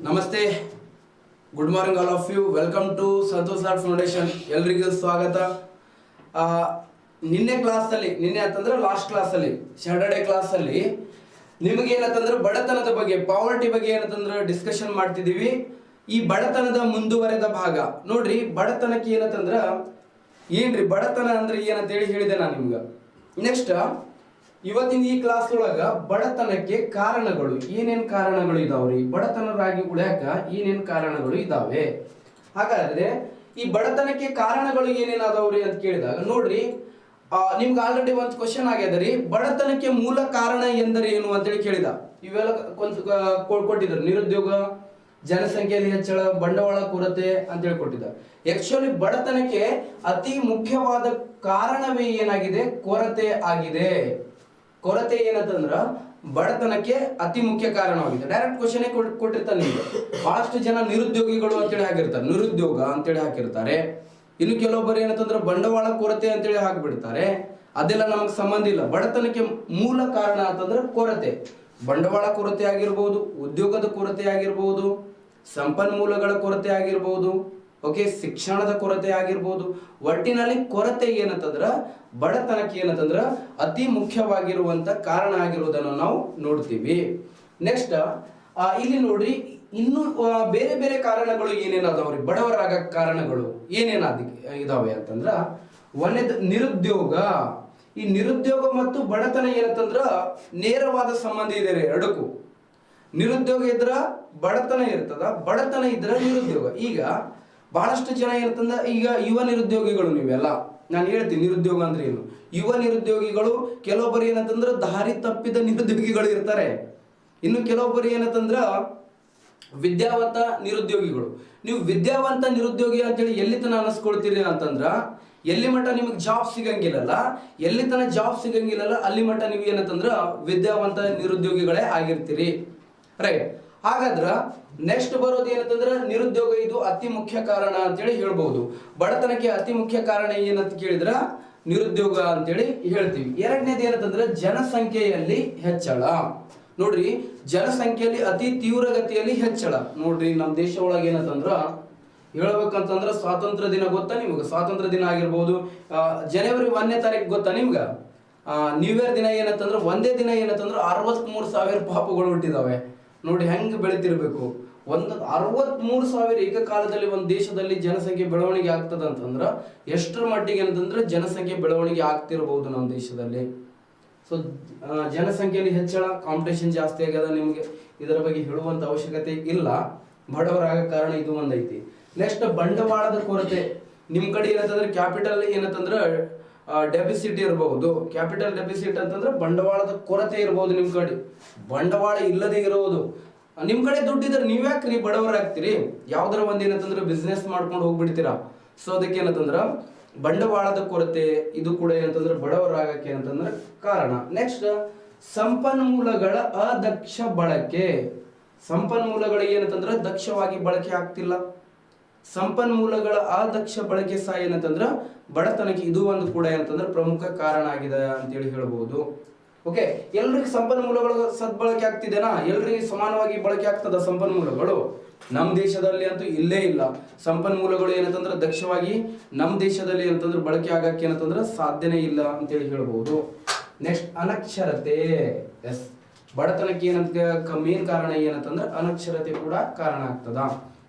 ನಮಸ್ತೆ, good morning all of you. Welcome to Santosh art foundation. ಎಲ್ರಿಗೂ ಸ್ವಾಗತ. ನಿನ್ನೆ ಅಂತಂದ್ರೆ ಲಾಸ್ಟ್ ಕ್ಲಾಸಲ್ಲಿ, ಸ್ಯಾಟರ್ಡೆ ಕ್ಲಾಸಲ್ಲಿ ನಿಮಗೆ ಏನಂತಂದ್ರೆ ಬಡತನದ ಬಗ್ಗೆ, ಪಾವರ್ಟಿ ಬಗ್ಗೆ ಏನಂತಂದ್ರೆ ಡಿಸ್ಕಷನ್ ಮಾಡ್ತಿದ್ದೀವಿ. ಈ ಬಡತನದ ಮುಂದುವರೆದ ಭಾಗ ನೋಡ್ರಿ. ಬಡತನಕ್ಕೆ ಏನಂತಂದ್ರ ಏನ್ರಿ, ಬಡತನ ಅಂದ್ರೆ ಏನಂತೇಳಿ ಹೇಳಿದೆ ನಾನು ನಿಮ್ಗೆ. ನೆಕ್ಸ್ಟ್ ಇವತ್ತಿನ ಈ ಕ್ಲಾಸ್ ಒಳಗ ಬಡತನಕ್ಕೆ ಕಾರಣಗಳು, ಏನೇನ್ ಕಾರಣಗಳು ಇದಾವ್ರಿ, ಬಡತನರಾಗಿ ಉಳ್ಯಾಕ ಏನೇನ್ ಕಾರಣಗಳು ಇದಾವೆ. ಹಾಗಾದ್ರೆ ಈ ಬಡತನಕ್ಕೆ ಕಾರಣಗಳು ಏನೇನಾದವ್ರಿ ಅಂತ ಕೇಳಿದಾಗ ನೋಡ್ರಿ, ನಿಮ್ಗೆ ಆಲ್ರೆಡಿ ಒಂದು ಕ್ವಶನ್ ಆಗ್ಯದರಿ, ಬಡತನಕ್ಕೆ ಮೂಲ ಕಾರಣ ಎಂದರೆ ಏನು ಅಂತೇಳಿ ಕೇಳಿದ. ಇವೆಲ್ಲ ಕೊಟ್ಟಿದ್ರು. ನಿರುದ್ಯೋಗ, ಜನಸಂಖ್ಯೆಯಲ್ಲಿ ಹೆಚ್ಚಳ, ಬಂಡವಾಳ ಕೊರತೆ ಅಂತೇಳಿ ಕೊಟ್ಟಿದ್ದ. ಆಕ್ಚುಲಿ ಬಡತನಕ್ಕೆ ಅತಿ ಮುಖ್ಯವಾದ ಕಾರಣವೇ ಏನಾಗಿದೆ, ಕೊರತೆ ಆಗಿದೆ. ಕೊರತೆ ಏನಂತಂದ್ರ ಬಡತನಕ್ಕೆ ಅತಿ ಮುಖ್ಯ ಕಾರಣವಾಗಿದೆ. ಡೈರೆಕ್ಟ್ ಕ್ವಶನ್ ಕೊಟ್ಟಿರ್ತಾನೆ ನಿಮ್ಗೆ. ಬಹಳಷ್ಟು ಜನ ನಿರುದ್ಯೋಗಿಗಳು ಅಂತೇಳಿ ಹಾಕಿರ್ತಾರೆ, ನಿರುದ್ಯೋಗ ಅಂತೇಳಿ ಹಾಕಿರ್ತಾರೆ. ಇನ್ನು ಕೆಲವೊಬ್ಬರು ಏನಂತಂದ್ರೆ ಬಂಡವಾಳ ಕೊರತೆ ಅಂತೇಳಿ ಹಾಕಿಬಿಡ್ತಾರೆ. ಅದೆಲ್ಲ ನಮಗೆ ಸಂಬಂಧ ಇಲ್ಲ. ಬಡತನಕ್ಕೆ ಮೂಲ ಕಾರಣ ಅಂತಂದ್ರೆ ಕೊರತೆ. ಬಂಡವಾಳ ಕೊರತೆ ಆಗಿರ್ಬೋದು, ಉದ್ಯೋಗದ ಕೊರತೆ ಆಗಿರ್ಬೋದು, ಸಂಪನ್ಮೂಲಗಳ ಕೊರತೆ ಆಗಿರ್ಬೋದು, ಓಕೆ, ಶಿಕ್ಷಣದ ಕೊರತೆ ಆಗಿರ್ಬೋದು. ಒಟ್ಟಿನಲ್ಲಿ ಕೊರತೆ ಏನಂತಂದ್ರ ಬಡತನಕ್ಕೆ ಏನಂತಂದ್ರ ಅತಿ ಮುಖ್ಯವಾಗಿರುವಂತ ಕಾರಣ ಆಗಿರುವುದನ್ನು ನಾವು ನೋಡ್ತೀವಿ. ನೆಕ್ಸ್ಟ್ ಇಲ್ಲಿ ನೋಡ್ರಿ, ಇನ್ನು ಬೇರೆ ಬೇರೆ ಕಾರಣಗಳು ಏನೇನಾದವ್ರಿ, ಬಡವರಾಗ ಕಾರಣಗಳು ಇದಾವೆ ಅಂತಂದ್ರ, ಒಂದೇದು ನಿರುದ್ಯೋಗ. ಈ ನಿರುದ್ಯೋಗ ಮತ್ತು ಬಡತನ ಏನಂತಂದ್ರ ನೇರವಾದ ಸಂಬಂಧ ಇದೆ ರೀ ಎರಡಕ್ಕೂ. ನಿರುದ್ಯೋಗ ಇದ್ರ ಬಡತನ ಇರ್ತದ, ಬಡತನ ಇದ್ರ ನಿರುದ್ಯೋಗ. ಈಗ ಬಹಳಷ್ಟು ಜನ ಏನಂತಂದ್ರ, ಈಗ ಯುವ ನಿರುದ್ಯೋಗಿಗಳು, ನೀವೆಲ್ಲ ನಾನು ಹೇಳ್ತೀನಿ ನಿರುದ್ಯೋಗ ಅಂದ್ರೆ ಏನು. ಯುವ ನಿರುದ್ಯೋಗಿಗಳು ಕೆಲವೊಬ್ಬರು ಏನಂತಂದ್ರ ದಾರಿ ತಪ್ಪಿದ ನಿರುದ್ಯೋಗಿಗಳು ಇರ್ತಾರೆ. ಇನ್ನು ಕೆಲವೊಬ್ಬರು ಏನಂತಂದ್ರ ವಿದ್ಯಾವಂತ ನಿರುದ್ಯೋಗಿಗಳು. ನೀವು ವಿದ್ಯಾವಂತ ನಿರುದ್ಯೋಗಿ ಅಂತೇಳಿ ಎಲ್ಲಿ ತನ ಅನಿಸ್ಕೊಳ್ತೀರಿ ಅಂತಂದ್ರ, ಎಲ್ಲಿ ಮಟ್ಟ ನಿಮಗೆ ಜಾಬ್ ಸಿಗಂಗಿಲ್ಲಲ್ಲ, ಎಲ್ಲಿ ತನ ಜಾಬ್ ಸಿಗಂಗಿಲ್ಲಲ್ಲ ಅಲ್ಲಿ ಮಟ್ಟ ನೀವು ಏನಂತಂದ್ರ ವಿದ್ಯಾವಂತ ನಿರುದ್ಯೋಗಿಗಳೇ ಆಗಿರ್ತೀರಿ. ರೈಟ್. ಹಾಗಾದ್ರ ನೆಕ್ಸ್ಟ್ ಬರೋದು ಏನಂತಂದ್ರೆ ನಿರುದ್ಯೋಗ, ಇದು ಅತಿ ಮುಖ್ಯ ಕಾರಣ ಅಂತೇಳಿ ಹೇಳ್ಬಹುದು. ಬಡತನಕ್ಕೆ ಅತಿ ಮುಖ್ಯ ಕಾರಣ ಏನಂತ ಕೇಳಿದ್ರ ನಿರುದ್ಯೋಗ ಅಂತೇಳಿ ಹೇಳ್ತೀವಿ. ಎರಡನೇದು ಏನಂತಂದ್ರೆ ಜನಸಂಖ್ಯೆಯಲ್ಲಿ ಹೆಚ್ಚಳ. ನೋಡ್ರಿ, ಜನಸಂಖ್ಯೆಯಲ್ಲಿ ಅತಿ ತೀವ್ರಗತಿಯಲ್ಲಿ ಹೆಚ್ಚಳ. ನೋಡ್ರಿ, ನಮ್ಮ ದೇಶ ಒಳಗೆ ಏನಂತಂದ್ರ ಹೇಳ್ಬೇಕಂತಂದ್ರ ಸ್ವಾತಂತ್ರ್ಯ ದಿನ ಗೊತ್ತಾ ನಿಮ್ಗೆ? ಸ್ವಾತಂತ್ರ್ಯ ದಿನ ಆಗಿರ್ಬೋದು, ಜನವರಿ 1ನೇ ತಾರೀಕು ಗೊತ್ತಾ ನಿಮ್ಗ? ನ್ಯೂ ಇಯರ್ ದಿನ ಏನಂತಂದ್ರ ಒಂದೇ ದಿನ ಏನಂತಂದ್ರ 63,000 ಪಾಪುಗಳು ಹುಟ್ಟಿದಾವೆ. ನೋಡಿ ಹೆಂಗ್ ಬೆಳಿತಿರ್ಬೇಕು. 63,000 ಏಕಕಾಲದಲ್ಲಿ ಒಂದು ದೇಶದಲ್ಲಿ ಜನಸಂಖ್ಯೆ ಬೆಳವಣಿಗೆ ಆಗ್ತದ ಅಂತಂದ್ರ ಎಷ್ಟರ ಮಟ್ಟಿಗೆ ಅಂತಂದ್ರೆ ಜನಸಂಖ್ಯೆ ಬೆಳವಣಿಗೆ ಆಗ್ತಿರ್ಬಹುದು ನಮ್ಮ ದೇಶದಲ್ಲಿ. ಸೊ ಜನಸಂಖ್ಯೆಯಲ್ಲಿ ಹೆಚ್ಚಳ, ಕಾಂಪಿಟೇಷನ್ ಜಾಸ್ತಿ ಆಗ್ಯದ. ನಿಮ್ಗೆ ಇದರ ಬಗ್ಗೆ ಹೇಳುವಂತ ಅವಶ್ಯಕತೆ ಇಲ್ಲ. ಬಡವರಾಗ ಕಾರಣ ಇದು ಒಂದೈತಿ. ನೆಕ್ಸ್ಟ್ ಬಂಡವಾಳದ ಕೊರತೆ. ನಿಮ್ ಕಡೆ ಏನಂತಂದ್ರೆ ಕ್ಯಾಪಿಟಲ್ ಏನಂತಂದ್ರೆ ಡೆಫಿಸಿಟ್ ಇರಬಹುದು. ಕ್ಯಾಪಿಟಲ್ ಡೆಫಿಸಿಟ್ ಅಂತಂದ್ರೆ ಬಂಡವಾಳದ ಕೊರತೆ ಇರಬಹುದು. ನಿಮ್ ಕಡೆ ಬಂಡವಾಳ ಇಲ್ಲದೆ ಇರೋದು. ನಿಮ್ ಕಡೆ ದುಡ್ಡಿದ್ರೆ ನೀವ್ಯಾಕ್ರಿ ಬಡವರಾಗ್ತೀರಿ? ಯಾವ್ದಾರ ಒಂದ್ ಏನಂತಂದ್ರೆ ಬಿಸ್ನೆಸ್ ಮಾಡ್ಕೊಂಡು ಹೋಗ್ಬಿಡ್ತೀರಾ. ಸೊ ಅದಕ್ಕೆ ಏನಂತಂದ್ರ ಬಂಡವಾಳದ ಕೊರತೆ, ಇದು ಕೂಡ ಏನಂತಂದ್ರೆ ಬಡವರಾಗಕ್ಕೆ ಏನಂತಂದ್ರೆ ಕಾರಣ. ನೆಕ್ಸ್ಟ್ ಸಂಪನ್ಮೂಲಗಳ ಅದಕ್ಷ ಬಳಕೆ. ಸಂಪನ್ಮೂಲಗಳಿಗೆ ಏನಂತಂದ್ರೆ ದಕ್ಷವಾಗಿ ಬಳಕೆ ಆಗ್ತಿಲ್ಲ. ಸಂಪನ್ಮೂಲಗಳ ಅದಕ್ಷ ಬಳಕೆ ಸಹ ಏನಂತಂದ್ರ ಬಡತನಕ್ಕೆ ಇದು ಒಂದು ಕೂಡ ಏನಂತಂದ್ರೆ ಪ್ರಮುಖ ಕಾರಣ ಆಗಿದೆ ಅಂತೇಳಿ ಹೇಳ್ಬಹುದು. ಓಕೆ, ಎಲ್ರಿಗೂ ಸಂಪನ್ಮೂಲಗಳು ಸದ್ಬಳಕೆ ಆಗ್ತಿದೆನಾ? ಎಲ್ರಿಗೂ ಸಮಾನವಾಗಿ ಬಳಕೆ ಆಗ್ತದ ಸಂಪನ್ಮೂಲಗಳು? ನಮ್ಮ ದೇಶದಲ್ಲಿ ಅಂತೂ ಇಲ್ಲೇ ಇಲ್ಲ. ಸಂಪನ್ಮೂಲಗಳು ಏನಂತಂದ್ರೆ ದಕ್ಷವಾಗಿ ನಮ್ಮ ದೇಶದಲ್ಲಿ ಏನಂತಂದ್ರೆ ಬಳಕೆ ಆಗಕ್ಕೆ ಏನಂತಂದ್ರೆ ಸಾಧ್ಯನೇ ಇಲ್ಲ ಅಂತೇಳಿ ಹೇಳ್ಬಹುದು. ನೆಕ್ಸ್ಟ್ ಅನಕ್ಷರತೆ. ಎಸ್, ಬಡತನಕ್ಕೆ ಏನಂತ ಮೇನ್ ಕಾರಣ ಏನಂತಂದ್ರೆ ಅನಕ್ಷರತೆ ಕೂಡ ಕಾರಣ ಆಗ್ತದ.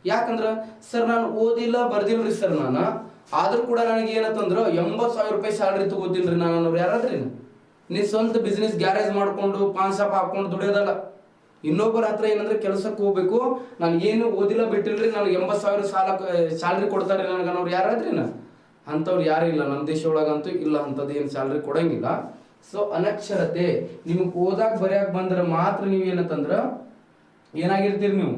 ಯಾಕಂದ್ರ ಸರ್ ನಾನು ಓದಿಲ್ಲ ಬರ್ದಿಲ್ರಿ ಸರ್, ನಾನು ಆದ್ರೂ ಕೂಡ ನನಗೆ ಏನಂತಂದ್ರ 80,000 ರೂಪಾಯಿ ಸ್ಯಾಲ್ರಿ ತಗೋತೀನ್ರಿ ನಾನು. ಯಾರಾದ್ರಿ ನೀ ಸ್ವಂತ ಬಿಸ್ನೆಸ್ ಗ್ಯಾರೇಜ್ ಮಾಡ್ಕೊಂಡು ಪಾನ್ ಶಾಪ್ ಹಾಕೊಂಡು ದುಡಿಯೋದಲ್ಲ. ಇನ್ನೊಬ್ಬರ ಹತ್ರ ಏನಂದ್ರೆ ಕೆಲಸಕ್ಕೆ ಹೋಗ್ಬೇಕು, ನಾನು ಏನು ಓದಿಲ್ಲ ಬಿಟ್ಟಿಲ್ರಿ, ನನಗೆ 80,000 ಸ್ಯಾಲ್ರಿ ಕೊಡ್ತಾರೆ ನನಗೆ ಅನ್ನೋರು ಯಾರಾದ್ರಿ? ಅಂಥವ್ರು ಯಾರು ಇಲ್ಲ ನಮ್ಮ ದೇಶ ಒಳಗಂತೂ ಇಲ್ಲ. ಅಂಥದ್ದು ಏನು ಸ್ಯಾಲ್ರಿ ಕೊಡಂಗಿಲ್ಲ. ಸೊ ಅನಕ್ಷರತೆ. ನಿಮಗೆ ಓದಾಕ್ ಬರೆಯಾಕ ಬಂದ್ರೆ ಮಾತ್ರ ನೀವು ಏನಂತಂದ್ರ ಏನಾಗಿರ್ತೀರಿ, ನೀವು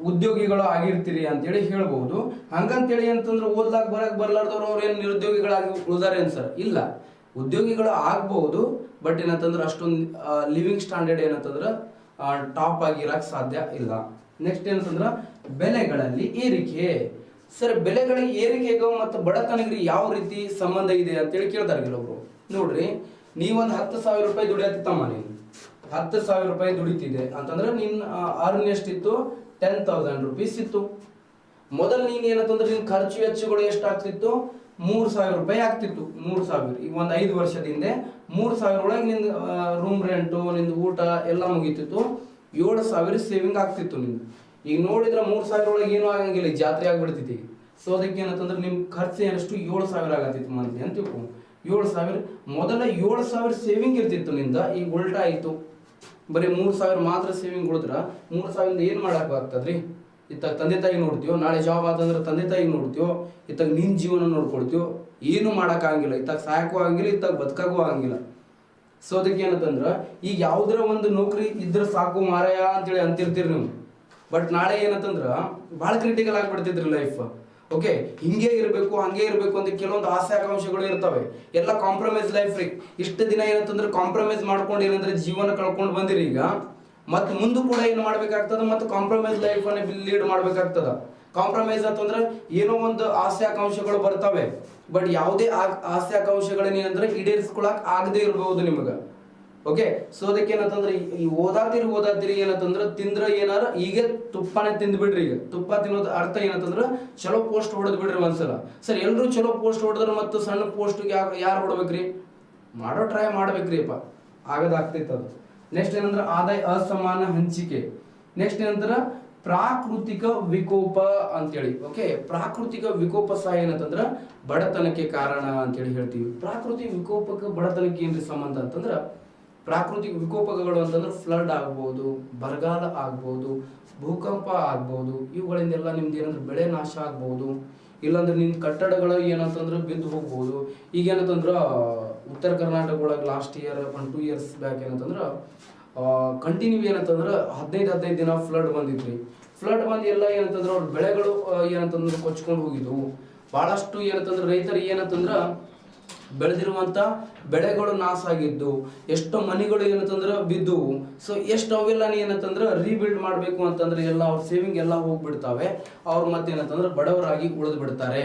ಉದ್ಯೋಗಿಗಳು ಆಗಿರ್ತೀರಿ ಅಂತೇಳಿ ಹೇಳ್ಬಹುದು. ಹಂಗಂತೇಳಿ ಅಂತಂದ್ರೆ ಓದ್ಲಾಕ್ ಬರ್ಲಾರ್ದವ್ರು ಅವ್ರು ಏನು ನಿರುದ್ಯೋಗಿಗಳಾಗಿ ಉಳಿದಾರೆ ಸರ್? ಇಲ್ಲ, ಉದ್ಯೋಗಿಗಳು ಆಗ್ಬಹುದು. ಬಟ್ ಏನಂತಂದ್ರೆ ಅಷ್ಟೊಂದು ಲಿವಿಂಗ್ ಸ್ಟ್ಯಾಂಡರ್ಡ್ ಏನಂತಂದ್ರ ಟಾಪ್ ಆಗಿರಕ್ ಸಾಧ್ಯ ಇಲ್ಲ. ನೆಕ್ಸ್ಟ್ ಏನಂತಂದ್ರ ಬೆಲೆಗಳಲ್ಲಿ ಏರಿಕೆ. ಸರ್ ಬೆಲೆಗಳ ಏರಿಕೆಗೂ ಮತ್ತು ಬಡತನಗಳಿಗೆ ಯಾವ ರೀತಿ ಸಂಬಂಧ ಇದೆ ಅಂತೇಳಿ ಕೇಳ್ತಾರೆ ಕೆಲವೊಬ್ರು. ನೋಡ್ರಿ, ನೀವೊಂದು 10,000 ರೂಪಾಯಿ ದುಡಿಯತ್ತಿತ್ತಮ್ಮ, ನೀನು 10,000 ರೂಪಾಯಿ ದುಡಿತಿದೆ ಅಂತಂದ್ರೆ ನಿನ್ನ ಅರ್ನ್ ಎಷ್ಟಿತ್ತು 10,000 rupees ಇತ್ತು. ಮೊದಲು ನೀನ್ ಏನಂತಂದ್ರೆ ನಿನ್ ಖರ್ಚು ವೆಚ್ಚಗಳು ಎಷ್ಟಾಗ್ತಿತ್ತು 3,000 ರೂಪಾಯಿ ಆಗ್ತಿತ್ತು. 3,000 ಈಗ ಒಂದು 5 ವರ್ಷದಿಂದ 3,000 ಒಳಗೆ ನಿಂದ ರೂಮ್ ರೆಂಟು ನಿಂದ ಊಟ ಎಲ್ಲ ಮುಗಿತಿತ್ತು. 7,000 ಸೇವಿಂಗ್ ಆಗ್ತಿತ್ತು ನಿಂದು. ಈಗ ನೋಡಿದ್ರೆ 3,000 ಒಳಗೆ ಏನೂ ಆಗಂಗಿಲ್ಲ, ಜಾತ್ರೆ ಆಗ್ಬಿಡ್ತೈತಿ. ಸೊ ಅದಕ್ಕೆ ಏನಂತಂದ್ರೆ ನಿಮ್ ಖರ್ಚು ಏನಷ್ಟು 7,000 ಆಗತ್ತಿತ್ತು ಮಂತ್ಲಿ ಅಂತ ತಿಳ್ಕೊ. 7,000 ಮೊದಲ 7,000 ಸೇವಿಂಗ್ ಇರ್ತಿತ್ತು ನಿಂದ, ಈಗ ಉಲ್ಟಾ ಆಯ್ತು. ಬರೀ 3,000 ಮಾತ್ರ ಸೇವಿಂಗ್ ಉಳಿದ್ರ 3,000 ಏನ್ ಮಾಡಕ್ ಆಗ್ತದ್ರಿ? ಇತ್ತಾಗ ತಂದೆ ತಾಯಿ ನೋಡ್ತೀವೋ, ನಾಳೆ ಜಾಬ್ ಆತಂದ್ರೆ ತಂದೆ ತಾಯಿ ನೋಡ್ತೀವೋ, ಇತ್ತಾಗ ನಿನ್ ಜೀವನ ನೋಡ್ಕೊಳ್ತೀವೋ, ಏನು ಮಾಡಕ್ ಆಗಂಗಿಲ್ಲ. ಇತ್ತಾಗ ಸಾಯಕ್ಕೂ ಆಗಂಗಿಲ್ಲ, ಇತ್ತಾಗ ಬದುಕಾಗೂ ಆಗಂಗಿಲ್ಲ. ಸೊ ಅದಕ್ಕೆ ಏನಂತಂದ್ರ ಈಗ ಯಾವ್ದ್ರ ಒಂದು ನೌಕರಿ ಇದ್ರ ಸಾಕು ಮಾರಾಯ ಅಂತೇಳಿ ಅಂತಿರ್ತೀರಿ ನೀವು. ಬಟ್ ನಾಳೆ ಏನಂತಂದ್ರ ಬಹಳ ಕ್ರಿಟಿಕಲ್ ಆಗ್ಬಿಡ್ತಿದ್ರಿ ಲೈಫ್. ಓಕೆ, ಹಿಂಗೆ ಇರಬೇಕು ಹಂಗೆ ಇರಬೇಕು ಅಂತ ಕೆಲವೊಂದು ಆಸೆ ಆಕಾಂಕ್ಷೆಗಳು ಇರ್ತವೆ. ಎಲ್ಲ ಕಾಂಪ್ರಮೈಸ್ ಲೈಫ್ ರೀ. ಇಷ್ಟು ದಿನ ಏನಂತಂದ್ರೆ ಕಾಂಪ್ರಮೈಸ್ ಮಾಡ್ಕೊಂಡು ಏನಂದ್ರೆ ಜೀವನ ಕಳ್ಕೊಂಡು ಬಂದಿರಿ. ಈಗ ಮತ್ತೆ ಮುಂದೆ ಕೂಡ ಏನು ಮಾಡ್ಬೇಕಾಗ್ತದ, ಮತ್ತೆ ಕಾಂಪ್ರಮೈಸ್ ಲೈಫ್ ಅನ್ನ ಲೀಡ್ ಮಾಡ್ಬೇಕಾಗ್ತದ. ಕಾಂಪ್ರಮೈಸ್ ಅಂತಂದ್ರೆ ಏನೋ ಒಂದು ಆಸೆ ಆಕಾಂಕ್ಷೆಗಳು ಬರ್ತವೆ, ಬಟ್ ಯಾವುದೇ ಆಸೆ ಆಕಾಂಕ್ಷೆಗಳನ್ನ ಏನಂದ್ರೆ ಈಡೇರಿಸ್ಕೊಳಕ್ ಆಗದೆ ಇರಬಹುದು ನಿಮಗ. ಓಕೆ, ಸೊ ಅದಕ್ಕೆ ಏನಂತಂದ್ರೆ ಈ ಓದಾತಿರಿ ಏನಂತಂದ್ರೆ ತಿಂದ್ರ ಏನಾರ ಈಗ ತುಪ್ಪನೇ ತಿಂದ್ಬಿಡ್ರಿ. ಈಗ ತುಪ್ಪ ತಿನ್ನೋದು ಅರ್ಥ ಏನಂತಂದ್ರ ಚಲೋ ಪೋಸ್ಟ್ ಹೊಡೆದ್ ಬಿಡ್ರಿ ಒಂದ್ಸಲ. ಸರ್ ಎಲ್ರು ಚಲೋ ಪೋಸ್ಟ್ ಹೊಡೆದ್ರ ಮತ್ತು ಸಣ್ಣ ಪೋಸ್ಟ್ ಯಾರು ಹೊಡ್ಬೇಕ್ರಿ? ಮಾಡೋ ಟ್ರೈ ಮಾಡ್ಬೇಕ್ರಿ ಅಪ್ಪ, ಆಗದಾಗ್ತೈತೆ ಅದು. ನೆಕ್ಸ್ಟ್ ಏನಂದ್ರೆ ಆದಾಯ ಅಸಮಾನ ಹಂಚಿಕೆ. ನೆಕ್ಸ್ಟ್ ಏನಂದ್ರ ಪ್ರಾಕೃತಿಕ ವಿಕೋಪ ಅಂತೇಳಿ. ಓಕೆ, ಪ್ರಾಕೃತಿಕ ವಿಕೋಪ ಸಹ ಏನಂತಂದ್ರ ಬಡತನಕ್ಕೆ ಕಾರಣ ಅಂತೇಳಿ ಹೇಳ್ತೀವಿ. ಪ್ರಾಕೃತಿಕ ವಿಕೋಪಕ್ಕೆ ಬಡತನಕ್ಕೆ ಏನ್ರಿ ಸಂಬಂಧ ಅಂತಂದ್ರ, ಪ್ರಾಕೃತಿಕ ವಿಕೋಪಗಳು ಅಂತಂದ್ರೆ ಫ್ಲಡ್ ಆಗ್ಬೋದು, ಬರಗಾಲ ಆಗ್ಬೋದು, ಭೂಕಂಪ ಆಗ್ಬೋದು. ಇವುಗಳಿಂದೆಲ್ಲ ನಿಮ್ದು ಏನಂದ್ರೆ ಬೆಳೆ ನಾಶ ಆಗ್ಬೋದು, ಇಲ್ಲಾಂದ್ರೆ ನಿಮ್ ಕಟ್ಟಡಗಳು ಏನಂತಂದ್ರೆ ಬಿದ್ದು ಹೋಗ್ಬೋದು. ಈಗ ಏನಂತಂದ್ರ ಉತ್ತರ ಕರ್ನಾಟಕ ಒಳಗೆ ಲಾಸ್ಟ್ ಇಯರ್ 2 years ಬ್ಯಾಕ್ ಏನಂತಂದ್ರ ಕಂಟಿನ್ಯೂ ಏನಂತಂದ್ರ 15 ದಿನ ಫ್ಲಡ್ ಬಂದಿದ್ರಿ. ಫ್ಲಡ್ ಬಂದು ಎಲ್ಲ ಏನಂತಂದ್ರ ಅವ್ರ ಬೆಳೆಗಳು ಏನಂತಂದ್ರೆ ಕೊಚ್ಕೊಂಡು ಹೋಗಿದ್ವು. ಬಹಳಷ್ಟು ಏನಂತಂದ್ರೆ ರೈತರು ಏನಂತಂದ್ರ ಬೆಳೆದಿರುವಂತ ಬೆಳೆಗಳು ನಾಶ ಆಗಿದ್ದು, ಎಷ್ಟೋ ಮನೆಗಳು ಏನಂತಂದ್ರ ಬಿದ್ದು. ಸೊ ಎಷ್ಟು ಅವೆಲ್ಲ ಏನಂತಂದ್ರ ರೀಬಿಲ್ಡ್ ಮಾಡ್ಬೇಕು ಅಂತಂದ್ರೆ ಎಲ್ಲ ಅವ್ರ ಸೇವಿಂಗ್ ಎಲ್ಲ ಹೋಗ್ಬಿಡ್ತಾವೆ. ಅವ್ರು ಮತ್ತೇನಂತಂದ್ರೆ ಬಡವರಾಗಿ ಉಳಿದು ಬಿಡ್ತಾರೆ.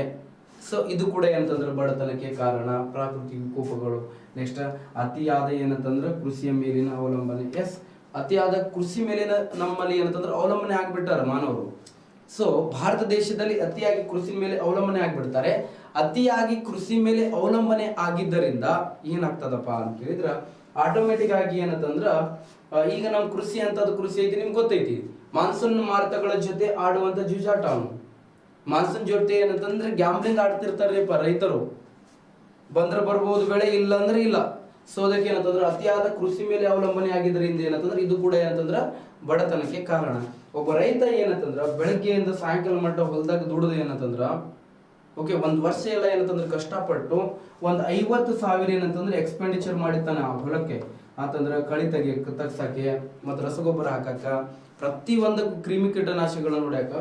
ಸೊ ಇದು ಕೂಡ ಏನಂತಂದ್ರೆ ಬಡತನಕ್ಕೆ ಕಾರಣ, ಪ್ರಾಕೃತಿಕ ವಿಕೋಪಗಳು. ನೆಕ್ಸ್ಟ್ ಅತಿಯಾದ ಏನಂತಂದ್ರೆ ಕೃಷಿಯ ಮೇಲಿನ ಅವಲಂಬನೆ. ಎಸ್, ಅತಿಯಾದ ಕೃಷಿ ಮೇಲಿನ ನಮ್ಮಲ್ಲಿ ಏನಂತಂದ್ರೆ ಅವಲಂಬನೆ ಆಗ್ಬಿಟ್ಟಾರ ಮಾನವರು. ಸೊ ಭಾರತ ದೇಶದಲ್ಲಿ ಅತಿಯಾಗಿ ಕೃಷಿ ಮೇಲೆ ಅವಲಂಬನೆ ಆಗ್ಬಿಡ್ತಾರೆ. ಅತಿಯಾಗಿ ಕೃಷಿ ಮೇಲೆ ಅವಲಂಬನೆ ಆಗಿದ್ದರಿಂದ ಏನಾಗ್ತದಪ್ಪ ಅಂತ ಕೇಳಿದ್ರ ಆಟೋಮೆಟಿಕ್ ಆಗಿ ಏನಂತಂದ್ರ ಈಗ ನಮ್ ಕೃಷಿ ಅಂತದ್ ಕೃಷಿ ಐತಿ, ನಿಮ್ಗೆ ಗೊತ್ತೈತಿ. ಮಾನ್ಸೂನ್ ಮಾರುತಗಳ ಜೊತೆ ಆಡುವಂತ ಜೂಜಾಟ ಅವನು. ಮಾನ್ಸೂನ್ ಜೊತೆ ಏನಂತಂದ್ರೆ ಗ್ಯಾಮ್ಲಿಂಗ್ ಆಡ್ತಿರ್ತಾರಪ್ಪ ರೈತರು. ಬಂದ್ರೆ ಬರ್ಬೋದು ಬೆಳೆ, ಇಲ್ಲ ಅಂದ್ರೆ ಇಲ್ಲ. ಸೊ ಅದಕ್ಕೆ ಏನಂತಂದ್ರೆ ಅತಿಯಾದ ಕೃಷಿ ಮೇಲೆ ಅವಲಂಬನೆ ಆಗಿದ್ದರಿಂದ ಏನಂತಂದ್ರೆ ಇದು ಕೂಡ ಏನಂತಂದ್ರ ಬಡತನಕ್ಕೆ ಕಾರಣ. ಒಬ್ಬ ರೈತ ಏನಂತಂದ್ರ ಬೆಳಗ್ಗೆಯಿಂದ ಸಾಯಂಕಾಲ ಮಟ್ಟ ಹೊಲದಾಗ ದುಡಿದು ಏನಂತಂದ್ರ ಓಕೆ, ಒಂದ್ ವರ್ಷ ಎಲ್ಲ ಏನಂತಂದ್ರೆ ಕಷ್ಟಪಟ್ಟು ಒಂದ್ 50,000 ಏನಂತಂದ್ರೆ ಎಕ್ಸ್ಪೆಂಡಿಚರ್ ಮಾಡಿರ್ತಾನೆ ಆ ಹೊಲಕ್ಕೆ. ಅಂತಂದ್ರೆ ಕಳಿ ತಗ್ಸಾಕೆ, ಮತ್ತೆ ರಸಗೊಬ್ಬರ ಹಾಕಾಕ, ಪ್ರತಿ ಒಂದಕ್ಕೂ ಕ್ರಿಮಿ ಕೀಟನಾಶಕಗಳನ್ನ ನೋಡ್ಯಾಕ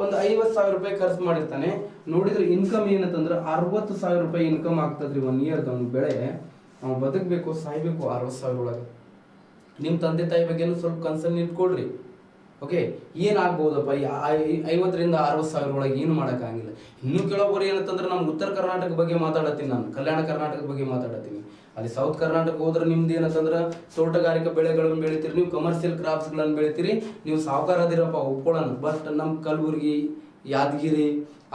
ಒಂದ್ 50,000 ರೂಪಾಯಿ ಖರ್ಚು ಮಾಡಿರ್ತಾನೆ. ನೋಡಿದ್ರೆ ಇನ್ಕಮ್ ಏನಂತಂದ್ರೆ 60,000 ರೂಪಾಯಿ ಇನ್ಕಮ್ ಆಗ್ತದ್ರಿ 1 year ಅವ್ನ ಬೆಳೆ. ಅವ್ನು ಬದುಕಬೇಕು ಸಾಯ್ಬೇಕು 60,000 ಒಳಗೆ. ನಿಮ್ ತಂದೆ ತಾಯಿ ಬಗ್ಗೆನೂ ಸ್ವಲ್ಪ ಕನ್ಸರ್ನ್ ಇಟ್ಕೊಳ್ರಿ. ಓಕೆ, ಏನಾಗ್ಬೋದಪ್ಪ 50,000 ರಿಂದ 60,000 ಒಳಗೆ ಏನು ಮಾಡೋಕ್ಕಾಗಿಲ್ಲ. ಇನ್ನು ಕೆಲವೊಬ್ಬರು ಏನಂತಂದ್ರೆ ನಮ್ಗೆ ಉತ್ತರ ಕರ್ನಾಟಕ ಬಗ್ಗೆ ಮಾತಾಡತ್ತೀನಿ, ನಾನು ಕಲ್ಯಾಣ ಕರ್ನಾಟಕದ ಬಗ್ಗೆ ಮಾತಾಡತ್ತೀನಿ. ಅಲ್ಲಿ ಸೌತ್ ಕರ್ನಾಟಕ ಹೋದ್ರೆ ನಿಮ್ದು ಏನಂತಂದ್ರೆ ತೋಟಗಾರಿಕಾ ಬೆಳೆಗಳನ್ನು ಬೆಳಿತೀರಿ, ನೀವು ಕಮರ್ಷಿಯಲ್ ಕ್ರಾಪ್ಸ್ಗಳನ್ನು ಬೆಳಿತೀರಿ, ನೀವು ಸಾವುಕಾರ ಅದಿರಪ್ಪ ಒಪ್ಕೊಳ್ಳೋಣ. ಬಟ್ ನಮ್ಮ ಕಲಬುರ್ಗಿ, ಯಾದಗಿರಿ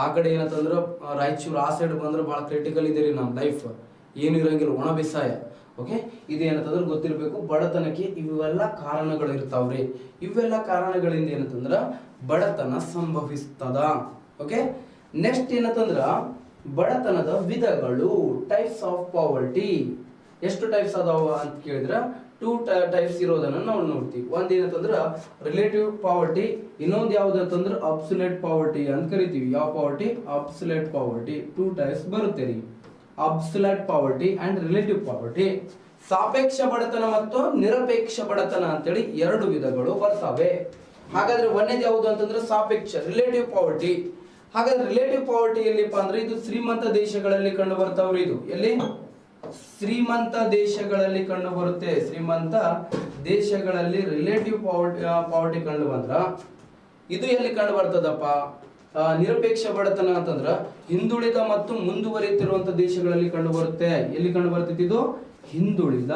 ಆ ಕಡೆ ಏನಂತಂದ್ರೆ ರಾಯಚೂರು ಆ ಸೈಡ್ ಬಂದ್ರೆ ಭಾಳ ಕ್ರಿಟಿಕಲ್ ಇದೆ ರೀ ನಮ್ಮ ಲೈಫ್. ಏನು ಇರಂಗಿಲ್ಲ, ಒಣ ಬೇಸಾಯ. ಓಕೆ, ಇದೇನಂತಂದ್ರೆ ಗೊತ್ತಿರಬೇಕು. ಬಡತನಕ್ಕೆ ಇವೆಲ್ಲ ಕಾರಣಗಳು ಇರ್ತಾವ್ರಿ. ಇವೆಲ್ಲ ಕಾರಣಗಳಿಂದ ಏನಂತಂದ್ರ ಬಡತನ ಸಂಭವಿಸ್ತದ. ಓಕೆ, ನೆಕ್ಸ್ಟ್ ಏನಂತಂದ್ರ ಬಡತನದ ವಿಧಗಳು, ಟೈಪ್ಸ್ ಆಫ್ ಪಾವರ್ಟಿ. ಎಷ್ಟು ಟೈಪ್ಸ್ ಅದಾವ ಅಂತ ಕೇಳಿದ್ರ 2 ಟೈಪ್ಸ್ ಇರೋದನ್ನ ನಾವು ನೋಡ್ತೀವಿ. ಒಂದ್ ಏನಂತಂದ್ರ ರಿಲೇಟಿವ್ ಪಾವರ್ಟಿ, ಇನ್ನೊಂದು ಯಾವ್ದು ಅಂತಂದ್ರ ಅಬ್ಸಲ್ಯೂಟ್ ಪಾವರ್ಟಿ ಅಂತ ಕರಿತೀವಿ. ಯಾವ ಪಾವರ್ಟಿ? Absolute poverty. 2 ಟೈಪ್ಸ್ ಬರುತ್ತೆ ರೀ, absolute poverty and relative poverty. ಸಾಪೇಕ್ಷ ಬಡತನ ಮತ್ತು ನಿರಪೇಕ್ಷ ಬಡತನ ಅಂತೇಳಿ 2 ವಿಧಗಳು ಬರ್ತವೆ. ಹಾಗಾದ್ರೆ ಒಂದೇದು ಯಾವುದು ಅಂತಂದ್ರೆ ಸಾಪೇಕ್ಷ, ರಿಲೇಟಿವ್ ಪಾವರ್ಟಿ. ಹಾಗಾದ್ರೆ ರಿಲೇಟಿವ್ ಪಾವರ್ಟಿ ಎಲ್ಲಿಪ್ಪ ಅಂದ್ರೆ ಇದು ಶ್ರೀಮಂತ ದೇಶಗಳಲ್ಲಿ ಕಂಡು ಬರ್ತಾವ್ರಿ. ಇದು ಎಲ್ಲಿ? ಶ್ರೀಮಂತ ದೇಶಗಳಲ್ಲಿ ಕಂಡು ಬರುತ್ತೆ. ಶ್ರೀಮಂತ ದೇಶಗಳಲ್ಲಿ ರಿಲೇಟಿವ್ ಪಾವರ್ಟಿ ಕಂಡು ಬಂದ್ರ ಇದು ಎಲ್ಲಿ ಕಂಡು ಬರ್ತದಪ್ಪ? ನಿರಪೇಕ್ಷ ಬಡತನ ಅಂತಂದ್ರ ಹಿಂದುಳಿದ ಮತ್ತು ಮುಂದುವರಿಯುತ್ತಿರುವಂತ ದೇಶಗಳಲ್ಲಿ ಕಂಡು ಬರುತ್ತೆ. ಎಲ್ಲಿ ಕಂಡು ಬರ್ತೈತಿ ಇದು? ಹಿಂದುಳಿದ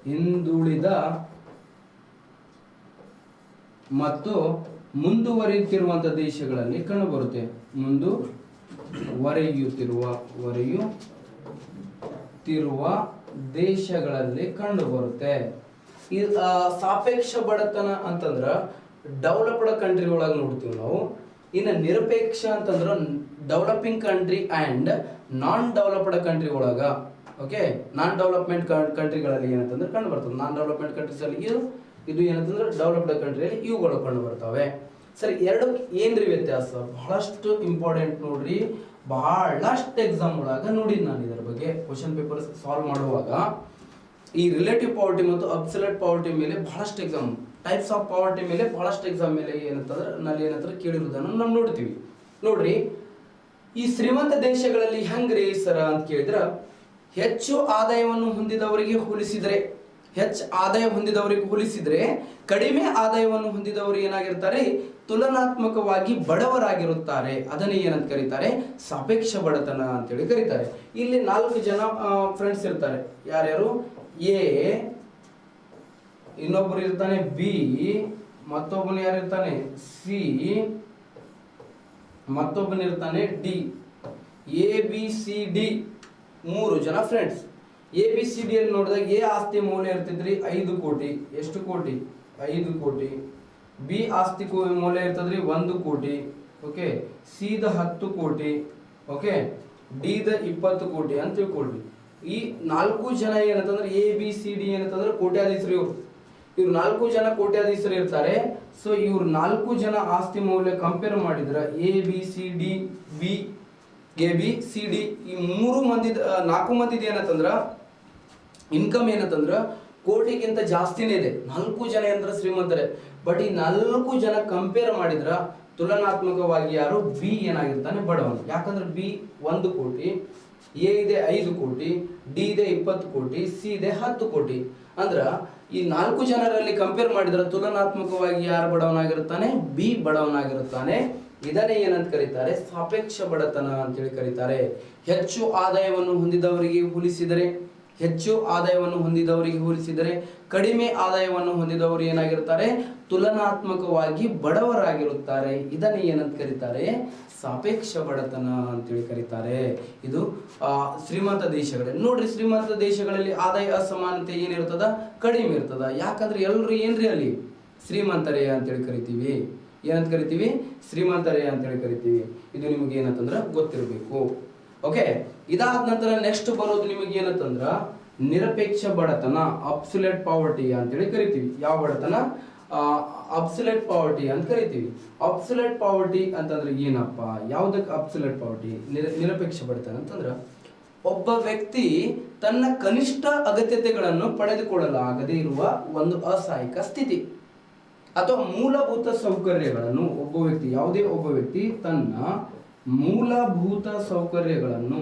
ಹಿಂದುಳಿದ ಮತ್ತು ಮುಂದುವರಿಯುತ್ತಿರುವಂತ ದೇಶಗಳಲ್ಲಿ ಕಂಡುಬರುತ್ತೆ. ಮುಂದುವರಿಯುತ್ತಿರುವ ದೇಶಗಳಲ್ಲಿ ಕಂಡು ಬರುತ್ತೆ. ಈ ಸಾಪೇಕ್ಷ ಬಡತನ ಅಂತಂದ್ರ ಡೆವಲಪ್ಡ್ ಕಂಟ್ರಿ ಒಳಗೆ ನೋಡ್ತೀವಿ ನಾವು. ಇನ್ನು ನಿರಪೇಕ್ಷ ಅಂತಂದ್ರ developing country and non developed country ಒಳಗ, ಓಕೆ, ನಾನ್ ಡೆವಲಪ್ಮೆಂಟ್ ಕಂಟ್ರಿಗಳಲ್ಲಿ ಏನಂತಂದ್ರೆ ಕಂಡು ಬರ್ತದೆ. ನಾನ್ ಡೆವಲಪ್ಮೆಂಟ್ ಕಂಟ್ರೀಸ್ ಅಲ್ಲಿ ಇದು ಏನಂತಂದ್ರೆ ಡೆವಲಪ್ಡ್ ಕಂಟ್ರಿಯಲ್ಲಿ ಇವುಗಳು ಕಂಡು ಬರ್ತವೆ. ಸರಿ, ಎರಡಕ್ಕೆ ಏನ್ರಿ ವ್ಯತ್ಯಾಸ? ಬಹಳಷ್ಟು ಇಂಪಾರ್ಟೆಂಟ್ ನೋಡ್ರಿ. ಬಹಳಷ್ಟು ಎಕ್ಸಾಮ್ ಒಳಗ ನೋಡಿದ್ ನಾನು ಇದರ ಬಗ್ಗೆ ಕ್ವಶನ್ ಪೇಪರ್ ಸಾಲ್ವ್ ಮಾಡುವಾಗ ಈ ರಿಲೇಟಿವ್ ಪಾವರ್ಟಿ ಮತ್ತು ಅಬ್ಸಲ್ಯೂಟ್ ಪಾವರ್ಟಿ ಮೇಲೆ ಬಹಳಷ್ಟು ಎಕ್ಸಾಮ್, ಟೈಪ್ಸ್ ಆಫ್ ಪಾವರ್ಟಿ ಮೇಲೆ ಬಹಳಷ್ಟು ಎಕ್ಸಾಮ್ ಮೇಲೆ ಏನಂತಾರೆ ಕೇಳಿರುವುದನ್ನು ನಾವು ನೋಡ್ತೀವಿ. ನೋಡ್ರಿ, ಈ ಶ್ರೀಮಂತ ದೇಶಗಳಲ್ಲಿ ಹೆಂಗ್ರಿ ಸರ ಅಂತ ಕೇಳಿದ್ರ, ಹೆಚ್ಚು ಆದಾಯವನ್ನು ಹೊಂದಿದವರಿಗೆ ಹೋಲಿಸಿದ್ರೆ ಕಡಿಮೆ ಆದಾಯವನ್ನು ಹೊಂದಿದವರು ಏನಾಗಿರ್ತಾರೆ? ತುಲನಾತ್ಮಕವಾಗಿ ಬಡವರಾಗಿರುತ್ತಾರೆ. ಅದನ್ನೇ ಏನಂತ ಕರೀತಾರೆ? ಸಾಪೇಕ್ಷ ಬಡತನ ಅಂತೇಳಿ ಕರೀತಾರೆ. ಇಲ್ಲಿ 4 ಜನ ಫ್ರೆಂಡ್ಸ್ ಇರ್ತಾರೆ. ಯಾರ್ಯಾರು? ಎ, ಇನ್ನೊಬ್ಬರು ಇರ್ತಾನೆ ಬಿ, ಮತ್ತೊಬ್ಬನು ಯಾರಿರ್ತಾನೆ? ಸಿ, ಮತ್ತೊಬ್ಬನಿರ್ತಾನೆ D. A B C D 3 ಜನ friends. A B C D ಅಲ್ಲಿ ನೋಡಿದಾಗ ಎ ಆಸ್ತಿ ಮೌಲ್ಯ ಇರ್ತಿದ್ರಿ 5 ಕೋಟಿ. ಎಷ್ಟು ಕೋಟಿ? 5 ಕೋಟಿ. ಬಿ ಆಸ್ತಿ ಮೌಲ್ಯ ಇರ್ತದ್ರಿ 1 ಕೋಟಿ. ಓಕೆ, ಸಿ ದ 10 ಕೋಟಿ. ಓಕೆ, ಡಿ ದ 20 ಕೋಟಿ ಅಂತ ತಿಳ್ಕೊಳ್ರಿ. ಈ 4 ಜನ ಏನಂತಂದ್ರೆ ಎ ಬಿ ಸಿ ಡಿ ಏನಂತಂದ್ರೆ ಕೋಟ್ಯಾಧೀಶರು. ಇವ್ರು 4 ಜನ ಕೋಟ್ಯಾಧೀಶರು ಇರ್ತಾರೆ. ಸೊ ಇವ್ರು 4 ಜನ ಆಸ್ತಿ ಮೌಲ್ಯ ಕಂಪೇರ್ ಮಾಡಿದ್ರ A B C D B A B C D ಈ 4 ಮಂದಿದ ಏನಂತಂದ್ರ ಇನ್ಕಮ್ ಏನಂತಂದ್ರ ಕೋಟಿಗಿಂತ ಜಾಸ್ತಿನೇ ಇದೆ. 4 ಜನ ಅಂದ್ರೆ ಶ್ರೀಮಂತರೇ. ಬಟ್ ಈ 4 ಜನ ಕಂಪೇರ್ ಮಾಡಿದ್ರ ತುಲನಾತ್ಮಕವಾಗಿ ಯಾರು? ಬಿ ಏನಾಗಿರ್ತಾನೆ? ಬಡವನು. ಯಾಕಂದ್ರೆ ಬಿ 1 ಕೋಟಿ, ಎ ಇದೆ 5 ಕೋಟಿ, ಡಿ ಇದೆ 20 ಕೋಟಿ, ಸಿ ಇದೆ 10 ಕೋಟಿ. ಅಂದ್ರ ಈ 4 ಜನರಲ್ಲಿ ಕಂಪೇರ್ ಮಾಡಿದ್ರೆ ತುಲನಾತ್ಮಕವಾಗಿ ಯಾರು ಬಡವನಾಗಿರುತ್ತಾನೆ? ಬಿ ಬಡವನಾಗಿರುತ್ತಾನೆ. ಇದನ್ನೇ ಏನಂತ ಕರೀತಾರೆ? ಸಾಪೇಕ್ಷ ಬಡತನ ಅಂತೇಳಿ ಕರೀತಾರೆ. ಹೆಚ್ಚು ಆದಾಯವನ್ನು ಹೊಂದಿದವರಿಗೆ ಹೋಲಿಸಿದರೆ ಕಡಿಮೆ ಆದಾಯವನ್ನು ಹೊಂದಿದವರು ಏನಾಗಿರ್ತಾರೆ? ತುಲನಾತ್ಮಕವಾಗಿ ಬಡವರಾಗಿರುತ್ತಾರೆ. ಇದನ್ನೇ ಏನಂತ ಕರೀತಾರೆ? ಸಾಪೇಕ್ಷ ಬಡತನ ಅಂತೇಳಿ ಕರೀತಾರೆ. ಇದು ಶ್ರೀಮಂತ ದೇಶಗಳಲ್ಲಿ ನೋಡ್ರಿ. ಶ್ರೀಮಂತ ದೇಶಗಳಲ್ಲಿ ಆದಾಯ ಅಸಮಾನತೆ ಏನಿರ್ತದ? ಕಡಿಮೆ ಇರ್ತದ. ಯಾಕಂದ್ರೆ ಎಲ್ಲರೂ ಏನ್ರಿ ಅಲ್ಲಿ ಶ್ರೀಮಂತರೇ ಅಂತೇಳಿ ಕರಿತೀವಿ. ಏನಂತ ಕರಿತೀವಿ? ಶ್ರೀಮಂತರೇ ಅಂತೇಳಿ ಕರಿತೀವಿ. ಇದು ನಿಮಗೆ ಏನಂತಂದ್ರ ಗೊತ್ತಿರಬೇಕು. ಓಕೆ, ಇದಾದ ನಂತರ ನೆಕ್ಸ್ಟ್ ಬರೋದು ನಿಮಗೆ ಏನಂತಂದ್ರ ನಿರಪೇಕ್ಷ ಬಡತನ, ಅಬ್ಸಲ್ಯೂಟ್ ಪಾವರ್ಟಿ ಅಂತೇಳಿ ಕರಿತೀವಿ. ಯಾವ ಬಡತನ? ಅಬ್ಸಲ್ಯೂಟ್ ಪಾವರ್ಟಿ ಅಂತ ಕರಿತೀವಿ. ಅಬ್ಸಲ್ಯೂಟ್ ಪಾವರ್ಟಿ ಅಂತಂದ್ರೆ ಏನಪ್ಪ? ಯಾವುದಕ್ಕೆ ಅಬ್ಸಲ್ಯೂಟ್ ಪಾವರ್ಟಿ? ನಿರಪೇಕ್ಷ ಬಡತನ ಅಂತಂದ್ರ ಒಬ್ಬ ವ್ಯಕ್ತಿ ತನ್ನ ಕನಿಷ್ಠ ಅಗತ್ಯತೆಗಳನ್ನು ಪಡೆದುಕೊಳ್ಳಲಾಗದೇ ಇರುವ ಒಂದು ಅಸಹಾಯಕ ಸ್ಥಿತಿ ಅಥವಾ ಮೂಲಭೂತ ಸೌಕರ್ಯಗಳನ್ನು ಯಾವುದೇ ಒಬ್ಬ ವ್ಯಕ್ತಿ ತನ್ನ ಮೂಲಭೂತ ಸೌಕರ್ಯಗಳನ್ನು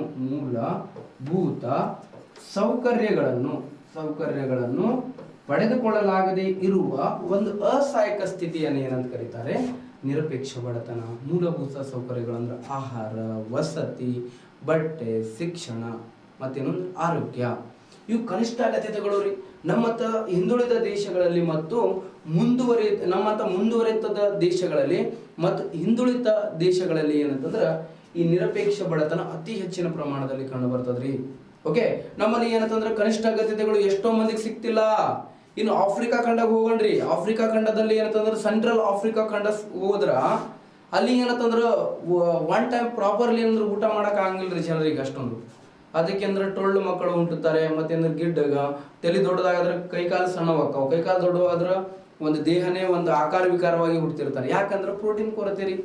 ಪಡೆದುಕೊಳ್ಳಲಾಗದೇ ಇರುವ ಒಂದು ಅಸಹಾಯಕ ಸ್ಥಿತಿಯನ್ನು ಏನಂತ ಕರೀತಾರೆ? ನಿರಪೇಕ್ಷ ಬಡತನ. ಮೂಲಭೂತ ಸೌಕರ್ಯಗಳಂದ್ರೆ ಆಹಾರ, ವಸತಿ, ಬಟ್ಟೆ, ಶಿಕ್ಷಣ, ಮತ್ತೇನು ಆರೋಗ್ಯ. ಇವು ಕನಿಷ್ಠ ಅಗತ್ಯತೆಗಳು ರೀ. ನಮ್ಮಂತ ಹಿಂದುಳಿದ ದೇಶಗಳಲ್ಲಿ ಮತ್ತು ಮುಂದುವರಿದ ದೇಶಗಳಲ್ಲಿ ಮತ್ತು ಹಿಂದುಳಿದ ದೇಶಗಳಲ್ಲಿ ಏನಂತಂದ್ರ ಈ ನಿರಪೇಕ್ಷ ಬಡತನ ಅತಿ ಹೆಚ್ಚಿನ ಪ್ರಮಾಣದಲ್ಲಿ ಕಂಡು ಬರ್ತದ್ರಿ. ಓಕೆ, ನಮ್ಮಲ್ಲಿ ಏನಂತಂದ್ರೆ ಕನಿಷ್ಠ ಅಗತ್ಯತೆಗಳು ಎಷ್ಟೋ ಮಂದಿಗೆ ಸಿಗ್ತಿಲ್ಲ. ಇನ್ನು ಆಫ್ರಿಕಾ ಖಂಡಕ್ಕೆ ಹೋಗಣ್ರಿ. ಆಫ್ರಿಕಾ ಖಂಡದಲ್ಲಿ ಏನಂತಂದ್ರೆ ಸೆಂಟ್ರಲ್ ಆಫ್ರಿಕಾ ಖಂಡ ಹೋದ್ರ ಅಲ್ಲಿ ಏನಂತಂದ್ರ 1 ಟೈಮ್ ಪ್ರಾಪರ್ಲಿ ಅಂದ್ರೆ ಊಟ ಮಾಡಕ್ ಆಗಂಗಿಲ್ರಿ ಜನರಿಗೆ ಅಷ್ಟೊಂದು. ಅದಕ್ಕೆ ಅಂದ್ರೆ ಟೊಳ್ಳು ಮಕ್ಕಳು ಹುಟ್ಟುತ್ತಾರೆ. ಮತ್ತೆ ಅಂದ್ರೆ ಗಿಡ್ಡಗ ತಲೆ ದೊಡ್ಡದಾಗಾದ್ರೆ ಕೈಕಾಲು ಸಣ್ಣವಾಗ್ತಾವ. ಕೈಕಾಲು ದೊಡ್ಡವಾದ್ರ ಒಂದು ದೇಹನೇ ಒಂದು ಆಕಾರ ವಿಕಾರವಾಗಿ ಹುಡ್ತಿರ್ತಾರೆ. ಯಾಕಂದ್ರೆ ಪ್ರೋಟೀನ್ ಕೊರತೆ ರೀ.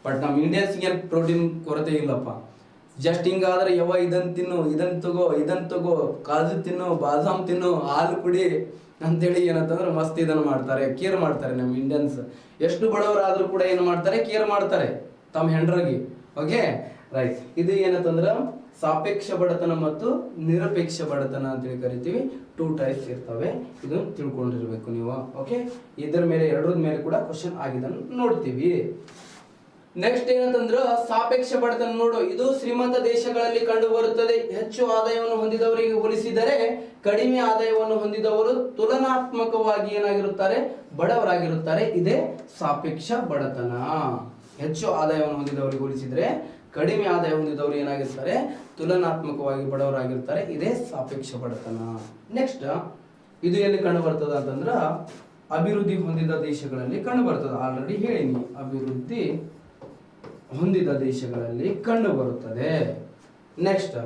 ಬಟ್ ನಮ್ಮ ಇಂಡಿಯನ್ಸ್ಗೆ ಪ್ರೋಟೀನ್ ಕೊರತೆ ಇಲ್ಲಪ್ಪ. ಜಸ್ಟ್ ಹಿಂಗಾದ್ರೆ ಇದನ್ನ ತಿನ್ನು, ಇದನ್ನ ತಗೋ, ಕಾಜು ತಿನ್ನು, ಬಾದಾಮ್ ತಿನ್ನು, ಹಾಲು ಕುಡಿ ಅಂತೇಳಿ ಏನಂತಂದ್ರೆ ಮಸ್ತ್ ಇದನ್ನ ಮಾಡ್ತಾರೆ, ಕೇರ್ ಮಾಡ್ತಾರೆ. ನಮ್ಮ ಇಂಡಿಯನ್ಸ್ ಎಷ್ಟು ಬಡವರಾದ್ರೂ ಕೂಡ ಏನು ಮಾಡ್ತಾರೆ? ಕೇರ್ ಮಾಡ್ತಾರೆ ತಮ್ಮ ಹೆಂಡ್ರಿಗೆ. Okay, right. ಇದು ಏನಂತಂದ್ರ ಸಾಪೇಕ್ಷ ಬಡತನ ಮತ್ತು ನಿರಪೇಕ್ಷ ಬಡತನ ಅಂತೇಳಿ ಕರಿತೀವಿ. 2 ಟೈಪ್ಸ್ ಇರ್ತವೆ. ಇದನ್ನು ತಿಳ್ಕೊಂಡಿರ್ಬೇಕು ನೀವು. ಓಕೆ, ಇದರ ಮೇಲೆ ಎರಡರ ಮೇಲೆ ಕೂಡ ಕ್ವಶನ್ ಆಗಿದ್ದನ್ನು ನೋಡ್ತೀವಿ. ನೆಕ್ಸ್ಟ್ ಏನಂತಂದ್ರ ಸಾಪೇಕ್ಷ ಬಡತನ ನೋಡು, ಇದು ಶ್ರೀಮಂತ ದೇಶಗಳಲ್ಲಿ ಕಂಡು ಬರುತ್ತದೆ. ಹೆಚ್ಚು ಆದಾಯವನ್ನು ಹೊಂದಿದವರಿಗೆ ಹೋಲಿಸಿದರೆ ಕಡಿಮೆ ಆದಾಯವನ್ನು ಹೊಂದಿದವರು ತುಲನಾತ್ಮಕವಾಗಿ ಏನಾಗಿರುತ್ತಾರೆ, ಬಡವರಾಗಿರುತ್ತಾರೆ. ಇದೇ ಸಾಪೇಕ್ಷ ಬಡತನ. ಹೆಚ್ಚು ಆದಾಯವನ್ನು ಹೊಂದಿದವರಿಗೆ ಹೋಲಿಸಿದರೆ ಕಡಿಮೆ ಆದಾಯ ಹೊಂದಿದವರು ಏನಾಗಿರ್ತಾರೆ, ತುಲನಾತ್ಮಕವಾಗಿ ಬಡವರಾಗಿರ್ತಾರೆ. ಇದೇ ಸಾಪೇಕ್ಷ ಬಡತನ. ನೆಕ್ಸ್ಟ್ ಇದು ಎಲ್ಲಿ ಕಂಡು ಬರ್ತದ ಅಂತಂದ್ರ ಅಭಿವೃದ್ಧಿ ಹೊಂದಿದ ದೇಶಗಳಲ್ಲಿ ಕಂಡು ಬರ್ತದೆ. ಆಲ್ರೆಡಿ ಹೇಳಿನಿ, ಅಭಿವೃದ್ಧಿ ಹೊಂದಿದ ದೇಶಗಳಲ್ಲಿ ಕಂಡು ಬರುತ್ತದೆ. ನೆಕ್ಸ್ಟ್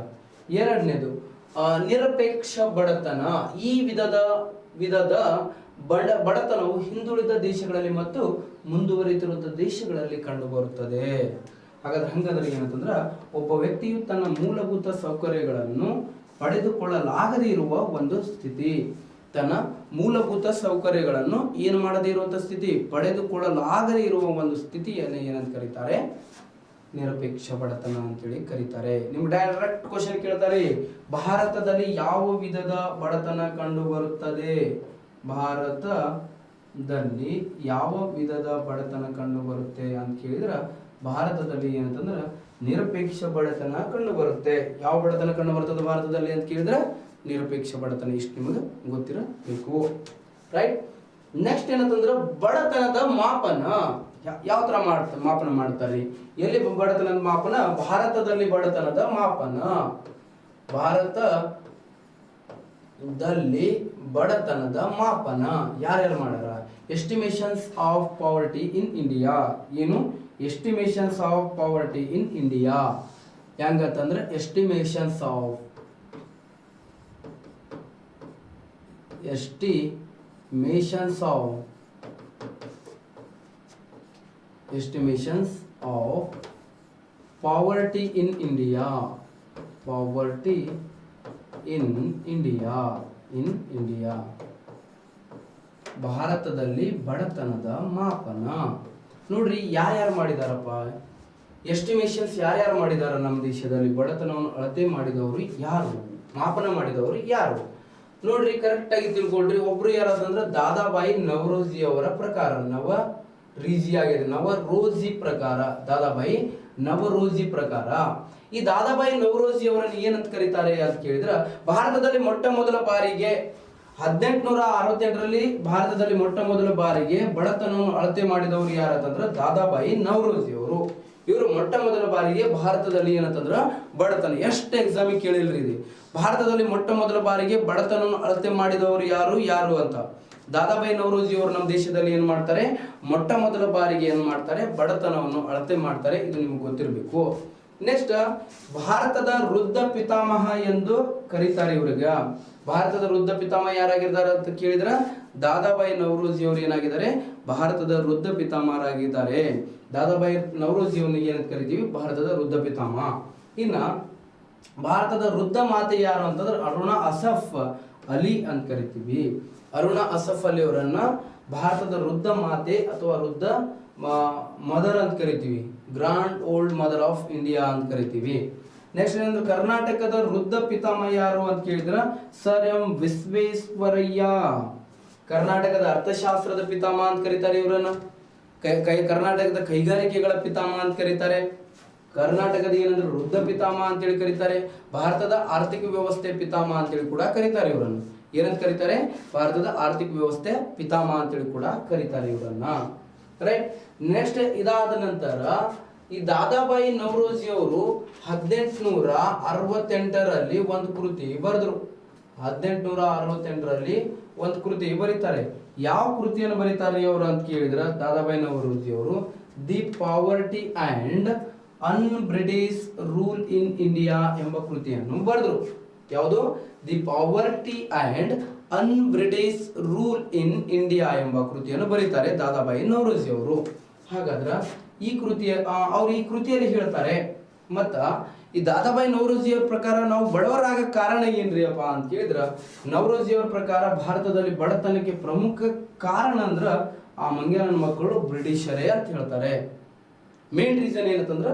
ಎರಡನೇದು ನಿರಪೇಕ್ಷ ಬಡತನ. ಈ ವಿಧದ ಬಡತನವು ಹಿಂದುಳಿದ ದೇಶಗಳಲ್ಲಿ ಮತ್ತು ಮುಂದುವರಿತಿರುವ ದೇಶಗಳಲ್ಲಿ ಕಂಡು ಬರುತ್ತದೆ. ಹಾಗಾದ್ರೆ ಏನಂತಂದ್ರ ಒಬ್ಬ ವ್ಯಕ್ತಿಯು ತನ್ನ ಮೂಲಭೂತ ಸೌಕರ್ಯಗಳನ್ನು ಪಡೆದುಕೊಳ್ಳಲಾಗದೇ ಇರುವ ಒಂದು ಸ್ಥಿತಿ, ತನ್ನ ಮೂಲಭೂತ ಸೌಕರ್ಯಗಳನ್ನು ಏನು ಮಾಡದೇ ಇರುವಂತಹ ಸ್ಥಿತಿ, ಪಡೆದುಕೊಳ್ಳಲಾಗದೇ ಇರುವ ಒಂದು ಸ್ಥಿತಿಯನ್ನು ಏನಂತ ಕರೀತಾರೆ, ನಿರಪೇಕ್ಷ ಬಡತನ ಅಂತೇಳಿ ಕರೀತಾರೆ. ನಿಮ್ಗೆ ಡೈರೆಕ್ಟ್ ಕ್ವಶನ್ ಕೇಳ್ತಾರೆ, ಭಾರತದಲ್ಲಿ ಯಾವ ವಿಧದ ಬಡತನ ಕಂಡು ಬರುತ್ತದೆ, ಭಾರತದಲ್ಲಿ ಯಾವ ವಿಧದ ಬಡತನ ಕಂಡು ಬರುತ್ತೆ ಅಂತ ಕೇಳಿದ್ರ ಭಾರತದಲ್ಲಿ ಏನಂತಂದ್ರ ನಿರಪೇಕ್ಷ ಬಡತನ ಕಂಡು ಬರುತ್ತೆ. ಯಾವ ಬಡತನ ಕಂಡು ಬರ್ತದೆ ಭಾರತದಲ್ಲಿ ಅಂತ ಕೇಳಿದ್ರೆ ನಿರಪೇಕ್ಷ ಬಡತನ. ಇಷ್ಟು ನಿಮಗೆ ಗೊತ್ತಿರಬೇಕು, ರೈಟ್. ನೆಕ್ಸ್ಟ್ ಏನಂತಂದ್ರ ಬಡತನದ ಮಾಪನ ಯಾವ ತರ ಮಾಪನ ಮಾಡ್ತಾರೆ, ಎಲ್ಲಿ ಬಡತನದ ಮಾಪನ, ಭಾರತದಲ್ಲಿ ಬಡತನದ ಮಾಪನ. ಭಾರತದಲ್ಲಿ ಬಡತನದ ಮಾಪನ ಯಾರ್ಯಾರು ಮಾಡ್ಯಾರ, estimations of poverty in India. ಏನು estimations of poverty in India ಹೆಂಗಂತಂದ್ರೆ estimations of poverty in India. ಭಾರತದಲ್ಲಿ ಬಡತನದ ಮಾಪನ ನೋಡ್ರಿ ಯಾರ್ಯಾರು ಮಾಡಿದಾರಪ್ಪ, ಎಸ್ಟಿಮೇಷನ್ಸ್ ಯಾರ್ಯಾರು ಮಾಡಿದಾರ ನಮ್ಮ ದೇಶದಲ್ಲಿ, ಬಡತನವನ್ನು ಅಳತೆ ಮಾಡಿದವರು ಯಾರು, ಮಾಪನ ಮಾಡಿದವರು ಯಾರು ನೋಡ್ರಿ. ಕರೆಕ್ಟ್ ಆಗಿ ತಿಳ್ಕೊಳ್ರಿ. ಒಬ್ರು ಯಾರಾದಂದ್ರೆ ದಾದಾಬಾಯಿ ನವರೋಜಿ ಅವರ ಪ್ರಕಾರ, ನವರೋಜಿ ಪ್ರಕಾರ, ದಾದಾಬಾಯಿ ನವರೋಜಿ ಪ್ರಕಾರ. ಈ ದಾದಾಬಾಯಿ ನವರೋಜಿ ಅವರನ್ನು ಏನಂತ ಕರೀತಾರೆ ಅಂತ ಕೇಳಿದ್ರ, ಭಾರತದಲ್ಲಿ ಮೊಟ್ಟ ಮೊದಲ ಬಾರಿಗೆ 1868ರಲ್ಲಿ ಭಾರತದಲ್ಲಿ ಮೊಟ್ಟ ಮೊದಲ ಬಾರಿಗೆ ಬಡತನವನ್ನು ಅಳತೆ ಮಾಡಿದವರು ಯಾರಂತಂದ್ರ ದಾದಾಬಾಯಿ ನವರೋಜಿ ಅವರು. ಇವರು ಮೊಟ್ಟ ಮೊದಲ ಬಾರಿಗೆ ಭಾರತದಲ್ಲಿ ಏನಂತಂದ್ರ ಬಡತನ, ಎಷ್ಟು ಎಕ್ಸಾಮಿಗೆ ಕೇಳಿಲ್ರಿ ಇದು, ಭಾರತದಲ್ಲಿ ಮೊಟ್ಟ ಮೊದಲ ಬಾರಿಗೆ ಬಡತನವನ್ನು ಅಳತೆ ಮಾಡಿದವರು ಯಾರು ಅಂತ. ದಾದಾಬಾಯಿ ನವರೋಜಿ ಅವರು ನಮ್ಮ ದೇಶದಲ್ಲಿ ಏನ್ ಮಾಡ್ತಾರೆ, ಮೊಟ್ಟ ಮೊದಲ ಬಾರಿಗೆ ಏನ್ ಮಾಡ್ತಾರೆ, ಬಡತನವನ್ನು ಅಳತೆ ಮಾಡ್ತಾರೆ. ಇದು ನಿಮ್ಗೆ ಗೊತ್ತಿರಬೇಕು. ನೆಕ್ಸ್ಟ್ ಭಾರತದ ವೃದ್ಧ ಪಿತಾಮಹ ಎಂದು ಕರೀತಾರೆ ಇವ್ರಿಗೆ. ಭಾರತದ ವೃದ್ಧ ಪಿತಾಮಹ ಯಾರಾಗಿದ್ದಾರೆ ಅಂತ ಕೇಳಿದ್ರ ದಾದಾಬಾಯಿ ನವರೋಜಿ ಅವರು ಏನಾಗಿದ್ದಾರೆ, ಭಾರತದ ವೃದ್ಧ ಪಿತಾಮಹರಾಗಿದ್ದಾರೆ. ದಾದಾಬಾಯಿ ನವರೋಜಿ ಅವನಿಗೆ ಏನಂತ ಕರಿತೀವಿ, ಭಾರತದ ವೃದ್ಧ ಪಿತಾಮಹ. ಇನ್ನ ಭಾರತದ ವೃದ್ಧ ಮಾತೆ ಯಾರು ಅಂತಂದ್ರೆ ಅರುಣಾ ಅಸಫ್ ಅಲಿ ಅಂತ ಕರಿತೀವಿ. ಅರುಣಾ ಅಸಫ್ ಅಲಿ ಅವರನ್ನ ಭಾರತದ ವೃದ್ಧ ಮಾತೆ ಅಥವಾ ವೃದ್ಧ ಮದರ್ ಅಂತ ಕರಿತೀವಿ, grand old mother of India ಅಂತ ಕರಿತೀವಿ. ನೆಕ್ಸ್ಟ್ ಏನಂದ್ರೆ ಕರ್ನಾಟಕದ ವೃದ್ಧ ಪಿತಾಮಹ ಯಾರು ಅಂತ ಕೇಳಿದ್ರ ಸರ್ ಎಂ ವಿಶ್ವೇಶ್ವರಯ್ಯ. ಕರ್ನಾಟಕದ ಅರ್ಥಶಾಸ್ತ್ರದ ಪಿತಾಮಹ ಅಂತ ಕರೀತಾರೆ ಇವರನ್ನ. ಕರ್ನಾಟಕದ ಕೈಗಾರಿಕೆಗಳ ಪಿತಾಮಹ ಅಂತ ಕರೀತಾರೆ. ಕರ್ನಾಟಕದ ಏನಂದ್ರೆ ವೃದ್ಧ ಪಿತಾಮಹ ಅಂತೇಳಿ ಕರೀತಾರೆ. ಭಾರತದ ಆರ್ಥಿಕ ವ್ಯವಸ್ಥೆ ಪಿತಾಮಹ ಅಂತೇಳಿ ಕೂಡ ಕರೀತಾರೆ ಇವರನ್ನು. ಏನಂತ ಕರೀತಾರೆ, ಭಾರತದ ಆರ್ಥಿಕ ವ್ಯವಸ್ಥೆ ಪಿತಾಮಹ ಅಂತೇಳಿ ಕೂಡ ಕರೀತಾರೆ ಇವರನ್ನ, ರೈಟ್. ನೆಕ್ಸ್ಟ್ ಇದಾದ ನಂತರ ಈ ದಾದಾಬಾಯಿ ನವರೋಜಿ ಅವರು 1868ರಲ್ಲಿ ಒಂದು ಕೃತಿ ಬರೆದ್ರು. 1868ರಲ್ಲಿ ಒಂದು ಕೃತಿ ಬರೀತಾರೆ. ಯಾವ ಕೃತಿಯನ್ನು ಬರೀತಾರೆ ಅವರು ಅಂತ ಕೇಳಿದ್ರ ದಾದಾಬಾಯಿ ನವರೋಜಿ ಅವರು the poverty and un-British rule in India ಎಂಬ ಕೃತಿಯನ್ನು ಬರೆದ್ರು. ಯಾವುದು, the poverty and un-British rule in India ಎಂಬ ಕೃತಿಯನ್ನು ಬರೀತಾರೆ ದಾದಾಬಾಯಿ ನವರೋಜಿ ಅವರು. ಹಾಗಾದ್ರ ಈ ಕೃತಿಯಲ್ಲಿ ಹೇಳ್ತಾರೆ. ಮತ್ತ ಈ ದಾದಾಬಾಯಿ ನವರೋಜಿ ಅವ್ರ ಪ್ರಕಾರ ನಾವು ಬಡವರಾಗ ಕಾರಣ ಏನ್ರಿ ಅಪ್ಪ ಅಂತ ಕೇಳಿದ್ರ ನವರೋಜಿ ಅವ್ರ ಪ್ರಕಾರ ಭಾರತದಲ್ಲಿ ಬಡತನಕ್ಕೆ ಪ್ರಮುಖ ಕಾರಣ ಅಂದ್ರ ಆ ಮಂಗ್ಯನ ಮಕ್ಕಳು ಬ್ರಿಟಿಷರೇ ಅಂತ ಹೇಳ್ತಾರೆ. ಮೇನ್ ರೀಸನ್ ಏನಂತಂದ್ರ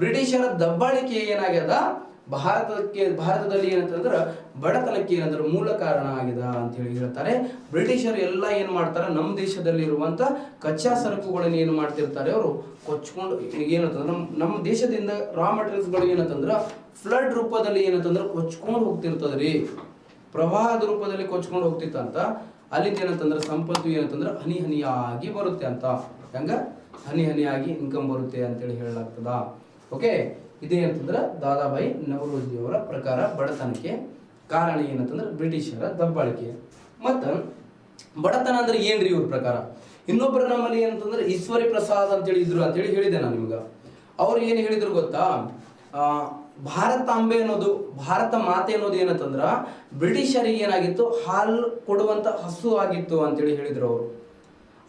ಬ್ರಿಟಿಷರ ದಬ್ಬಾಳಿಕೆ ಏನಾಗ್ಯದ ಭಾರತದಲ್ಲಿ ಏನಂತಂದ್ರೆ ಬಡತನಕ್ಕೆ ಏನಂದ್ರೆ ಮೂಲ ಕಾರಣ ಆಗಿದೆ ಅಂತ ಹೇಳಿ ಹೇಳ್ತಾರೆ. ಬ್ರಿಟಿಷರು ಎಲ್ಲ ಏನ್ ಮಾಡ್ತಾರೆ, ನಮ್ಮ ದೇಶದಲ್ಲಿ ಇರುವಂತ ಕಚ್ಚಾ ಸರಕುಗಳನ್ನು ಏನ್ ಮಾಡ್ತಿರ್ತಾರೆ, ಅವರು ಕೊಚ್ಕೊಂಡು ಏನಂತಂದ್ರೆ ನಮ್ಮ ದೇಶದಿಂದ ರಾ ಮೆಟೀರಿಯಲ್ಸ್ಗಳು ಏನಂತಂದ್ರೆ ಫ್ಲಡ್ ರೂಪದಲ್ಲಿ ಏನಂತಂದ್ರೆ ಕೊಚ್ಕೊಂಡು ಹೋಗ್ತಿರ್ತದ್ರಿ, ಪ್ರವಾಹದ ರೂಪದಲ್ಲಿ ಕೊಚ್ಕೊಂಡು ಹೋಗ್ತಿತ್ತಂತ. ಅಲ್ಲಿಂದ ಏನಂತಂದ್ರೆ ಸಂಪತ್ತು ಏನಂತಂದ್ರೆ ಹನಿ ಹನಿಯಾಗಿ ಬರುತ್ತೆ ಅಂತ. ಹೆಂಗ ಹನಿ ಹನಿಯಾಗಿ ಇನ್ಕಮ್ ಬರುತ್ತೆ ಅಂತೇಳಿ ಹೇಳಲಾಗ್ತದ. ಓಕೆ, ಇದೇನಂತಂದ್ರೆ ದಾದಾಬಾಯಿ ನವರೋಜಿ ಅವರ ಪ್ರಕಾರ ಬಡತನಕ್ಕೆ ಕಾರಣ ಏನಂತಂದ್ರೆ ಬ್ರಿಟಿಷರ ದಬ್ಬಾಳಿಕೆ. ಮತ್ತ ಬಡತನ ಅಂದ್ರೆ ಏನ್ರಿ ಇವ್ರ ಪ್ರಕಾರ? ಇನ್ನೊಬ್ಬರು ನಮ್ಮಲ್ಲಿ ಏನಂತಂದ್ರೆ ಈಶ್ವರಿ ಪ್ರಸಾದ್ ಅಂತೇಳಿ ಇದ್ರು ಅಂತೇಳಿ ಹೇಳಿದೆ ನಾನು ನಿಮ್ಗ. ಅವ್ರು ಏನು ಹೇಳಿದ್ರು ಗೊತ್ತಾ, ಭಾರತಾಂಬೆ ಅನ್ನೋದು, ಭಾರತ ಮಾತೆ ಅನ್ನೋದು ಏನಂತಂದ್ರ ಬ್ರಿಟಿಷರಿಗೆ ಏನಾಗಿತ್ತು, ಹಾಲು ಕೊಡುವಂತ ಹಸು ಆಗಿತ್ತು ಅಂತೇಳಿ ಹೇಳಿದ್ರು ಅವರು.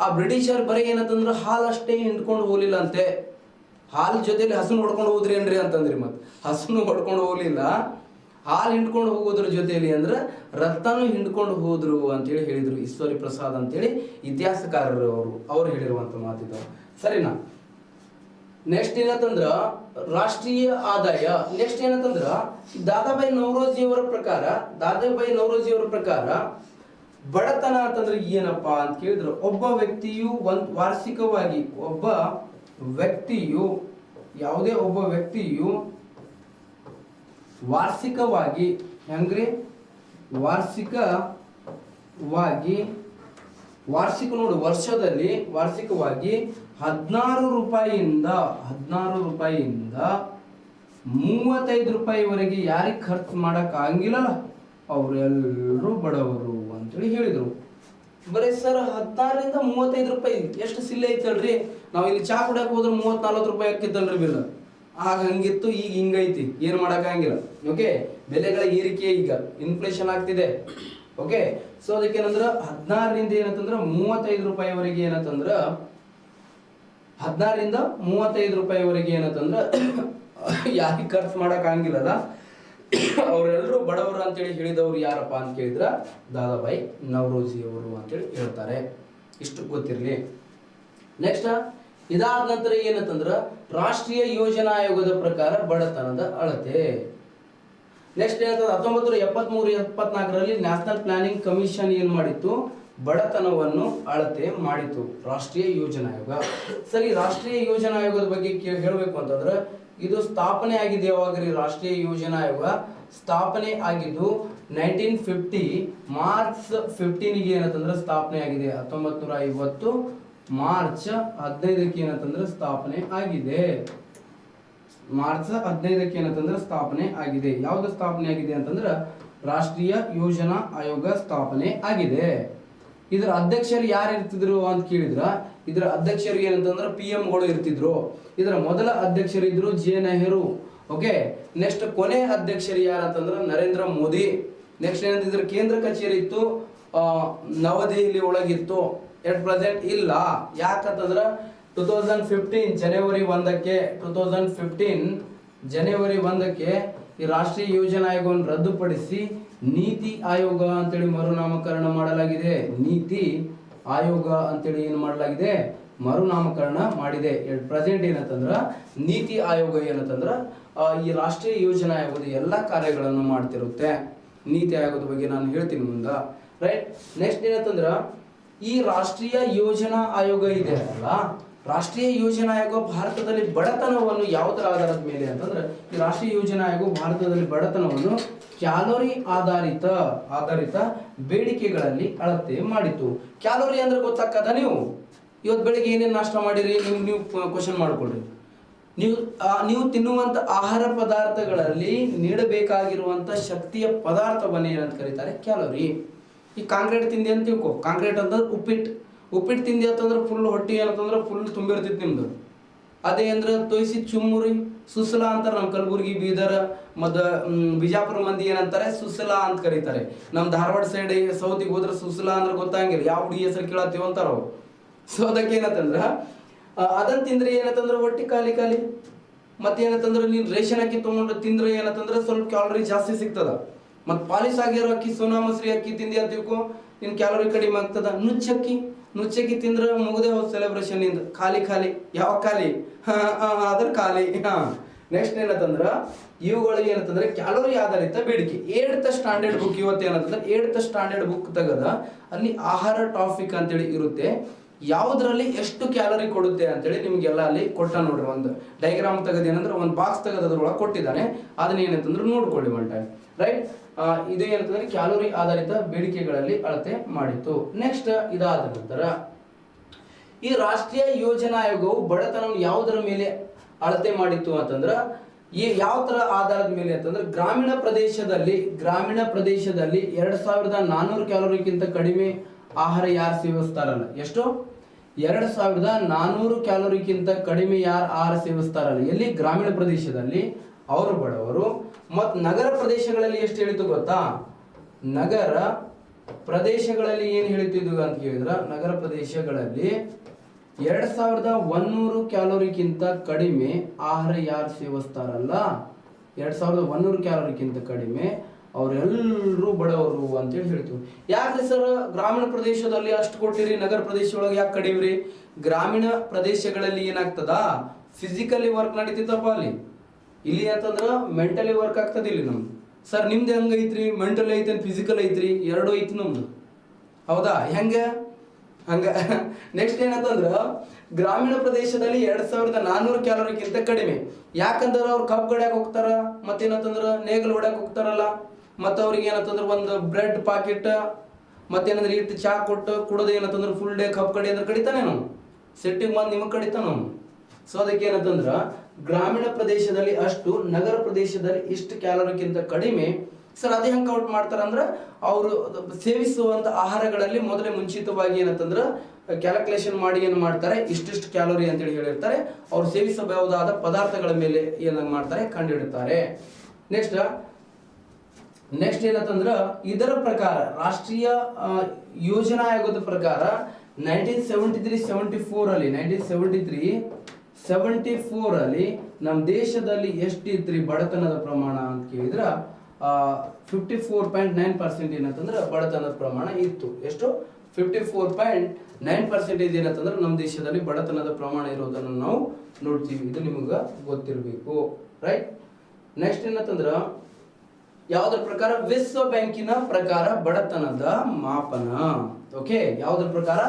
ಆ ಬ್ರಿಟಿಷರ್ ಬರೀ ಏನಂತಂದ್ರ ಹಾಲು ಅಷ್ಟೇ ಹಿಂಡ್ಕೊಂಡು ಹೋಗ್ಲಿಲ್ಲ ಅಂತೆ, ಹಾಲ್ ಜೊತೆಲಿ ಹಸುನ ಹೊಡ್ಕೊಂಡು ಹೋದ್ರಿ ಏನ್ರಿ ಅಂತಂದ್ರಿ. ಮತ್ತೆ ಹಸುನು ಹೊಡ್ಕೊಂಡು ಹೋಗ್ಲಿಲ್ಲ, ಹಾಲು ಹಿಂಡ್ಕೊಂಡು ಹೋಗೋದ್ರ ಜೊತೆಲಿ ಅಂದ್ರೆ ರಕ್ತನೂ ಹಿಂಡ್ಕೊಂಡು ಹೋದ್ರು ಅಂತೇಳಿ ಹೇಳಿದ್ರು ಈಶ್ವರಿ ಪ್ರಸಾದ್ ಅಂತೇಳಿ ಇತಿಹಾಸಕಾರರು ಅವ್ರು ಹೇಳಿರುವಂತ ಮಾತಿದ್ದು. ಸರಿನಾ? ನೆಕ್ಸ್ಟ್ ಏನಂತಂದ್ರ ರಾಷ್ಟ್ರೀಯ ಆದಾಯ. ನೆಕ್ಸ್ಟ್ ಏನಂತಂದ್ರ ದಾದಾಬಾಯಿ ನವರೋಜಿ ಅವರ ಪ್ರಕಾರ ಬಡತನ ಅಂತಂದ್ರೆ ಏನಪ್ಪಾ ಅಂತ ಕೇಳಿದ್ರು, ಒಬ್ಬ ವ್ಯಕ್ತಿಯು ಯಾವುದೇ ಒಬ್ಬ ವ್ಯಕ್ತಿಯು ವಾರ್ಷಿಕವಾಗಿ ಹೆಂಗ್ರಿ ವರ್ಷದಲ್ಲಿ ವಾರ್ಷಿಕವಾಗಿ 16 ರೂಪಾಯಿಯಿಂದ 35 ರೂಪಾಯಿವರೆಗೆ ಯಾರಿಗೆ ಖರ್ಚು ಮಾಡಕ್ ಆಗಿಲ್ಲಲ್ಲ ಅವರೆಲ್ಲರೂ ಬಡವರು ಅಂತೇಳಿ ಹೇಳಿದ್ರು. ಬರೀ ಸರ್ 16ರಿಂದ 35 ರೂಪಾಯಿ ಎಷ್ಟು ಸಿಲ್ಲೆ ಐತಲ್ರಿ, ನಾವು ಇಲ್ಲಿ ಚಾ ಕುಡಿಯಕ್ ಹೋದ್ರೆ 30-40 ರೂಪಾಯಿ ಹಾಕಿದ್ದಲ್ರಿ ಬಿಲ್. ಆಗ ಹಂಗಿತ್ತು, ಈಗ ಹಿಂಗೈತಿ, ಏನು ಮಾಡಕ್ ಆಗಿಲ್ಲ. ಓಕೆ, ಬೆಲೆಗಳ ಏರಿಕೆ, ಈಗ ಇನ್ಫ್ಲೇಷನ್ ಆಗ್ತಿದೆ. ಓಕೆ, ಸೊ ಅದಕ್ಕೇನಂದ್ರ 16ರಿಂದ ಏನಂತಂದ್ರ 35 ರೂಪಾಯಿವರೆಗೆ ಏನಂತಂದ್ರ 16ರಿಂದ 35 ರೂಪಾಯಿವರೆಗೆ ಏನಂತಂದ್ರ ಯಾರಿಗೆ ಖರ್ಚು ಮಾಡಕ್ ಆಗಿಲ್ಲಲ್ಲ ಅವರೆಲ್ಲರೂ ಬಡವರು ಅಂತೇಳಿ ಹೇಳಿದವರು ಯಾರಪ್ಪ ಅಂತ ಕೇಳಿದ್ರ ದಾದಾಬಾಯಿ ನವರೋಜಿ ಅವರು ಅಂತೇಳಿ ಹೇಳ್ತಾರೆ. ಇಷ್ಟು ಗೊತ್ತಿರಲಿ. ನೆಕ್ಸ್ಟ್ ಇದಾದ ನಂತರ ಏನಂತಂದ್ರ ರಾಷ್ಟ್ರೀಯ ಯೋಜನಾ ಆಯೋಗದ ಪ್ರಕಾರ ಬಡತನದ ಅಳತೆ. ನೆಕ್ಸ್ಟ್ ಏನಂತಂದ್ರೆ 1973-74ರಲ್ಲಿ ನ್ಯಾಷನಲ್ ಪ್ಲಾನಿಂಗ್ ಕಮಿಷನ್ ಏನ್ ಮಾಡಿತ್ತು, ಬಡತನವನ್ನು ಅಳತೆ ಮಾಡಿತು ರಾಷ್ಟ್ರೀಯ ಯೋಜನಾ ಆಯೋಗ. ಸರಿ, ರಾಷ್ಟ್ರೀಯ ಯೋಜನಾ ಆಯೋಗದ ಬಗ್ಗೆ ಹೇಳಬೇಕು ಅಂತಂದ್ರೆ ಇದು ಸ್ಥಾಪನೆ ಆಗಿದೆ ಯಾವಾಗ್ರಿ? ರಾಷ್ಟ್ರೀಯ ಯೋಜನಾ ಆಯೋಗ ಸ್ಥಾಪನೆ ಆಗಿದ್ದು 1950 ಮಾರ್ಚ್ 15ಗೆ ಏನಂತಂದ್ರೆ ಸ್ಥಾಪನೆ ಆಗಿದೆ. 1950 ಮಾರ್ಚ್ 15ಕ್ಕೆ ಏನಂತಂದ್ರೆ ಸ್ಥಾಪನೆ ಆಗಿದೆ. ಮಾರ್ಚ್ 15ಕ್ಕೆ ಏನಂತಂದ್ರೆ ಸ್ಥಾಪನೆ ಆಗಿದೆ. ಯಾವ್ದು ಸ್ಥಾಪನೆ ಆಗಿದೆ ಅಂತಂದ್ರೆ ರಾಷ್ಟ್ರೀಯ ಯೋಜನಾ ಆಯೋಗ ಸ್ಥಾಪನೆ ಆಗಿದೆ. ಇದರ ಅಧ್ಯಕ್ಷರು ಯಾರು ಇರ್ತಿದ್ರು ಅಂತ ಕೇಳಿದ್ರ, ಇದರ ಅಧ್ಯಕ್ಷರು ಏನಂತಂದ್ರೆ PM-ಗಳು ಇರ್ತಿದ್ರು. ಇದರ ಮೊದಲ ಅಧ್ಯಕ್ಷರಿದ್ರು ಜೆ ನೆಹರು. ಓಕೆ, ನೆಕ್ಸ್ಟ್ ಕೊನೆ ಅಧ್ಯಕ್ಷರು ಯಾರಂತಂದ್ರೆ ನರೇಂದ್ರ ಮೋದಿ. ನೆಕ್ಸ್ಟ್ ಏನಂತಿದ್ರ ಕೇಂದ್ರ ಕಚೇರಿ ಇತ್ತು ನವದೆಹಲಿ ಒಳಗಿತ್ತು. ಎಟ್ ಪ್ರೆಸೆಂಟ್ ಇಲ್ಲ. ಯಾಕಂತಂದ್ರ 2015 ಜನವರಿ 1ಕ್ಕೆ ಈ ರಾಷ್ಟ್ರೀಯ ಯೋಜನಾ ಆಯೋಗವನ್ನು ರದ್ದುಪಡಿಸಿ ನೀತಿ ಆಯೋಗ ಅಂತೇಳಿ ಮರುನಾಮಕರಣ ಮಾಡಲಾಗಿದೆ. ನೀತಿ ಆಯೋಗ ಅಂತೇಳಿ ಏನು ಮಾಡಲಾಗಿದೆ, ಮರುನಾಮಕರಣ ಮಾಡಿದೆ. ಪ್ರೆಸೆಂಟ್ ಏನಂತಂದ್ರ ನೀತಿ ಆಯೋಗ ಏನಂತಂದ್ರ ಈ ರಾಷ್ಟ್ರೀಯ ಯೋಜನಾ ಆಯೋಗದ ಎಲ್ಲಾ ಕಾರ್ಯಗಳನ್ನು ಮಾಡ್ತಿರುತ್ತೆ. ನೀತಿ ಆಯೋಗದ ಬಗ್ಗೆ ನಾನು ಹೇಳ್ತೀನಿ ಮುಂದ. ರೈಟ್, ನೆಕ್ಸ್ಟ್ ಏನಂತಂದ್ರ ಈ ರಾಷ್ಟ್ರೀಯ ಯೋಜನಾ ಆಯೋಗ ಇದೆ ಅಲ್ಲ, ರಾಷ್ಟ್ರೀಯ ಯೋಜನಾ ಆಯೋಗ ಭಾರತದಲ್ಲಿ ಬಡತನವನ್ನು ಯಾವುದರ ಆಧಾರದ ಮೇಲೆ ಅಂತಂದ್ರೆ ಈ ರಾಷ್ಟ್ರೀಯ ಯೋಜನಾ ಆಯೋಗ ಭಾರತದಲ್ಲಿ ಬಡತನವನ್ನು ಕ್ಯಾಲೋರಿ ಆಧಾರಿತ ಬೇಡಿಕೆಗಳಲ್ಲಿ ಅಳತೆ ಮಾಡಿತು. ಕ್ಯಾಲೋರಿ ಅಂದ್ರೆ ಗೊತ್ತಾಗ್ತದ? ನೀವು ಇವತ್ತು ಬೆಳಿಗ್ಗೆ ಏನೇನು ನಾಷ್ಟ ಮಾಡಿರಿ, ನೀವು ಕ್ವಶನ್ ಮಾಡ್ಕೊಳ್ರಿ. ನೀವು ತಿನ್ನುವಂತ ಆಹಾರ ಪದಾರ್ಥಗಳಲ್ಲಿ ನೀಡಬೇಕಾಗಿರುವಂತ ಶಕ್ತಿಯ ಪದಾರ್ಥವನ್ನ ಏನಂತ ಕರೀತಾರೆ, ಕ್ಯಾಲೋರಿ. ಈ ಕಾಂಕ್ರೀಟ್ ತಿಂದಿ ಅಂತ ತಿಳ್ಕೊ. ಕಾಂಕ್ರೀಟ್ ಅಂತಂದ್ರೆ ಉಪ್ಪಿಟ್ಟು ತಿಂದಿ ಅಂತಂದ್ರೆ ಫುಲ್ ಹೊಟ್ಟಿ ಏನಂತಂದ್ರೆ ಫುಲ್ ತುಂಬಿರ್ತೈತಿ ನಿಮ್ದು. ಅದೇ ಅಂದ್ರೆ ತೊಯ್ಸಿ ಚುಮ್ಮುರಿ ಸುಸಲ ಅಂತಾರೆ ನಮ್ಮ ಕಲಬುರ್ಗಿ, ಬೀದರ್ ಮತ್ತು ಬಿಜಾಪುರ ಮಂದಿ ಏನಂತಾರೆ, ಸುಸಲ ಅಂತ ಕರೀತಾರೆ. ನಮ್ಮ ಧಾರವಾಡ ಸೈಡ್ ಸೌತಿಗೆ ಹೋದ್ರೆ ಸುಸಲ ಅಂದ್ರೆ ಗೊತ್ತಾಗಿಲ್ಲ, ಯಾವ ಹುಡುಗಿ ಹೆಸರು ಕೇಳತ್ತೀವಿ ಅಂತಾರ ಅವ್ರು. ಸೊ ಅದಕ್ಕೆ ಏನಂತಂದ್ರ ಅದನ್ನ ತಿಂದ್ರೆ ಏನಂತಂದ್ರೆ ಹೊಟ್ಟಿ ಖಾಲಿ. ಮತ್ತೇನಂತಂದ್ರೆ ನೀನು ರೇಷನ್ ಅಕ್ಕಿ ತೊಗೊಂಡು ತಿಂದ್ರೆ ಏನಂತಂದ್ರೆ ಸ್ವಲ್ಪ ಕ್ಯಾಲೋರಿ ಜಾಸ್ತಿ ಸಿಗ್ತದ. ಮತ್ತು ಪಾಲಿಸ್ ಆಗಿರೋ ಅಕ್ಕಿ, ಸೋನಾ ಮಸೂರಿ ಅಕ್ಕಿ ತಿಂದಿ ಅಂತ ತಿಳ್ಕೊ, ನಿನ್ ಕ್ಯಾಲೋರಿ ಕಡಿಮೆ ಆಗ್ತದ. ನುಚ್ಚಕ್ಕಿ ತಿಂದ್ರೆ ಮುಗದೆ ಹೋದ್ ಸೆಲೆಬ್ರೇಷನ್ ಇಂದ ಖಾಲಿ. ಯಾವ ಖಾಲಿ? ಅದ್ರ ಖಾಲಿ. ನೆಕ್ಸ್ಟ್ ಏನಂತಂದ್ರ ಇವುಗಳು ಏನಂತಂದ್ರೆ ಕ್ಯಾಲೋರಿ ಆಧಾರಿತ ಬೇಡಿಕೆ. 8th ಸ್ಟ್ಯಾಂಡರ್ಡ್ ಬುಕ್ ಇವತ್ತು ಏನಂತಂದ್ರೆ 8th ಸ್ಟ್ಯಾಂಡರ್ಡ್ ಬುಕ್ ತೆಗದ ಅಲ್ಲಿ ಆಹಾರ ಟಾಪಿಕ್ ಅಂತೇಳಿ ಇರುತ್ತೆ. ಯಾವುದರಲ್ಲಿ ಎಷ್ಟು ಕ್ಯಾಲೋರಿ ಕೊಡುತ್ತೆ ಅಂತೇಳಿ ನಿಮ್ಗೆಲ್ಲ ಅಲ್ಲಿ ಕೊಟ್ಟ ನೋಡ್ರಿ. ಒಂದು ಡೈಗ್ರಾಮ್ ತೆಗೆದು ಏನಂದ್ರೆ ಒಂದು ಬಾಕ್ಸ್ ತೆಗೆದು ಅದ್ರೊಳಗೆ ಕೊಟ್ಟಿದ್ದಾನೆ, ಅದನ್ನ ಏನಂತಂದ್ರೆ ನೋಡ್ಕೊಳ್ಳಿ ಒನ್ ಟೈಮ್, ರೈಟ್. ಇದು ಏನಂತಂದ್ರೆ ಕ್ಯಾಲೋರಿ ಆಧಾರಿತ ಬೇಡಿಕೆಗಳಲ್ಲಿ ಅಳತೆ ಮಾಡಿತ್ತು. ನೆಕ್ಸ್ಟ್ ಇದಾದ ನಂತರ ಈ ರಾಷ್ಟ್ರೀಯ ಯೋಜನಾ ಆಯೋಗವು ಬಡತನವನ್ನು ಯಾವುದರ ಮೇಲೆ ಅಳತೆ ಮಾಡಿತ್ತು ಅಂತಂದ್ರ ಯಾವ ತರ ಆಧಾರದ ಮೇಲೆ ಅಂತಂದ್ರೆ ಗ್ರಾಮೀಣ ಪ್ರದೇಶದಲ್ಲಿ 2400 ಕ್ಯಾಲೋರಿಗಿಂತ ಕಡಿಮೆ ಆಹಾರ ಯಾರು ಸೇವಿಸ್ತಾರಲ್ಲ, ಎಷ್ಟು 2400 ಕ್ಯಾಲೋರಿಗಿಂತ ಕಡಿಮೆ ಯಾರು ಆಹಾರ ಸೇವಿಸ್ತಾರಲ್ಲ, ಎಲ್ಲಿ ಗ್ರಾಮೀಣ ಪ್ರದೇಶದಲ್ಲಿ ಅವರು ಬಡವರು. ಮತ್ತು ನಗರ ಪ್ರದೇಶಗಳಲ್ಲಿ ಎಷ್ಟು ಹೇಳಿತು ಗೊತ್ತಾ? ನಗರ ಪ್ರದೇಶಗಳಲ್ಲಿ ಏನ್ ಹೇಳ್ತಿದ್ವು ಅಂತ ಕೇಳಿದ್ರ, ನಗರ ಪ್ರದೇಶಗಳಲ್ಲಿ 2100 ಕ್ಯಾಲೋರಿಗಿಂತ ಕಡಿಮೆ ಆಹಾರ ಯಾರು ಸೇವಿಸ್ತಾರಲ್ಲ, 2100 ಕ್ಯಾಲೋರಿಗಿಂತ ಕಡಿಮೆ ಅವರೆಲ್ಲರೂ ಬಡವರು ಅಂತೇಳಿ ಹೇಳ್ತೀವಿ. ಯಾಕ್ರಿ ಸರ್ ಗ್ರಾಮೀಣ ಪ್ರದೇಶದಲ್ಲಿ ಅಷ್ಟು ಕೊಟ್ಟಿರಿ, ನಗರ ಪ್ರದೇಶದೊಳಗೆ ಯಾಕೆ ಕಡಿಮ್ರಿ? ಗ್ರಾಮೀಣ ಪ್ರದೇಶಗಳಲ್ಲಿ ಏನಾಗ್ತದ, ಫಿಸಿಕಲಿ ವರ್ಕ್ ನಡೀತಿತ್ತಪ್ಪ ಅಲ್ಲಿ. ಇಲ್ಲಿ ಅಂತಂದ್ರ ಮೆಂಟಲಿ ವರ್ಕ್ ಆಗ್ತದ ಇಲ್ಲಿ ನಮ್ದು. ಸರ್ ನಿಮ್ದು ಹೆಂಗ ಐತ್ರಿ? ಮೆಂಟಲ್ ಐತಿ ಫಿಸಿಕಲ್ ಐತ್ರಿ, ಎರಡು ಐತಿ ನಮ್ದು, ಹೌದಾ? ಹೆಂಗ ಹಂಗ. ನೆಕ್ಸ್ಟ್ ಏನಂತಂದ್ರ ಗ್ರಾಮೀಣ ಪ್ರದೇಶದಲ್ಲಿ 2400 ಕ್ಯಾಲೋರಿಗಿಂತ ಕಡಿಮೆ. ಯಾಕಂದ್ರೆ ಅವ್ರು ಕಬ್ಬು ಕಡ್ಯಾಕ್ ಹೋಗ್ತಾರ, ಮತ್ತೇನಂತಂದ್ರ ನೇಗಲ್ ಹೊಡ್ಯಾಕ್ ಹೋಗ್ತಾರಲ್ಲ, ಮತ್ತ ಅವ್ರಿಗೆ ಏನಂತಂದ್ರ ಒಂದು ಬ್ರೆಡ್ ಪಾಕೆಟ್ ಮತ್ತೇನಂದ್ರೆ ಇಟ್ಟು ಚಾ ಕೊಟ್ಟು ಕುಡೋದು ಏನಂತಂದ್ರ ಫುಲ್ ಡೇ ಕಬ್ಬು ಕಡಿ ಅಂದ್ರೆ ಕಡಿತಾನೆ ನಾವು ಸೆಟ್ಟಿಗೆ ಬಂದು ನಿಮಗೆ ಕಡಿತಾನ ನಾವು. ಸೊ ಅದಕ್ಕೆ ಏನಂತಂದ್ರ ಗ್ರಾಮೀಣ ಪ್ರದೇಶದಲ್ಲಿ ಅಷ್ಟು, ನಗರ ಪ್ರದೇಶದಲ್ಲಿ ಇಷ್ಟು ಕ್ಯಾಲೋರಿಗಿಂತ ಕಡಿಮೆ. ಸರ್ ಅದೇ ಹೆಂಗೆ ಕೌಂಟ್ ಮಾಡ್ತಾರ ಅಂದ್ರೆ ಅವರು ಸೇವಿಸುವಂತ ಆಹಾರಗಳಲ್ಲಿ ಮೊದಲೇ ಮುಂಚಿತವಾಗಿ ಏನಂತಂದ್ರ ಕ್ಯಾಲ್ಕುಲೇಷನ್ ಮಾಡಿ ಏನು ಮಾಡ್ತಾರೆ, ಇಷ್ಟಿಷ್ಟು ಕ್ಯಾಲೋರಿ ಅಂತೇಳಿ ಹೇಳಿರ್ತಾರೆ. ಅವ್ರು ಸೇವಿಸಬಹುದಾದ ಪದಾರ್ಥಗಳ ಮೇಲೆ ಏನಾಗ ಮಾಡ್ತಾರೆ, ಕಂಡುಹಿಡ್ತಾರೆ. ನೆಕ್ಸ್ಟ್ ಏನಂತಂದ್ರ ಇದರ ಪ್ರಕಾರ ರಾಷ್ಟ್ರೀಯ ಯೋಜನಾ ಆಯೋಗದ ಪ್ರಕಾರ 1973-74 ಅಲ್ಲಿ 1973-74 ಅಲ್ಲಿ ನಮ್ಮ ದೇಶದಲ್ಲಿ ಎಷ್ಟಿತ್ರಿ ಬಡತನದ ಪ್ರಮಾಣ ಅಂತ ಕೇಳಿದ್ರ 54.9% ಏನಂತಂದ್ರೆ ಬಡತನದ ಪ್ರಮಾಣ ಇತ್ತು. ಎಷ್ಟು? 54.9% ಏನಂತಂದ್ರೆ ನಮ್ಮ ದೇಶದಲ್ಲಿ ಬಡತನದ ಪ್ರಮಾಣ ಇರೋದನ್ನು ನಾವು ನೋಡ್ತೀವಿ. ಇದು ನಿಮಗೆ ಗೊತ್ತಿರಬೇಕು, ರೈಟ್. ನೆಕ್ಸ್ಟ್ ಏನಂತಂದ್ರ ಯಾವುದ್ರ ಪ್ರಕಾರ? ವಿಶ್ವ ಬ್ಯಾಂಕಿನ ಪ್ರಕಾರ ಬಡತನದ ಮಾಪನ. ಓಕೆ, ಯಾವುದ್ರ ಪ್ರಕಾರ?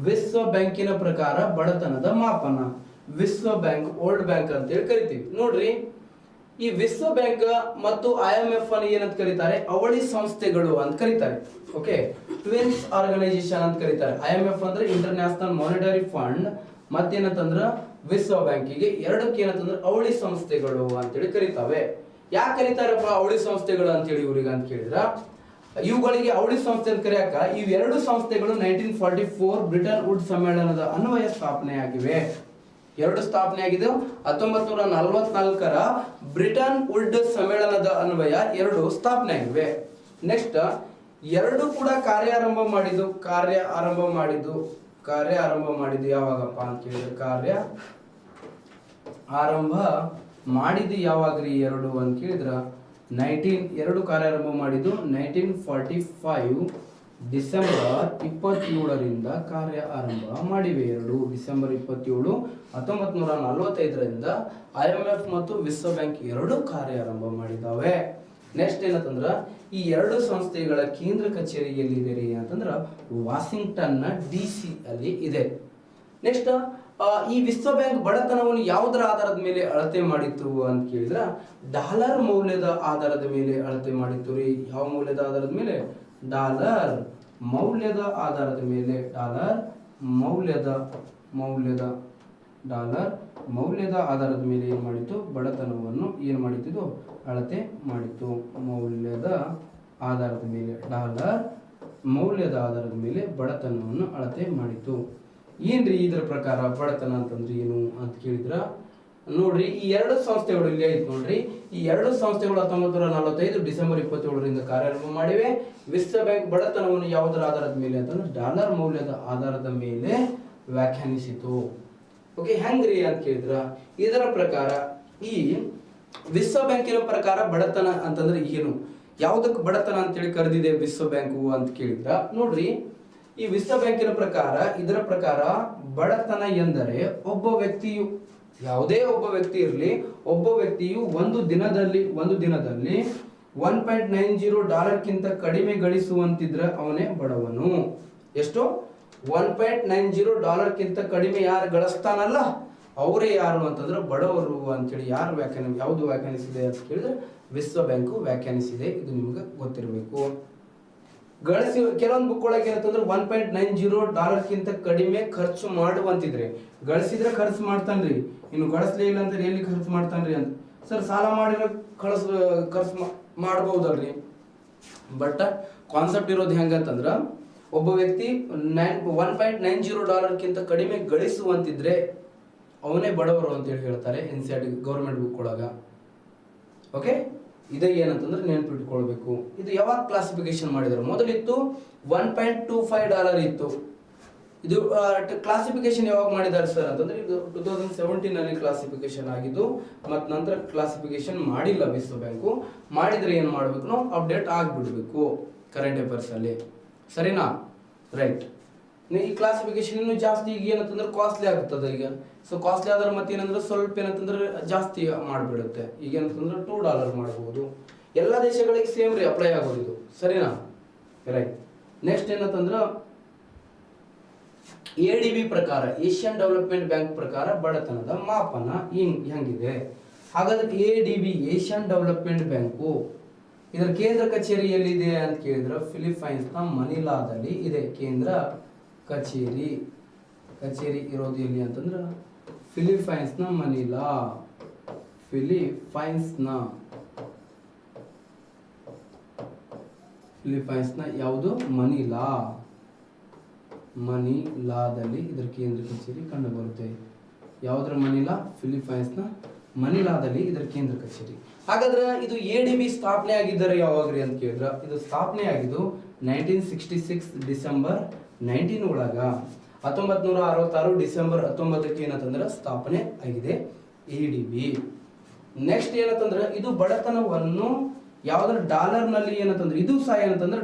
ವಿಶ್ವ ಬ್ಯಾಂಕಿನ ಪ್ರಕಾರ ಬಡತನದ ಮಾಪನ. ವಿಶ್ವ ಬ್ಯಾಂಕ್, ವರ್ಲ್ಡ್ ಬ್ಯಾಂಕ್ ಅಂತ ಹೇಳಿ ಕರಿತೀವಿ. ನೋಡ್ರಿ, ಈ ವಿಶ್ವ ಬ್ಯಾಂಕ್ ಮತ್ತು IMF ಅನ್ನು ಏನಂತ ಕರೀತಾರೆ? ಅವಳಿ ಸಂಸ್ಥೆಗಳು ಅಂತ ಕರೀತಾರೆ. ಓಕೆ, ಟ್ವಿನ್ಸ್ ಆರ್ಗನೈಸೇಷನ್ ಅಂತ ಕರೀತಾರೆ. IMF ಅಂದ್ರೆ ಇಂಟರ್ನ್ಯಾಷನಲ್ ಮಾನಿಟರಿ ಫಂಡ್, ಮತ್ತೇನಂತಂದ್ರ ವಿಶ್ವ ಬ್ಯಾಂಕಿಗೆ ಎರಡಕ್ಕೆ ಏನಂತಂದ್ರೆ ಅವಳಿ ಸಂಸ್ಥೆಗಳು ಅಂತೇಳಿ ಕರೀತಾವೆ. ಯಾಕೆ ಕರೀತಾರಪ್ಪ ಅವಳಿ ಸಂಸ್ಥೆಗಳು ಅಂತೇಳಿ ಇವ್ರಿಗೆ ಅಂತ ಕೇಳಿದ್ರ, ಇವುಗಳಿಗೆ ಅವಳಿ ಸಂಸ್ಥೆ ಅಂತ ಕರೆಯಾಕ ಇವೆರಡು ಸಂಸ್ಥೆಗಳು 1944 ಬ್ರಿಟನ್ ವುಡ್ ಸಮ್ಮೇಳನದ ಅನ್ವಯ ಸ್ಥಾಪನೆಯಾಗಿವೆ. ಎರಡು ಸ್ಥಾಪನೆ ಆಗಿದೆ. 1944ರ ಬ್ರಿಟನ್ ವುಡ್ ಸಮ್ಮೇಳನದ ಅನ್ವಯ ಎರಡು ಸ್ಥಾಪನೆ ಆಗಿವೆ. ನೆಕ್ಸ್ಟ್ ಎರಡು ಕೂಡ ಕಾರ್ಯ ಆರಂಭ ಮಾಡಿದ್ದು ಯಾವಾಗಪ್ಪ ಅಂತ ಕೇಳಿದ್ರೆ, ಕಾರ್ಯ ಆರಂಭ ಮಾಡಿದ್ದು ಯಾವಾಗ್ರಿ ಎರಡು ಅಂತ ಕೇಳಿದ್ರ, ಎರಡು ಕಾರ್ಯಾರಂಭ ಮಾಡಿದ್ದು 1945 ಡಿಸೆಂಬರ್ 27ರಿಂದ ಕಾರ್ಯ ಆರಂಭ ಮಾಡಿವೆ. ಎರಡು ಡಿಸೆಂಬರ್ 27, 1945ರಿಂದ IMF ಮತ್ತು ವಿಶ್ವ ಬ್ಯಾಂಕ್ ಎರಡು ಕಾರ್ಯ ಆರಂಭ ಮಾಡಿದಾವೆ. ನೆಕ್ಸ್ಟ್ ಏನಂತಂದ್ರ ಈ ಎರಡು ಸಂಸ್ಥೆಗಳ ಕೇಂದ್ರ ಕಚೇರಿ ಎಲ್ಲಿದೆ ರೀ ಅಂತಂದ್ರ ವಾಷಿಂಗ್ಟನ್ DC ಅಲ್ಲಿ ಇದೆ. ನೆಕ್ಸ್ಟ್ ಈ ವಿಶ್ವ ಬ್ಯಾಂಕ್ ಬಡತನವನ್ನು ಯಾವುದರ ಆಧಾರದ ಮೇಲೆ ಅಳತೆ ಮಾಡಿತ್ತು ಅಂತ ಕೇಳಿದ್ರ, ಡಾಲರ್ ಮೌಲ್ಯದ ಆಧಾರದ ಮೇಲೆ ಅಳತೆ ಮಾಡಿತ್ತು ರೀ. ಯಾವ ಮೌಲ್ಯದ ಆಧಾರದ ಮೇಲೆ? ಡಾಲರ್ ಮೌಲ್ಯದ ಆಧಾರದ ಮೇಲೆ. ಡಾಲರ್ ಮೌಲ್ಯದ ಆಧಾರದ ಮೇಲೆ ಏನ್ ಮಾಡಿತ್ತು? ಬಡತನವನ್ನು ಏನ್ ಮಾಡಿತ್ತು? ಅಳತೆ ಮಾಡಿತ್ತು. ಮೌಲ್ಯದ ಆಧಾರದ ಮೇಲೆ, ಡಾಲರ್ ಮೌಲ್ಯದ ಆಧಾರದ ಮೇಲೆ ಬಡತನವನ್ನು ಅಳತೆ ಮಾಡಿತ್ತು. ಏನ್ರಿ ಇದರ ಪ್ರಕಾರ ಬಡತನ ಅಂತಂದ್ರೆ ಏನು ಅಂತ ಕೇಳಿದ್ರ, ನೋಡ್ರಿ ಈ ಎರಡು ಸಂಸ್ಥೆಗಳು ಇಲ್ಲಿ ಐತಿ ನೋಡ್ರಿ. ಈ ಎರಡು ಸಂಸ್ಥೆಗಳು 1945 ಡಿಸೆಂಬರ್ 27ರಿಂದ ಕಾರ್ಯಾರಂಭ ಮಾಡಿವೆ. ವಿಶ್ವ ಬ್ಯಾಂಕ್ ಬಡತನವನ್ನು ಯಾವುದರ ಆಧಾರದ ಮೇಲೆ ಅಂತಂದ್ರೆ ಡಾಲರ್ ಮೌಲ್ಯದ ಆಧಾರದ ಮೇಲೆ ವ್ಯಾಖ್ಯಾನಿಸಿತು. ಓಕೆ, ಹೆಂಗ್ರಿ ಅಂತ ಕೇಳಿದ್ರ, ಇದರ ಪ್ರಕಾರ ಈ ವಿಶ್ವ ಬ್ಯಾಂಕಿನ ಪ್ರಕಾರ ಬಡತನ ಅಂತಂದ್ರೆ ಏನು, ಯಾವುದಕ್ಕೆ ಬಡತನ ಅಂತೇಳಿ ಕರೆದಿದೆ ವಿಶ್ವ ಬ್ಯಾಂಕು ಅಂತ ಕೇಳಿದ್ರ, ನೋಡ್ರಿ ಈ ವಿಶ್ವ ಬ್ಯಾಂಕಿನ ಪ್ರಕಾರ ಇದರ ಪ್ರಕಾರ ಬಡತನ ಎಂದರೆ ಒಬ್ಬ ವ್ಯಕ್ತಿಯು ಯಾವುದೇ ಒಬ್ಬ ವ್ಯಕ್ತಿ ಇರಲಿ, ಒಬ್ಬ ವ್ಯಕ್ತಿಯು ಒಂದು ದಿನದಲ್ಲಿ $1.90 ಕಡಿಮೆ ಗಳಿಸುವಂತಿದ್ರೆ ಅವನೇ ಬಡವನು. ಎಷ್ಟು? $1.90 ಕಡಿಮೆ ಯಾರು ಗಳಿಸ್ತಾನಲ್ಲ ಅವರೇ ಯಾರು ಅಂತಂದ್ರೆ ಬಡವರು ಅಂತೇಳಿ ಯಾವುದು ವ್ಯಾಖ್ಯಾನಿಸಿದೆ ಅಂತ ಕೇಳಿದ್ರೆ ವಿಶ್ವ ಬ್ಯಾಂಕು ವ್ಯಾಖ್ಯಾನಿಸಿದೆ. ಇದು ನಿಮ್ಗೆ ಗೊತ್ತಿರಬೇಕು. ಕೆಲವೊಂದು ಬುಕ್ ಒಳಗೆ ಏನಂತಂದ್ರೆ $1.90 ಕಡಿಮೆ ಖರ್ಚು ಮಾಡುವಂತಿದ್ರೆ, ಗಳಿಸಿದ್ರೆ ಖರ್ಚು ಮಾಡ್ತಾನ್ರಿ, ಇನ್ನು ಗಳಿಸ್ಲೇ ಇಲ್ಲ ಅಂತ ಎಲ್ಲಿ ಖರ್ಚು ಮಾಡ್ತಾನ್ರಿ ಅಂತ. ಸರ್ ಸಾಲ ಮಾಡಿರೋ ಖರ್ಚು ಮಾಡಬಹುದಲ್ರಿ. ಬಟ್ ಕಾನ್ಸೆಪ್ಟ್ ಇರೋದು ಹೆಂಗಂತಂದ್ರ ಒಬ್ಬ ವ್ಯಕ್ತಿ $1.90 ಕಡಿಮೆ ಗಳಿಸುವಂತಿದ್ರೆ ಅವನೇ ಬಡವರು ಅಂತೇಳಿ ಹೇಳ್ತಾರೆ NCERT ಗೌರ್ಮೆಂಟ್ ಬುಕ್ ಒಳಗ. ಓಕೆ, ಇದೇ ಏನಂತಂದ್ರೆ ನೆನಪಿಟ್ಕೊಳ್ಬೇಕು. ಇದು ಯಾವಾಗ ಕ್ಲಾಸಿಫಿಕೇಶನ್ ಮಾಡಿದ್ರು? ಮೊದಲಿತ್ತು $1.25 ಇತ್ತು. ಇದು ಕ್ಲಾಸಿಫಿಕೇಶನ್ ಯಾವಾಗ ಮಾಡಿದ್ದಾರೆ ಸರ್ ಅಂತಂದ್ರೆ ಇದು 2017 ನಲ್ಲಿ ಕ್ಲಾಸಿಫಿಕೇಶನ್ ಆಗಿದ್ದು, ಮತ್ತು ನಂತರ ಕ್ಲಾಸಿಫಿಕೇಶನ್ ಮಾಡಿಲ್ಲ ವಿಶ್ವ ಬ್ಯಾಂಕು. ಮಾಡಿದ್ರೆ ಏನ್ ಮಾಡ್ಬೇಕು ನಾವು? ಅಪ್ಡೇಟ್ ಆಗ್ಬಿಡ್ಬೇಕು ಕರೆಂಟ್ ಅಫೇರ್ಸ್ ಅಲ್ಲಿ. ಸರಿನಾ? ರೈಟ್. ಈ ಕ್ಲಾಸಿಫಿಕೇಶನ್ ಇನ್ನು ಜಾಸ್ತಿ ಈಗ ಏನಂತಂದ್ರೆ ಕಾಸ್ಟ್ಲಿ ಆಗುತ್ತದೆ ಈಗ. ಸೊ ಕಾಸ್ಟ್ಲಿ ಆದ್ರೆ ಮತ್ತೆ ಏನಂದ್ರೆ ಸ್ವಲ್ಪ ಏನಂತಂದ್ರೆ ಜಾಸ್ತಿ ಮಾಡಿಬಿಡುತ್ತೆ. ಈಗ ಏನಂತಂದ್ರೆ $2 ಮಾಡಬಹುದು. ಎಲ್ಲ ದೇಶಗಳಿಗೆ ಸೇಮ್ ರೀ ಅಪ್ಲೈ ಆಗೋದು ಇದು. ಸರಿನಾ? ರೈಟ್. ನೆಕ್ಸ್ಟ್ ಏನಂತಂದ್ರೆ ADB ಪ್ರಕಾರ, ಏಷ್ಯನ್ ಡೆವಲಪ್ಮೆಂಟ್ ಬ್ಯಾಂಕ್ ಪ್ರಕಾರ ಬಡತನದ ಮಾಪನ ಹೆಂಗಿದೆ? ಹಾಗಾದ್ರೆ ADB ಏಷ್ಯನ್ ಡೆವಲಪ್ಮೆಂಟ್ ಬ್ಯಾಂಕು ಇದರ ಕೇಂದ್ರ ಕಚೇರಿ ಎಲ್ಲಿದೆ ಅಂತ ಕೇಳಿದ್ರೆ ಫಿಲಿಪೈನ್ಸ್ ನ ಮನಿಲಾದಲ್ಲಿ ಇದೆ. ಕೇಂದ್ರ ಕಚೇರಿ ಇರೋದು ಎಲ್ಲಿ ಅಂತಂದ್ರೆ ಫಿಲಿಪೈನ್ಸ್ ನ ಮನಿಲಾ. ಫಿಲಿಪೈನ್ಸ್ ನ ಯಾವುದು? ಮನಿಲಾದಲ್ಲಿ ಇದರ ಕೇಂದ್ರ ಕಚೇರಿ ಕಂಡು ಬರುತ್ತೆ. ಯಾವುದರ ಮನಿಲಾ? ಫಿಲಿಪೈನ್ಸ್ ನ ಮನಿಲಾದಲ್ಲಿ ಇದರ ಕೇಂದ್ರ ಕಚೇರಿ. ಹಾಗಾದ್ರೆ ಇದು ADB ಸ್ಥಾಪನೆ ಆಗಿದ್ದಾರೆ ಯಾವಾಗ್ರಿ ಅಂತ ಕೇಳಿದ್ರ ಇದು ಸ್ಥಾಪನೆ ಆಗಿದ್ದು 1966 ಡಿಸೆಂಬರ್ 19 ಒಳಗ. 1966 ಡಿಸೆಂಬರ್ 19ಕ್ಕೆ ಏನಂತಂದ್ರೆ ಸ್ಥಾಪನೆ ಆಗಿದೆ ADB. ನೆಕ್ಸ್ಟ್ ಏನಂತಂದ್ರೆ ಇದು ಬಡತನವನ್ನು ಯಾವ್ದ್ರ ಡಾಲರ್ ನಲ್ಲಿ ಏನಂತಂದ್ರೆ ಇದು ಸಹ ಏನಂತಂದ್ರೆ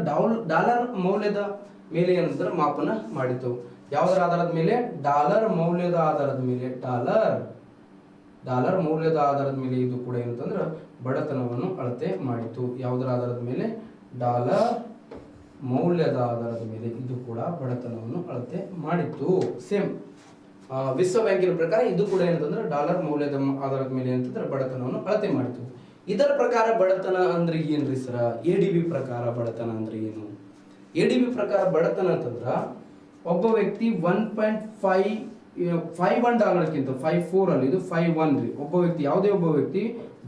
ಡಾಲರ್ ಮೌಲ್ಯದ ಮೇಲೆ ಏನಂತಂದ್ರೆ ಮಾಪನ ಮಾಡಿತು. ಯಾವುದರ ಆಧಾರದ ಮೇಲೆ? ಡಾಲರ್ ಮೌಲ್ಯದ ಆಧಾರದ ಮೇಲೆ. ಡಾಲರ್ ಮೌಲ್ಯದ ಆಧಾರದ ಮೇಲೆ ಇದು ಕೂಡ ಏನಂತಂದ್ರೆ ಬಡತನವನ್ನು ಅಳತೆ ಮಾಡಿತು. ಯಾವುದರ ಆಧಾರದ ಮೇಲೆ? ಡಾಲರ್ ಮೌಲ್ಯದ ಆಧಾರದ ಮೇಲೆ ಇದು ಕೂಡ ಬಡತನವನ್ನು ಅಳತೆ ಮಾಡಿತು. ಸೇಮ್ ವಿಶ್ವ ಬ್ಯಾಂಕಿನ ಪ್ರಕಾರ ಇದು ಕೂಡ ಏನಂತಂದ್ರೆ ಡಾಲರ್ ಮೌಲ್ಯದ ಆಧಾರದ ಮೇಲೆ ಏನಂತಂದ್ರೆ ಬಡತನವನ್ನು ಅಳತೆ ಮಾಡಿತು. ಇದರ ಪ್ರಕಾರ ಬಡತನ ಅಂದ್ರೆ ಏನ್ರಿ ಸರ? ADB ಪ್ರಕಾರ ಬಡತನ ಅಂದ್ರೆ ಏನು? ADB ಪ್ರಕಾರ ಬಡತನ ಅಂತಂದ್ರ ಒಬ್ಬ ವ್ಯಕ್ತಿ $1.51 54 ಅಲ್ಲಿ ಇದು 51 ರೀ. ಒಬ್ಬ ವ್ಯಕ್ತಿ ಯಾವುದೇ ಒಬ್ಬ ವ್ಯಕ್ತಿ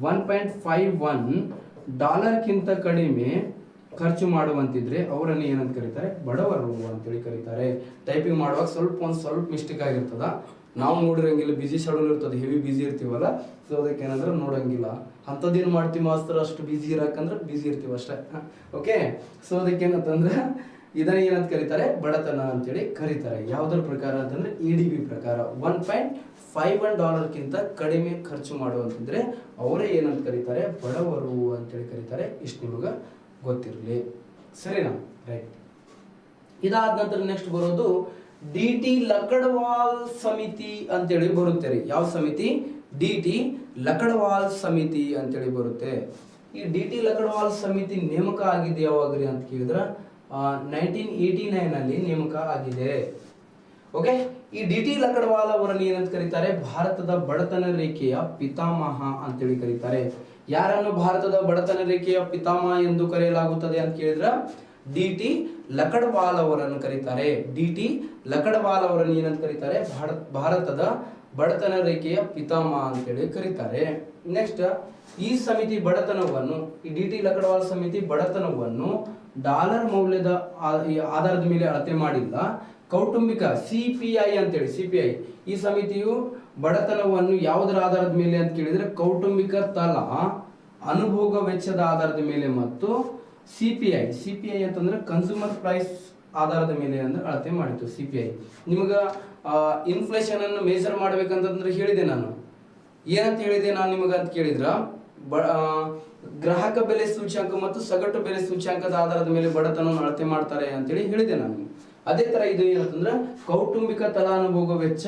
$1.51 ಕಡಿಮೆ ಖರ್ಚು ಮಾಡುವಂತಿದ್ರೆ ಅವರನ್ನು ಏನಂತ ಕರೀತಾರೆ? ಬಡವರು ಅಂತೇಳಿ ಕರೀತಾರೆ. ಟೈಪಿಂಗ್ ಮಾಡುವಾಗ ಸ್ವಲ್ಪ ಮಿಸ್ಟೇಕ್ ಆಗಿರ್ತದ. ನಾವು ನೋಡಿರಂಗಿಲ್ಲ, ಬಿಸಿ ಶೆಡ್ಯೂಲ್ ಇರ್ತದೆ, ಹೆವಿ ಬಿಸಿ ಇರ್ತೀವಲ್ಲ. ಸೊ ಅದಕ್ಕೆ ಏನಂದ್ರೆ ನೋಡಂಗಿಲ್ಲ. ಅಂಥದ್ದೇನು ಮಾಡ್ತೀವಿ ಮಾಸ್ತರ್, ಅಷ್ಟು ಬಿಸಿ ಇರಕಂದ್ರೆ ಬಿಸಿ ಇರ್ತೀವಿ ಅಷ್ಟೇ. ಓಕೆ, ಸೊ ಅದಕ್ಕೆ ಏನಂತಂದ್ರೆ ಇದನ್ನ ಏನಂತ ಕರೀತಾರೆ? ಬಡತನ ಅಂತೇಳಿ ಕರೀತಾರೆ. ಯಾವುದರ ಪ್ರಕಾರ ಅಂತಂದ್ರೆ ADB ಪ್ರಕಾರ $1.51 ಕಡಿಮೆ ಖರ್ಚು ಮಾಡುವಂತಿದ್ರೆ ಅವರೇ ಏನಂತ ಕರೀತಾರೆ? ಬಡವರು ಅಂತೇಳಿ ಕರೀತಾರೆ. ಇಷ್ಟು ನಿಮಗೆ ಗೊತ್ತಿರಲಿ. ಸರಿನಾ? ರೈಟ್. ಇದಾದ ನಂತರ ನೆಕ್ಸ್ಟ್ ಬರೋದು DT ಲಕಡವಾಲ್ ಸಮಿತಿ ಅಂತೇಳಿ ಬರುತ್ತೆ ರೀ. ಯಾವ ಸಮಿತಿ? DT ಲಕಡವಾಲ್ ಸಮಿತಿ ಅಂತೇಳಿ ಬರುತ್ತೆ. ಈ DT ಲಕಡವಾಲ್ ಸಮಿತಿ ನೇಮಕ ಆಗಿದೆ ಯಾವಾಗ್ರಿ ಅಂತ ಕೇಳಿದ್ರೆ 1989 ಅಲ್ಲಿ ನೇಮಕ ಆಗಿದೆ. ಓಕೆ, ಈ DT ಲಕಡವಾಲ್ ಅವರನ್ನು ಏನಂತ ಕರೀತಾರೆ? ಭಾರತದ ಬಡತನ ರೇಖೆಯ ಪಿತಾಮಹ ಅಂತೇಳಿ ಕರೀತಾರೆ. ಯಾರನ್ನು ಭಾರತದ ಬಡತನ ರೇಖೆಯ ಪಿತಾಮಹ ಎಂದು ಕರೆಯಲಾಗುತ್ತದೆ ಅಂತ ಕೇಳಿದ್ರೆ DT ಲಕಡವಾಲ್ ಅವರನ್ನು ಕರೀತಾರೆ. DT ಲಕಡವಾಲ್ ಅವರನ್ನು ಏನಂತ ಕರೀತಾರೆ? ಭಾರತದ ಬಡತನ ರೇಖೆಯ ಪಿತಾಮಹ ಅಂತೇಳಿ ಕರೀತಾರೆ. ನೆಕ್ಸ್ಟ್ ಈ ಸಮಿತಿ ಬಡತನವನ್ನು, ಈ DT ಲಕಡವಾಲ್ ಸಮಿತಿ ಬಡತನವನ್ನು ಡಾಲರ್ ಮೌಲ್ಯದ ಆಧಾರದ ಮೇಲೆ ಅಳತೆ ಮಾಡಿಲ್ಲ. ಕೌಟುಂಬಿಕ CPI ಅಂತೇಳಿ CPI ಈ ಸಮಿತಿಯು ಬಡತನವನ್ನು ಯಾವುದರ ಆಧಾರದ ಮೇಲೆ ಅಂತ ಕೇಳಿದ್ರೆ ಕೌಟುಂಬಿಕ ತಲಾ ಅನುಭೋಗ ವೆಚ್ಚದ ಆಧಾರದ ಮೇಲೆ ಮತ್ತು CPI ಅಂತಂದ್ರೆ ಕನ್ಸ್ಯೂಮರ್ ಪ್ರೈಸ್ ಆಧಾರದ ಮೇಲೆ ಅಂದ್ರೆ ಅಳತೆ ಮಾಡಿತು. CPI ನಿಮಗ ಇನ್ಫ್ಲೇಷನ್ ಅನ್ನು ಮೆಜರ್ ಮಾಡ್ಬೇಕಂತಂದ್ರೆ ಹೇಳಿದೆ ನಾನು. ಏನಂತ ಹೇಳಿದೆ ನಾನು ನಿಮಗ ಅಂತ ಕೇಳಿದ್ರ ಗ್ರಾಹಕ ಬೆಲೆ ಸೂಚ್ಯಂಕ ಮತ್ತು ಸಗಟು ಬೆಲೆ ಸೂಚ್ಯಂಕದ ಆಧಾರದ ಮೇಲೆ ಬಡತನವನ್ನು ಅಳತೆ ಮಾಡ್ತಾರೆ ಅಂತೇಳಿ ಹೇಳಿದೆ ನಾನು. ಅದೇ ತರ ಇದು ಏನಂತಂದ್ರೆ ಕೌಟುಂಬಿಕ ತಲಾನುಭೋಗ ವೆಚ್ಚ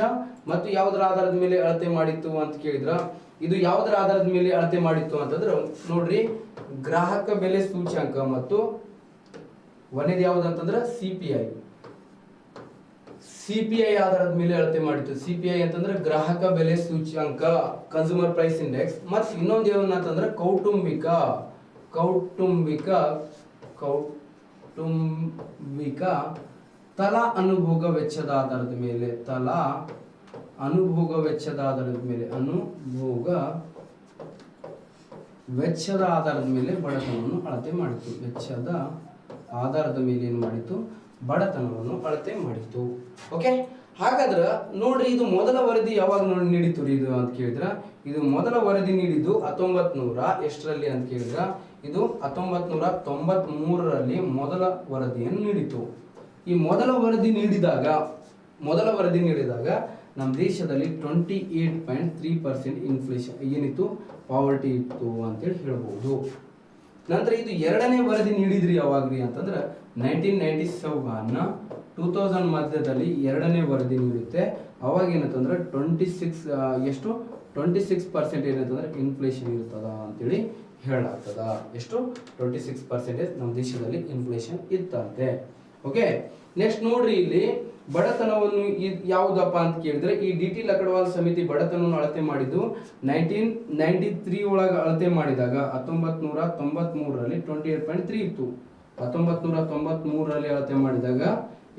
ಮತ್ತು ಯಾವುದರ ಆಧಾರದ ಮೇಲೆ ಅಳತೆ ಮಾಡಿತ್ತು ಅಂತ ಕೇಳಿದ್ರ, ಇದು ಯಾವುದರ ಆಧಾರದ ಮೇಲೆ ಅಳತೆ ಮಾಡಿತ್ತು ಅಂತಂದ್ರೆ ನೋಡ್ರಿ, ಗ್ರಾಹಕ ಬೆಲೆ ಸೂಚ್ಯಂಕ ಮತ್ತು ಒಂದೇದು ಯಾವ್ದಂತಂದ್ರೆ ಸಿಪಿಐ ಆಧಾರದ ಮೇಲೆ ಅಳತೆ ಮಾಡಿತ್ತು. ಸಿಪಿಐ ಅಂತಂದ್ರೆ ಗ್ರಾಹಕ ಬೆಲೆ ಸೂಚ್ಯಂಕ, ಕನ್ಸ್ಯೂಮರ್ ಪ್ರೈಸ್ ಇಂಡೆಕ್ಸ್. ಮತ್ತು ಇನ್ನೊಂದು ಏನಂತಂದ್ರೆ ಕೌಟುಂಬಿಕ ತಲಾ ಅನುಭೋಗ ವೆಚ್ಚದ ಆಧಾರದ ಮೇಲೆ, ಅನುಭೋಗ ವೆಚ್ಚದ ಆಧಾರದ ಮೇಲೆ ಬಡತನವನ್ನು ಅಳತೆ ಮಾಡಿತು. ವೆಚ್ಚದ ಆಧಾರದ ಮೇಲೆ ಏನು ಮಾಡಿತು? ಬಡತನವನ್ನು ಅಳತೆ ಮಾಡಿತು. ಓಕೆ, ಹಾಗಾದ್ರೆ ನೋಡ್ರಿ, ಇದು ಮೊದಲ ವರದಿ ಯಾವಾಗ ನೀಡಿತು ರೀ ಇದು ಅಂತ ಕೇಳಿದ್ರ, ಇದು ಮೊದಲ ವರದಿ ನೀಡಿದ್ದು 1900 ಎಷ್ಟರಲ್ಲಿ ಅಂತ ಕೇಳಿದ್ರ, ಇದು 1993ರಲ್ಲಿ ಮೊದಲ ವರದಿಯನ್ನು ನೀಡಿತು. ಈ ಮೊದಲ ವರದಿ ನೀಡಿದಾಗ ನಮ್ಮ ದೇಶದಲ್ಲಿ 28.3% ಇನ್ಫ್ಲೇಷನ್ ಏನಿತ್ತು, ಪಾವರ್ಟಿ ಇತ್ತು ಅಂತೇಳಿ ಹೇಳ್ಬೋದು. ನಂತರ ಇದು ಎರಡನೇ ವರದಿ ನೀಡಿದ್ರಿ ಯಾವಾಗ್ರಿ ಅಂತಂದ್ರೆ 1997 2000 ಮಧ್ಯದಲ್ಲಿ ಎರಡನೇ ವರದಿ ನೀಡುತ್ತೆ. ಅವಾಗ ಏನಂತಂದ್ರೆ 26% ಏನಂತಂದ್ರೆ ಇನ್ಫ್ಲೇಷನ್ ಇರ್ತದ ಅಂತೇಳಿ ಹೇಳಲಾಗ್ತದ. ಎಷ್ಟು? 26% ನಮ್ಮ ದೇಶದಲ್ಲಿ ಇನ್ಫ್ಲೇಷನ್ ಇತ್ತಂತೆ. ಓಕೆ, ನೆಕ್ಸ್ಟ್ ನೋಡ್ರಿ, ಇಲ್ಲಿ ಬಡತನವನ್ನು ಯಾವುದಪ್ಪ ಅಂತ ಕೇಳಿದ್ರೆ, ಈ ಡಿ.ಟಿ. ಲಕಡವಾಲ್ ಸಮಿತಿ ಬಡತನವನ್ನು ಅಳತೆ ಮಾಡಿದ್ದು 1993 ಒಳಗೆ ಅಳತೆ ಮಾಡಿದಾಗ 1993ರಲ್ಲಿ 28.3 ಇತ್ತು. 1993ರಲ್ಲಿ ಅಳತೆ ಮಾಡಿದಾಗ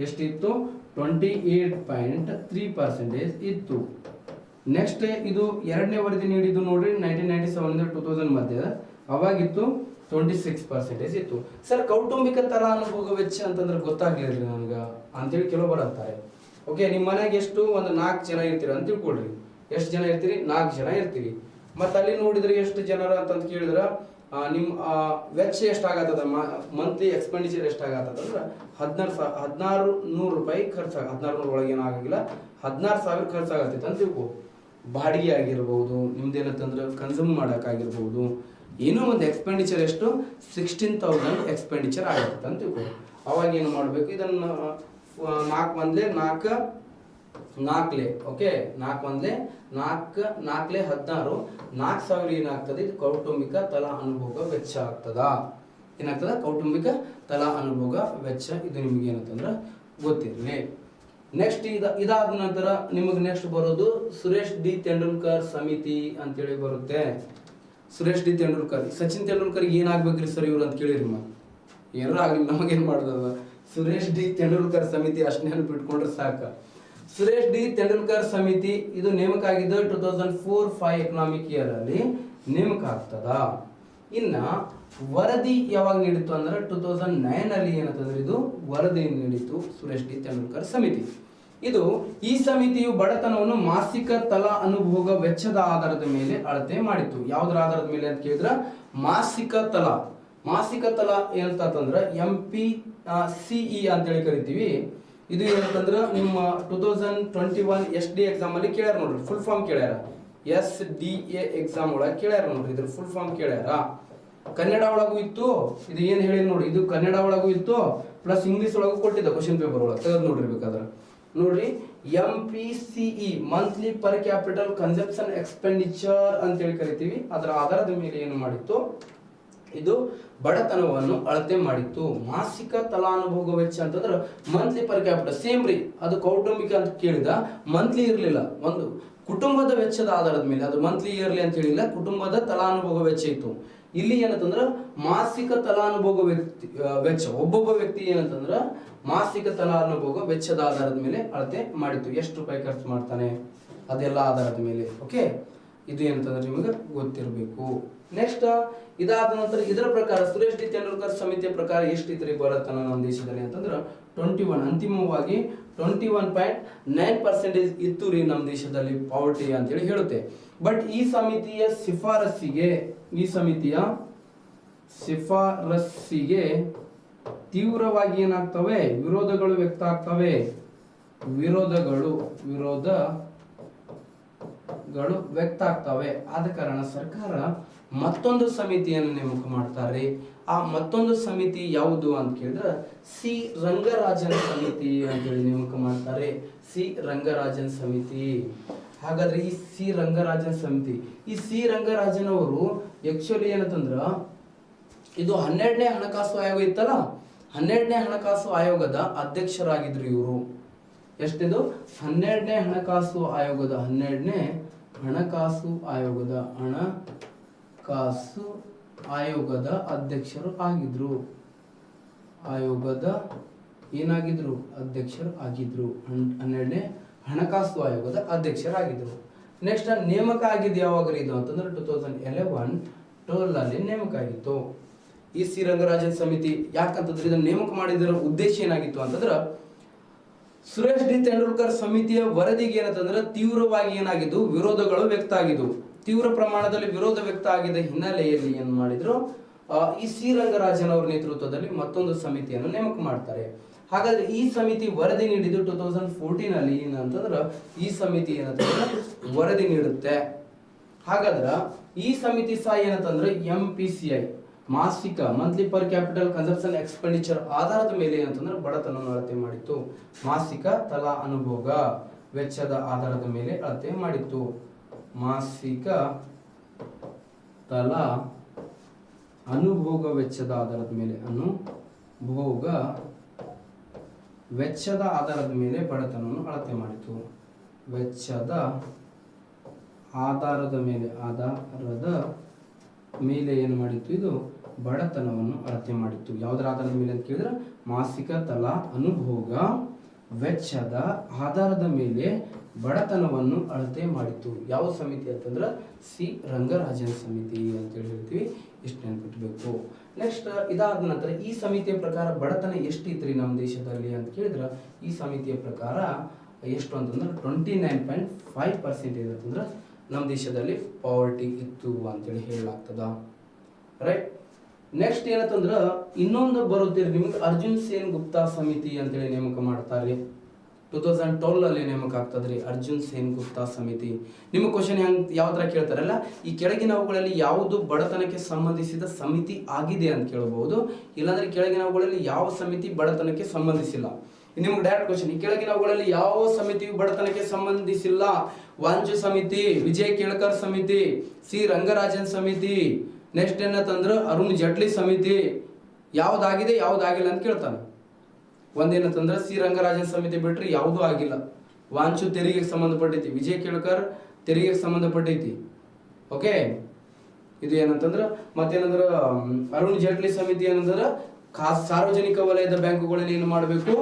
ಎಷ್ಟಿತ್ತು? 28.3% ಇತ್ತು. ನೆಕ್ಸ್ಟ್ ಇದು ಎರಡನೇ ವರದಿ ನೀಡಿದ್ದು ನೋಡ್ರಿ 1997 2000 ಮಧ್ಯ, ಅವಾಗಿತ್ತು 26% ಇತ್ತು. ಸರ್, ಕೌಟುಂಬಿಕ ತಲಾನುಭೋಗ ವೆಚ್ಚ ಅಂತಂದ್ರೆ ಗೊತ್ತಾಗ್ಲಿಲ್ಲ ನನಗ ಅಂತೇಳಿ ಕೆಲವೊಬ್ಬರು ಅಂತಾರೆ. ಓಕೆ, ನಿಮ್ಮ ಮನೆಗೆ ಎಷ್ಟು ಒಂದು 4 ಜನ ಇರ್ತೀರ ಅಂತ ತಿಳ್ಕೊಳ್ರಿ. ಎಷ್ಟು ಜನ ಇರ್ತೀರಿ? 4 ಜನ ಇರ್ತೀರಿ. ಮತ್ತೆ ಅಲ್ಲಿ ನೋಡಿದ್ರೆ ಎಷ್ಟು ಜನರ ಅಂತಂತ ಕೇಳಿದ್ರ ನಿಮ್ಮ ವೆಚ್ಚ ಎಷ್ಟಾಗತ್ತದ, ಮಂತ್ಲಿ ಎಕ್ಸ್ಪೆಂಡಿಚರ್ ಎಷ್ಟಾಗತ್ತಂದ್ರೆ 1600 ರೂಪಾಯಿ ಖರ್ಚು. 1600 ಒಳಗೆ ಏನಾಗಂಗಿಲ್ಲ, 16,000 ಖರ್ಚಾಗತ್ತೈತೆ ಅಂತ ತಿಳ್ಕೊ. ಬಾಡಿಗೆ ಆಗಿರ್ಬೋದು, ನಿಮ್ದೇನಂತಂದ್ರೆ ಕನ್ಸ್ಯೂಮ್ ಮಾಡೋಕ್ಕಾಗಿರ್ಬೋದು, ಏನೋ ಒಂದು ಎಕ್ಸ್ಪೆಂಡಿಚರ್ ಎಷ್ಟು 16,000 ಎಕ್ಸ್ಪೆಂಡಿಚರ್ ಆಗತ್ತೆ ಅಂತ ತಿಳ್ಕೊ. ಅವಾಗ ಏನು ಮಾಡಬೇಕು? ಇದನ್ನು 4 1 4 ಓಕೆ, 4 1 4 4 16 4,000 ಏನಾಗ್ತದೆ? ಇದು ಕೌಟುಂಬಿಕ ತಲಾ ಅನುಭೋಗ ವೆಚ್ಚ ಆಗ್ತದ. ಏನಾಗ್ತದ? ಕೌಟುಂಬಿಕ ತಲಾ ಅನುಭೋಗ ವೆಚ್ಚ. ಇದು ನಿಮ್ಗೆ ಏನಂತಂದ್ರೆ ಗೊತ್ತಿರಲಿ. ನೆಕ್ಸ್ಟ್ ಇದಾದ ನಂತರ ನಿಮಗೆ ನೆಕ್ಸ್ಟ್ ಬರೋದು ಸುರೇಶ್ ಡಿ ತೆಂಡೂಲ್ಕರ್ ಸಮಿತಿ ಅಂತೇಳಿ ಬರುತ್ತೆ. ಸುರೇಶ್ ಡಿ ತೆಂಡೂಲ್ಕರ್, ಸಚಿನ್ ತೆಂಡೂಲ್ಕರ್ ಏನಾಗ್ಬೇಕ್ರಿ ಸರ್ ಇವ್ರು ಅಂತ ಕೇಳಿರಿ. ಏನಾರ ಆಗ್ಲಿ, ನಮಗೇನ್ ಮಾಡೋದ? ಸುರೇಶ್ ಡಿ ತೆಂಡೂಲ್ಕರ್ ಸಮಿತಿ ಅಷ್ಟೇ ನೆನಪಿಟ್ಕೊಂಡ್ರೆ ಸಾಕ. ಸುರೇಶ್ ಡಿ ತೆಂಡೂಲ್ಕರ್ ಸಮಿತಿ ಇದು ನೇಮಕ ಆಗಿದ್ದು 2004-05 ಎಕನಾಮಿಕ್ ಇಯರ್ ಅಲ್ಲಿ ನೇಮಕ ಆಗ್ತದ. ಇನ್ನ ವರದಿ ಯಾವಾಗ ನೀಡಿತು ಅಂದ್ರೆ 2009 ಅಲ್ಲಿ ಏನಂತಂದ್ರೆ ಇದು ವರದಿ ನೀಡಿತು ಸುರೇಶ್ ಡಿ ತೆಂಡೂಲ್ಕರ್ ಸಮಿತಿ. ಈ ಸಮಿತಿಯು ಬಡತನವನ್ನು ಮಾಸಿಕ ತಲಾ ಅನುಭೋಗ ವೆಚ್ಚದ ಆಧಾರದ ಮೇಲೆ ಅಳತೆ ಮಾಡಿತು. ಯಾವುದರ ಆಧಾರದ ಮೇಲೆ ಅಂತ ಕೇಳಿದ್ರ ಮಾಸಿಕ ತಲಾ ಏನಂತಂದ್ರೆ MPCE ಅಂತೇಳಿ ಕರಿತೀವಿ. ಇದು ಏನಂತಂದ್ರೆ ನಿಮ್ಮ 2021 SD ಎಕ್ಸಾಮ್ ಅಲ್ಲಿ ಕೇಳ್ಯಾರ ನೋಡ್ರಿ, ಫುಲ್ ಫಾರ್ಮ್ ಕೇಳ್ಯಾರ. SDA ಎಕ್ಸಾಮ್ ಒಳಗೆ ಕೇಳ್ಯಾರ ನೋಡ್ರಿ, ಇದ್ರ ಫುಲ್ ಫಾರ್ಮ್ ಕೇಳ್ಯಾರ. ಕನ್ನಡ ಒಳಗೂ ಇತ್ತು, ಇದು ಏನ್ ಹೇಳಿ ನೋಡಿ, ಇದು ಕನ್ನಡ ಒಳಗೂ ಇತ್ತು ಪ್ಲಸ್ ಇಂಗ್ಲಿಷ್ ಒಳಗೂ ಕೊಟ್ಟಿದ್ದ ಕ್ವಶನ್ ಪೇಪರ್ ಒಳಗೆ ತೆಗೆದು ನೋಡ್ರಿ ಬೇಕಾದ್ರೆ. ನೋಡ್ರಿ, MPCE monthly per capital consumption expenditure ಅಂತೇಳಿ ಕರಿತೀವಿ. ಅದರ ಆಧಾರದ ಮೇಲೆ ಏನು ಮಾಡಿತ್ತು? ಇದು ಬಡತನವನ್ನು ಅಳತೆ ಮಾಡಿತ್ತು. ಮಾಸಿಕ ತಲಾನುಭೋಗ ವೆಚ್ಚ ಅಂತಂದ್ರೆ ಮಂತ್ಲಿ ಪರ್ ಕ್ಯಾಪಿಟಲ್ ಸೇಮ್ ರೀ. ಅದು ಕೌಟುಂಬಿಕ ಅಂತ ಕೇಳಿದ ಮಂತ್ಲಿ ಇರಲಿಲ್ಲ, ಒಂದು ಕುಟುಂಬದ ವೆಚ್ಚದ ಆಧಾರದ ಮೇಲೆ, ಅದು ಮಂತ್ಲಿ ಇಯರ್ಲಿ ಅಂತ ಹೇಳಿಲ್ಲ, ಕುಟುಂಬದ ತಲಾನುಭೋಗ ವೆಚ್ಚ ಇತ್ತು. ಇಲ್ಲಿ ಏನಂತಂದ್ರ ಮಾಸಿಕ ತಲಾನುಭೋಗ ವೆಚ್ಚ, ಒಬ್ಬೊಬ್ಬ ವ್ಯಕ್ತಿ ಏನಂತಂದ್ರ ಮಾಸಿಕ ತಲಾನುಭೋಗ ವೆಚ್ಚದ ಆಧಾರದ ಮೇಲೆ ಅಳತೆ ಮಾಡಿತ್ತು. ಎಷ್ಟು ರೂಪಾಯಿ ಖರ್ಚು ಮಾಡ್ತಾನೆ ಅದೆಲ್ಲ ಆಧಾರದ ಮೇಲೆ. ಓಕೆ, ಇದು ಏನಂತಂದ್ರೆ ನಿಮಗೆ ಗೊತ್ತಿರಬೇಕು. ನೆಕ್ಸ್ಟ್ ಇದಾದ ನಂತರ ಇದರ ಪ್ರಕಾರ ಸುರೇಶ್ ಡಿ ತೆಂಡೂಲ್ಕರ್ ಸಮಿತಿಯ ಪ್ರಕಾರ ಎಷ್ಟಿದ್ರಿ ಬಡತನ ನಮ್ಮ ದೇಶದಲ್ಲಿ ಅಂತಂದ್ರೆ 21, ಅಂತಿಮವಾಗಿ 21.9% ಇತ್ತು ರೀ ನಮ್ಮ ದೇಶದಲ್ಲಿ ಪಾವರ್ಟಿ ಅಂತೇಳಿ ಹೇಳುತ್ತೆ. ಬಟ್ ಈ ಸಮಿತಿಯ ಶಿಫಾರಸ್ಸಿಗೆ ತೀವ್ರವಾಗಿ ಏನಾಗ್ತವೆ? ವಿರೋಧಗಳು ವ್ಯಕ್ತ ಆಗ್ತವೆ. ಗಳು ವ್ಯಕ್ತ ಆಗ್ತವೆ. ಆದ ಕಾರಣ ಸರ್ಕಾರ ಮತ್ತೊಂದು ಸಮಿತಿಯನ್ನು ನೇಮಕ ಮಾಡ್ತಾರೆ. ಆ ಮತ್ತೊಂದು ಸಮಿತಿ ಯಾವುದು ಅಂತ ಕೇಳಿದ್ರೆ ಸಿ ರಂಗರಾಜನ್ ಸಮಿತಿ ಅಂತೇಳಿ ನೇಮಕ ಮಾಡ್ತಾರೆ. ಸಿ ರಂಗರಾಜನ್ ಸಮಿತಿ. ಹಾಗಾದ್ರೆ ಈ ಸಿ ರಂಗರಾಜನ್ ಸಮಿತಿ, ಈ ಸಿ ರಂಗರಾಜನ್ ಅವರು ಆಕ್ಚುಲಿ ಏನಂತಂದ್ರ ಇದು 12ನೇ ಹಣಕಾಸು ಆಯೋಗ ಇತ್ತಲ್ಲ, 12ನೇ ಹಣಕಾಸು ಆಯೋಗದ ಅಧ್ಯಕ್ಷರಾಗಿದ್ರು ಇವರು. ಎಷ್ಟಿದು 12ನೇ ಹಣಕಾಸು ಆಯೋಗದ 12ನೇ ಹಣಕಾಸು ಆಯೋಗದ ಅಧ್ಯಕ್ಷರು ಆಗಿದ್ರು. ಆಯೋಗದ ಏನಾಗಿದ್ರು? ಅಧ್ಯಕ್ಷರು ಆಗಿದ್ರು. 12ನೇ ಹಣಕಾಸು ಆಯೋಗದ ಅಧ್ಯಕ್ಷರಾಗಿದ್ರು. ನೆಕ್ಸ್ಟ್ ನೇಮಕ ಆಗಿದ್ದು ಯಾವಾಗ ಇದು ಅಂತಂದ್ರೆ 2011-12 ಅಲ್ಲಿ ನೇಮಕ ಆಗಿತ್ತು ಈ ಸಿ ರಂಗರಾಜನ್ ಸಮಿತಿ. ಯಾಕಂತಂದ್ರೆ ಇದನ್ನ ನೇಮಕ ಮಾಡಿದರ ಉದ್ದೇಶ ಏನಾಗಿತ್ತು ಅಂತಂದ್ರೆ ಸುರೇಶ್ ಡಿ ತೆಂಡೂಲ್ಕರ್ ಸಮಿತಿಯ ವರದಿಗೆ ಏನಂತಂದ್ರೆ ತೀವ್ರವಾಗಿ ಏನಾಗಿದ್ದು ವಿರೋಧಗಳು ವ್ಯಕ್ತ ಆಗಿದ್ವು. ತೀವ್ರ ಪ್ರಮಾಣದಲ್ಲಿ ವಿರೋಧ ವ್ಯಕ್ತ ಆಗಿದ್ದ ಹಿನ್ನೆಲೆಯಲ್ಲಿ ಏನ್ ಮಾಡಿದ್ರು, ಈ ಸಿ ರಂಗರಾಜನ್ ಅವರ ನೇತೃತ್ವದಲ್ಲಿ ಮತ್ತೊಂದು ಸಮಿತಿಯನ್ನು ನೇಮಕ ಮಾಡ್ತಾರೆ. ಹಾಗಾದ್ರೆ ಈ ಸಮಿತಿ ವರದಿ ನೀಡಿದ್ದು 2014 ಅಲ್ಲಿ ಏನಂತಂದ್ರ ಈ ಸಮಿತಿ ಏನಂತಂದ್ರೆ ವರದಿ ನೀಡುತ್ತೆ. ಹಾಗಾದ್ರೆ ಈ ಸಮಿತಿ ಸಹ ಏನಂತಂದ್ರೆ MPCI ಮಾಸಿಕ monthly per capital consumption expenditure ಆಧಾರದ ಮೇಲೆ ಏನಂತಂದ್ರೆ ಬಡತನ ಅಳತೆ ಮಾಡಿತ್ತು. ಮಾಸಿಕ ತಲಾ ಅನುಭೋಗ ವೆಚ್ಚದ ಆಧಾರದ ಮೇಲೆ ಅಳತೆ ಮಾಡಿತ್ತು. ಮಾಸಿಕ ತಲಾ ಅನುಭೋಗ ವೆಚ್ಚದ ಆಧಾರದ ಮೇಲೆ ವೆಚ್ಚದ ಆಧಾರದ ಮೇಲೆ ಬಡತನವನ್ನು ಅಳತೆ ಮಾಡಿತು. ವೆಚ್ಚದ ಆಧಾರದ ಮೇಲೆ ಏನು ಮಾಡಿತ್ತು? ಇದು ಬಡತನವನ್ನು ಅಳತೆ ಮಾಡಿತ್ತು. ಯಾವುದರ ಆಧಾರದ ಮೇಲೆ ಅಂತ ಕೇಳಿದ್ರೆ ಮಾಸಿಕ ತಲಾ ಅನುಭೋಗ ವೆಚ್ಚದ ಆಧಾರದ ಮೇಲೆ ಬಡತನವನ್ನು ಅಳತೆ ಮಾಡಿತ್ತು. ಯಾವ ಸಮಿತಿ ಅಂತಂದ್ರೆ ಸಿ ರಂಗರಾಜನ್ ಸಮಿತಿ ಅಂತೇಳಿ ಹೇಳ್ತೀವಿ. ಇಷ್ಟು ನೆನ್ಪಿಟ್ಬೇಕು. ನೆಕ್ಸ್ಟ್ ಇದಾದ ನಂತರ ಈ ಸಮಿತಿಯ ಪ್ರಕಾರ ಬಡತನ ಎಷ್ಟಿತ್ರಿ ನಮ್ಮ ದೇಶದಲ್ಲಿ ಅಂತ ಕೇಳಿದ್ರೆ ಈ ಸಮಿತಿಯ ಪ್ರಕಾರ ಎಷ್ಟು ಅಂತಂದ್ರೆ 29.5% ಇರುತ್ತಂದ್ರೆ ನಮ್ಮ ದೇಶದಲ್ಲಿ ಪಾವರ್ಟಿ ಇತ್ತು ಅಂತೇಳಿ ಹೇಳಲಾಗ್ತದ. ರೈಟ್. ನೆಕ್ಸ್ಟ್ ಏನಂತಂದ್ರ ಇನ್ನೊಂದು ಬರುತ್ತೀರಿ ನಿಮ್ಗೆ ಅರ್ಜುನ್ ಸೇನ್ ಗುಪ್ತಾ ಸಮಿತಿ ಅಂತೇಳಿ ನೇಮಕ ಮಾಡ್ತಾರೆ. 2012 ಅಲ್ಲಿ ನೇಮಕ ಆಗ್ತದ್ರಿ ಅರ್ಜುನ್ ಸೇನ್ ಗುಪ್ತಾ ಸಮಿತಿ. ನಿಮ್ಮ ಕ್ವಶನ್ ಯಾವ ತರ ಕೇಳ್ತಾರಲ್ಲ, ಈ ಕೆಳಗಿನವುಗಳಲ್ಲಿ ಯಾವುದು ಬಡತನಕ್ಕೆ ಸಂಬಂಧಿಸಿದ ಸಮಿತಿ ಆಗಿದೆ ಅಂತ ಕೇಳಬಹುದು. ಇಲ್ಲಾಂದ್ರೆ ಕೆಳಗಿನವುಗಳಲ್ಲಿ ಯಾವ ಸಮಿತಿ ಬಡತನಕ್ಕೆ ಸಂಬಂಧಿಸಿಲ್ಲ. ನಿಮ್ಗೆ ಡೈರೆಕ್ಟ್ ಕ್ವಶನ್, ಈ ಕೆಳಗಿನವುಗಳಲ್ಲಿ ಯಾವ ಸಮಿತಿಯು ಬಡತನಕ್ಕೆ ಸಂಬಂಧಿಸಿಲ್ಲ? ವಾಂಚು ಸಮಿತಿ, ವಿಜಯ್ ಕೇಳ್ಕರ್ ಸಮಿತಿ, ಸಿ ರಂಗರಾಜನ್ ಸಮಿತಿ, ನೆಕ್ಸ್ಟ್ ಏನಂತಂದ್ರೆ ಅರುಣ್ ಜೇಟ್ಲಿ ಸಮಿತಿ. ಯಾವ್ದಾಗಿದೆ ಯಾವ್ದಾಗಿಲ್ಲ ಅಂತ ಕೇಳ್ತಾನೆ. ಒಂದೇನಂತಂದ್ರೆ ಸಿ ರಂಗರಾಜನ್ ಸಮಿತಿ ಬಿಟ್ರೆ ಯಾವುದೂ ಆಗಿಲ್ಲ. ವಾಂಚು ತೆರಿಗೆಗೆ ಸಂಬಂಧಪಟ್ಟೈತಿ, ವಿಜಯ್ ಕೇಳ್ಕರ್ ತೆರಿಗೆಗೆ ಸಂಬಂಧಪಟ್ಟೈತಿ. ಓಕೆ, ಇದು ಏನಂತಂದ್ರೆ ಮತ್ತೇನಂದ್ರ ಅರುಣ್ ಜೇಟ್ಲಿ ಸಮಿತಿ ಏನಂದ್ರೆ ಸಾರ್ವಜನಿಕ ವಲಯದ ಬ್ಯಾಂಕುಗಳನ್ನ ಏನು ಮಾಡಬೇಕು,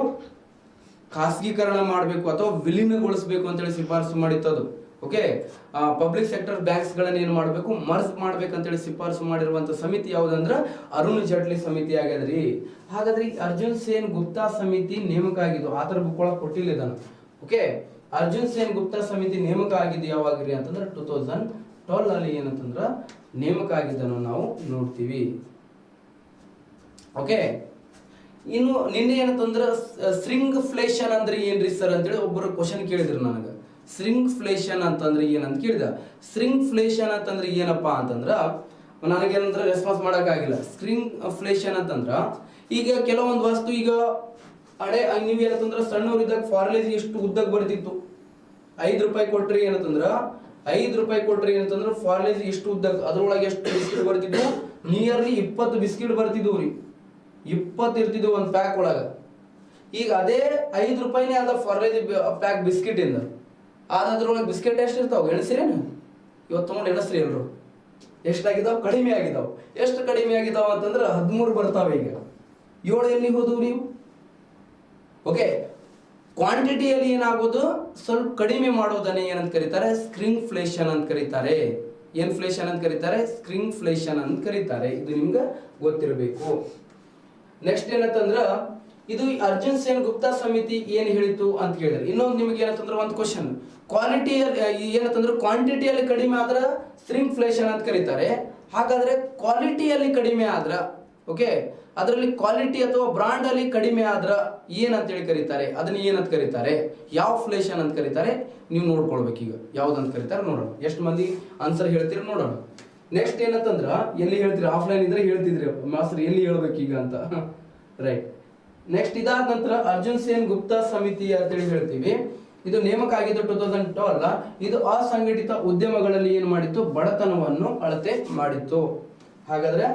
ಖಾಸಗೀಕರಣ ಮಾಡಬೇಕು ಅಥವಾ ವಿಲೀನಗೊಳಿಸಬೇಕು ಅಂತೇಳಿ ಶಿಫಾರಸು ಮಾಡಿತ್ತದು. ಓಕೆ, ಪಬ್ಲಿಕ್ ಸೆಕ್ಟರ್ ಬ್ಯಾಂಕ್ಸ್ ಗಳನ್ನ ಏನು ಮಾಡಬೇಕು, ಮರ್ಜ್ ಮಾಡ್ಬೇಕಂತೇಳಿ ಶಿಫಾರಸು ಮಾಡಿರುವಂತ ಸಮಿತಿ ಯಾವ್ದಂದ್ರ ಅರುಣ್ ಜೇಟ್ಲಿ ಸಮಿತಿ ಆಗ್ಯದ್ರಿ. ಹಾಗಾದ್ರೆ ಈ ಅರ್ಜುನ್ ಸೇನ್ ಗುಪ್ತಾ ಸಮಿತಿ ನೇಮಕ ಆಗಿದ್ದು ಆತರ ಬುಕ್ ಒಳಗೆ ಕೊಟ್ಟಿಲ್ಲ ಇದನ್ನು. ಓಕೆ, ಅರ್ಜುನ್ ಸೇನ್ ಗುಪ್ತಾ ಸಮಿತಿ ನೇಮಕ ಆಗಿದ್ದು ಯಾವಾಗ್ರಿ ಅಂತಂದ್ರೆ 2012 ಅಲ್ಲಿ ಏನಂತಂದ್ರ ನೇಮಕ ಆಗಿದ್ದನ್ನು ನಾವು ನೋಡ್ತೀವಿ. ಓಕೆ, ಇನ್ನು ನಿನ್ನೆ ಏನಂತಂದ್ರ ಸ್ಟ್ರಿಂಗ್ಫ್ಲೇಷನ್ ಅಂದ್ರೆ ಏನ್ರಿ ಸರ್ ಅಂತೇಳಿ ಒಬ್ಬರು ಕ್ವಶನ್ ಕೇಳಿದ್ರು ನನಗೆ. ಸ್ಟ್ರಿಂಗ್ಫ್ಲೇಷನ್ ಅಂತಂದ್ರೆ ಏನಂತ ಕೇಳಿದ. ಸ್ಟ್ರಿಂಗ್ಫ್ಲೇಷನ್ ಅಂತಂದ್ರೆ ಏನಪ್ಪಾ ಅಂತಂದ್ರ ನನಗೇನಂದ್ರೆ ರೆಸ್ಪಾನ್ಸ್ ಮಾಡೋಕ್ಕಾಗಿಲ್ಲ. ಸ್ಟ್ರಿಂಗ್ಫ್ಲೇಷನ್ ಅಂತಂದ್ರ ಈಗ ಕೆಲವೊಂದು ವಸ್ತು ಈಗ ನೀವೇನಂತಂದ್ರ ಸಣ್ಣವರಿದ್ದಾಗ ಫಾರ್ಲೇಜ್ ಎಷ್ಟು ಉದ್ದಕ್ಕೆ ಬರ್ತಿತ್ತು, 5 ರೂಪಾಯಿ ಕೊಟ್ರಿ ಏನಂತಂದ್ರ 5 ರೂಪಾಯಿ ಕೊಟ್ರಿ ಏನಂತಂದ್ರ ಫಾರ್ಲೇಜ್ ಎಷ್ಟು ಉದ್ದಕ್ಕೆ, ಅದ್ರೊಳಗೆ ಎಷ್ಟು ಬಿಸ್ಕಿಟ್ ಬರ್ತಿದ್ವು, ನಿಯರ್ಲಿ 20 ಬಿಸ್ಕಿಟ್ ಬರ್ತಿದ್ವು ರೀ. 20 ಇರ್ತಿದ್ವು ಒಂದು ಪ್ಯಾಕ್ ಒಳಗ. ಈಗ ಅದೇ 5 ರೂಪಾಯಿನೇ ಅದ ಫಾರ್ಲೇಜ್ ಪ್ಯಾಕ್ ಬಿಸ್ಕಿಟ್ ಇಂದ. ಅದ್ರೊಳಗೆ ಬಿಸ್ಕೆಟ್ ಎಷ್ಟು ಇರ್ತಾವ ಎಣಸಿರೇನು? ಇವತ್ತು ನೋಡಿ ಎಣಸ್ರಿ ಎಲ್ರು ಎಷ್ಟಾಗಿದಾವ? ಕಡಿಮೆ ಆಗಿದಾವ. ಎಷ್ಟು ಕಡಿಮೆ ಆಗಿದಾವ ಅಂತಂದ್ರೆ 13 ಬರ್ತಾವ. ಈಗ 7 ಎಲ್ಲಿ ಹೋದವು ನೀವು? ಓಕೆ, ಕ್ವಾಂಟಿಟಿಯಲ್ಲಿ ಏನಾಗೋದು ಸ್ವಲ್ಪ ಕಡಿಮೆ ಮಾಡೋದನ್ನೇ ಏನಂತ ಕರೀತಾರೆ? ಸ್ಟ್ರಿಂಗ್ಫ್ಲೇಷನ್ ಅಂತ ಕರೀತಾರೆ. ಏನ್ ಫ್ಲೇಷನ್ ಅಂತ ಕರೀತಾರೆ? ಸ್ಟ್ರಿಂಗ್ಫ್ಲೇಷನ್ ಅಂತ ಕರೀತಾರೆ. ಇದು ನಿಮ್ಗೆ ಗೊತ್ತಿರಬೇಕು. ನೆಕ್ಸ್ಟ್ ಏನಂತಂದ್ರ ಇದು ಅರ್ಜುನ್ ಸೇನ್ ಗುಪ್ತಾ ಸಮಿತಿ ಏನ್ ಹೇಳಿತು ಅಂತ ಕೇಳಿದ್ರೆ ಇನ್ನೊಂದು ನಿಮಗೆ ಏನಂತಂದ್ರೆ ಒಂದು ಕ್ವಶನ್, ಕ್ವಾಲಿಟಿಯಲ್ಲಿ ಏನಂತಂದ್ರೆ ಕ್ವಾಂಟಿಟಿಯಲ್ಲಿ ಕಡಿಮೆ ಆದ್ರೆ ಸ್ಟ್ರಿಂಗ್ಫ್ಲೇಷನ್ ಅಂತ ಕರೀತಾರೆ. ಹಾಗಾದ್ರೆ ಕ್ವಾಲಿಟಿಯಲ್ಲಿ ಕಡಿಮೆ ಆದ್ರ, ಓಕೆ ಅದರಲ್ಲಿ ಕ್ವಾಲಿಟಿ ಅಥವಾ ಬ್ರಾಂಡ್ ಅಲ್ಲಿ ಕಡಿಮೆ ಆದ್ರ ಏನಂತೇಳಿ ಕರೀತಾರೆ, ಅದನ್ನ ಏನಂತ ಕರೀತಾರೆ, ಯಾವ ಫ್ಲೇಷನ್ ಅಂತ ಕರೀತಾರೆ, ನೀವು ನೋಡ್ಕೊಳ್ಬೇಕು. ಈಗ ಯಾವ್ದಂತ ಕರೀತಾರೆ ನೋಡೋಣ. ಎಷ್ಟು ಮಂದಿ ಆನ್ಸರ್ ಹೇಳ್ತೀರಿ ನೋಡೋಣ. ನೆಕ್ಸ್ಟ್ ಏನಂತಂದ್ರ ಎಲ್ಲಿ ಹೇಳ್ತೀರಿ, ಆಫ್ಲೈನ್ ಇದ್ರೆ ಹೇಳ್ತಿದ್ರಿ ಮಾಸ್ಟರ್ ಎಲ್ಲಿ ಹೇಳ್ಬೇಕು ಈಗ ಅಂತ. ರೈಟ್. ನೆಕ್ಸ್ಟ್ ಇದಾದ ನಂತರ ಅರ್ಜುನ್ ಸೇನ್ ಗುಪ್ತಾ ಸಮಿತಿ ಅಂತೇಳಿ ಹೇಳ್ತೀವಿ. ಇದು ನೇಮಕ ಆಗಿದ್ದು 2002 ಅಲ್ಲ, ಇದು ಅಸಂಘಟಿತ ಉದ್ಯಮಗಳಲ್ಲಿ ಏನ್ ಮಾಡಿತ್ತು, ಬಡತನವನ್ನು ಅಳತೆ ಮಾಡಿತ್ತು. ಹಾಗಾದ್ರೆ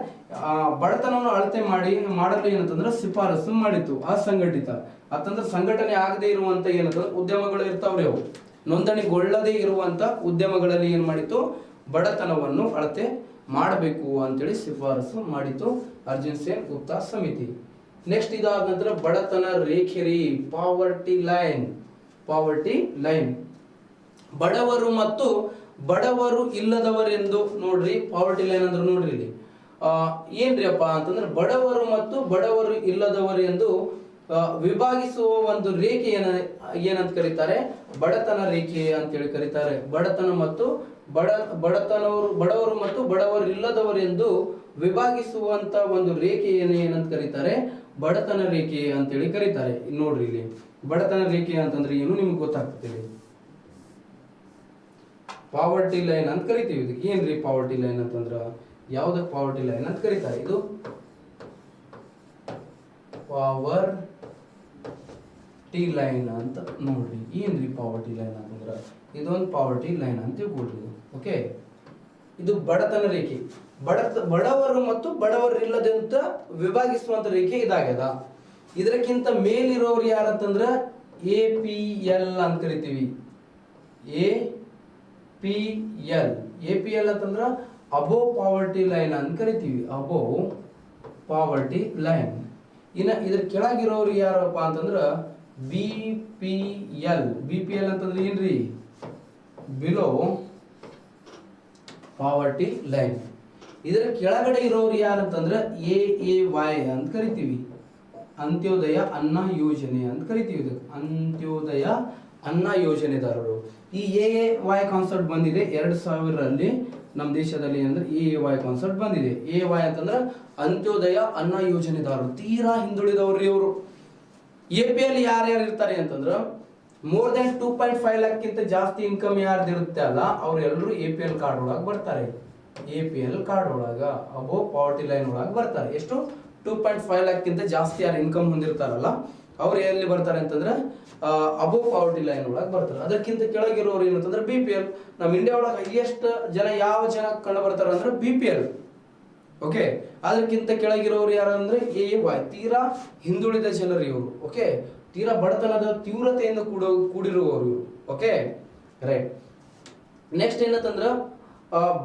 ಬಡತನವನ್ನು ಅಳತೆ ಮಾಡಲು ಏನಂತಂದ್ರೆ ಶಿಫಾರಸು ಮಾಡಿತ್ತು. ಅಸಂಘಟಿತ ಅಂತಂದ್ರೆ ಸಂಘಟನೆ ಆಗದೆ ಇರುವಂತ ಏನಂತಂದ್ರೆ ಉದ್ಯಮಗಳು ಇರ್ತಾವ್ರಿ, ಅವು ನೋಂದಣಿಗೊಳ್ಳದೆ ಇರುವಂತ ಉದ್ಯಮಗಳಲ್ಲಿ ಏನ್ ಮಾಡಿತ್ತು, ಬಡತನವನ್ನು ಅಳತೆ ಮಾಡಬೇಕು ಅಂತೇಳಿ ಶಿಫಾರಸು ಮಾಡಿತ್ತು ಅರ್ಜುನ್ ಸೇನ್ ಗುಪ್ತಾ ಸಮಿತಿ. ನೆಕ್ಸ್ಟ್ ಇದಾದ ನಂತರ ಬಡತನ ರೇಖೆ ರೀ, ಪಾವರ್ಟಿ ಲೈನ್. ಪಾವರ್ಟಿ ಲೈನ್ ಬಡವರು ಮತ್ತು ಬಡವರು ಇಲ್ಲದವರೆಂದು ನೋಡ್ರಿ. ಪಾವರ್ಟಿ ಲೈನ್ ಅಂದ್ರೆ ನೋಡ್ರಿ ಇಲ್ಲಿ ಏನ್ರಿ ಅಪ್ಪ ಅಂತಂದ್ರೆ ಬಡವರು ಮತ್ತು ಬಡವರು ಇಲ್ಲದವರೆಂದು ವಿಭಾಗಿಸುವ ಒಂದು ರೇಖೆ ಏನಂತ ಕರೀತಾರೆ, ಬಡತನ ರೇಖೆ ಅಂತೇಳಿ ಕರೀತಾರೆ. ಬಡತನ ಮತ್ತು ಬಡವರು ಮತ್ತು ಬಡವರು ಇಲ್ಲದವರೆಂದು ವಿಭಾಗಿಸುವಂತ ಒಂದು ರೇಖೆ ಏನಂತ ಕರೀತಾರೆ, ಬಡತನ ರೇಖೆ ಅಂತೇಳಿ ಕರೀತಾರೆ. ನೋಡ್ರಿ ಇಲ್ಲಿ ಬಡತನ ರೇಖೆ ಅಂತಂದ್ರೆ ಏನು ನಿಮ್ಗೆ ಗೊತ್ತಾಗ್ತದೆ. ಪಾವರ್ಟಿ ಲೈನ್ ಅಂತ ಕರಿತೀವಿ. ಇದಕ್ಕೆ ಏನ್ರಿ ಪಾವರ್ಟಿ ಲೈನ್ ಅಂತಂದ್ರ ಯಾವ್ದ ಪಾವರ್ಟಿ ಲೈನ್ ಅಂತ ಕರೀತಾರೆ, ಇದು ಪಾವರ್ಟಿ ಲೈನ್ ಅಂತ ನೋಡ್ರಿ. ಏನ್ರಿ ಪಾವರ್ಟಿ ಲೈನ್ ಅಂತಂದ್ರ ಇದೊಂದು ಪಾವರ್ಟಿ ಲೈನ್ ಅಂತ ತಿಳ್ಕೊಳ್ರಿ. ಓಕೆ, ಇದು ಬಡತನ ರೇಖೆ. ಬಡವರು ಮತ್ತು ಬಡವರಿಲ್ಲದಂತ ವಿಭಾಗಿಸುವಂತ ರೇಖೆ ಇದಾಗ್ಯದ. ಇದಕ್ಕಿಂತ ಮೇಲಿರೋರು ಯಾರಂತಂದ್ರ APL ಅಂತ ಕರಿತೀವಿ. APL ಅಂತಂದ್ರ ಅಬೋವ್ ಪಾವರ್ಟಿ ಲೈನ್ ಅಂತ ಕರಿತೀವಿ. Above poverty line. ಇನ್ನ ಇದ್ರ ಕೆಳಗಿರೋರು ಯಾರಪ್ಪ ಅಂತಂದ್ರ BPL ಅಂತಂದ್ರೆ ಏನ್ರಿ, ಬಿಲೋ ಪಾವರ್ಟಿ ಲೈನ್. ಇದರ ಕೆಳಗಡೆ ಇರೋರು ಯಾರಂತಂದ್ರ AAY ಅಂತ ಕರಿತೀವಿ. ಅಂತ್ಯೋದಯ ಅನ್ನ ಯೋಜನೆ ಅಂತ ಕರಿತೀವಿ. ಇದಕ್ಕೆ ಅಂತ್ಯೋದಯ ಅನ್ನ ಯೋಜನೆದಾರರು. ಈ AAY ಕಾನ್ಸೆಪ್ಟ್ ಬಂದಿದೆ 2000ರಲ್ಲಿ ನಮ್ಮ ದೇಶದಲ್ಲಿ. ಅಂದ್ರೆ AAY ಕಾನ್ಸೆಪ್ಟ್ ಬಂದಿದೆ. AAY ಅಂತಂದ್ರೆ ಅಂತ್ಯೋದಯ ಅನ್ನ ಯೋಜನೆದಾರರು, ತೀರಾ ಹಿಂದುಳಿದವರು ಇವರು. APL ಯಾರ್ಯಾರು ಇರ್ತಾರೆ ಅಂತಂದ್ರ ಮೋರ್ ದನ್ 2.5 ಲಕ್ಷಕ್ಕಿಂತ ಜಾಸ್ತಿ ಇನ್ಕಮ್ ಯಾರ್ದಿರುತ್ತೆ ಅಲ್ಲ, ಅವ್ರೆಲ್ಲರೂ APL ಕಾರ್ಡ್ ಒಳಗೆ ಬರ್ತಾರೆ. APL ಕಾರ್ಡ್ ಒಳಗ ಅಬೋವ್ ಪಾವರ್ಟಿ ಲೈನ್ ಒಳಗೆ ಬರ್ತಾರೆ. ಎಷ್ಟು 2.5 ಲಕ್ಷಕ್ಕಿಂತ ಜಾಸ್ತಿ ಯಾರು ಇನ್ಕಮ್ ಹೊಂದಿರ್ತಾರಲ್ಲ ಅವ್ರು ಎಲ್ಲಿ ಬರ್ತಾರೆ ಅಂತಂದ್ರೆ ಅಬೋವ್ ಪಾವರ್ಟಿ ಲೈನ್ ಒಳಗೆ ಬರ್ತಾರೆ. ಅದಕ್ಕಿಂತ ಕೆಳಗಿರೋರು ಏನಂತಂದ್ರೆ BPL. ನಮ್ಮ ಇಂಡಿಯಾ ಒಳಗೆ ಹೈಯೆಸ್ಟ್ ಜನ ಯಾವ ಜನ ಕಂಡು ಬರ್ತಾರೆ ಅಂದ್ರೆ BPL. ಓಕೆ, ಅದಕ್ಕಿಂತ ಕೆಳಗಿರೋರು ಯಾರು ಅಂದ್ರೆ AAY, ತೀರಾ ಹಿಂದುಳಿದ ಜನರು ಇವರು. ಓಕೆ, ತೀರಾ ಬಡತನದ ತೀವ್ರತೆಯಿಂದ ಕೂಡಿರುವವರು. Okay, right. ನೆಕ್ಸ್ಟ್ ಏನಂತಂದ್ರ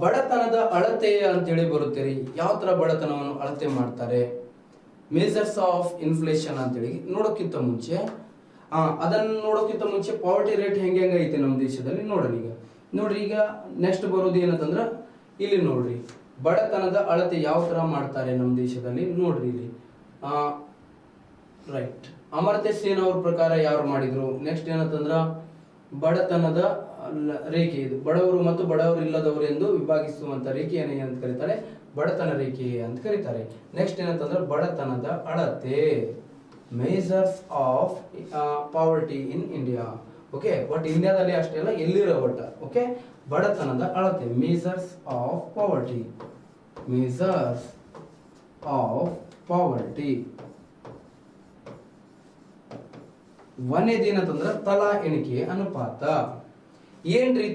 ಬಡತನದ ಅಳತೆ ಅಂತೇಳಿ ಬರುತ್ತೇರಿ. ಯಾವ ತರ ಬಡತನವನ್ನು ಅಳತೆ ಮಾಡ್ತಾರೆ, ಮೆಜರ್ಸ್ ಆಫ್ ಇನ್ಫ್ಲೇಷನ್ ಅಂತೇಳಿ ನೋಡೋಕ್ಕಿಂತ ಮುಂಚೆ ಪಾವರ್ಟಿ ರೇಟ್ ಹೆಂಗೆ ಐತೆ ನಮ್ಮ ದೇಶದಲ್ಲಿ ನೋಡೋಣ. ಈಗ ನೋಡ್ರಿ, ಈಗ ನೆಕ್ಸ್ಟ್ ಬರೋದು ಏನಂತಂದ್ರ ಇಲ್ಲಿ ನೋಡ್ರಿ ಬಡತನದ ಅಳತೆ ಯಾವ ತರ ಮಾಡ್ತಾರೆ ನಮ್ಮ ದೇಶದಲ್ಲಿ ನೋಡ್ರಿ ಇಲ್ಲಿ. ರೈಟ್, ಅಮರ್ತ್ಯ ಸೇನ್ ಅವ್ರ ಪ್ರಕಾರ ಯಾರು ಮಾಡಿದ್ರು. ನೆಕ್ಸ್ಟ್ ಏನಂತಂದ್ರ ಬಡತನದ ರೇಖೆ, ಇದು ಬಡವರು ಮತ್ತು ಬಡವರು ಇಲ್ಲದವರು ಎಂದು ವಿಭಾಗಿಸುವಂತ ರೇಖೆಯನ್ನು ಏನಂತ ಕರೀತಾರೆ, ಬಡತನ ರೇಖೆ ಅಂತ ಕರೀತಾರೆ. ನೆಕ್ಸ್ಟ್ ಏನಂತಂದ್ರೆ ಬಡತನದ ಅಳತೆ, measures of poverty in India. Okay, but ಇಂಡಿಯಾದಲ್ಲಿ ಅಷ್ಟೇ ಅಲ್ಲ, ಎಲ್ಲಿರೋ ಒಟ್ಟ. ಓಕೆ, ಬಡತನದ ಅಳತೆ, measures of poverty, measures of poverty. ಒಂದೇದೇನಂತಂದ್ರ ತಲಾ ಎಣಿಕೆ ಅನುಪಾತ. ಏನ್ರಿ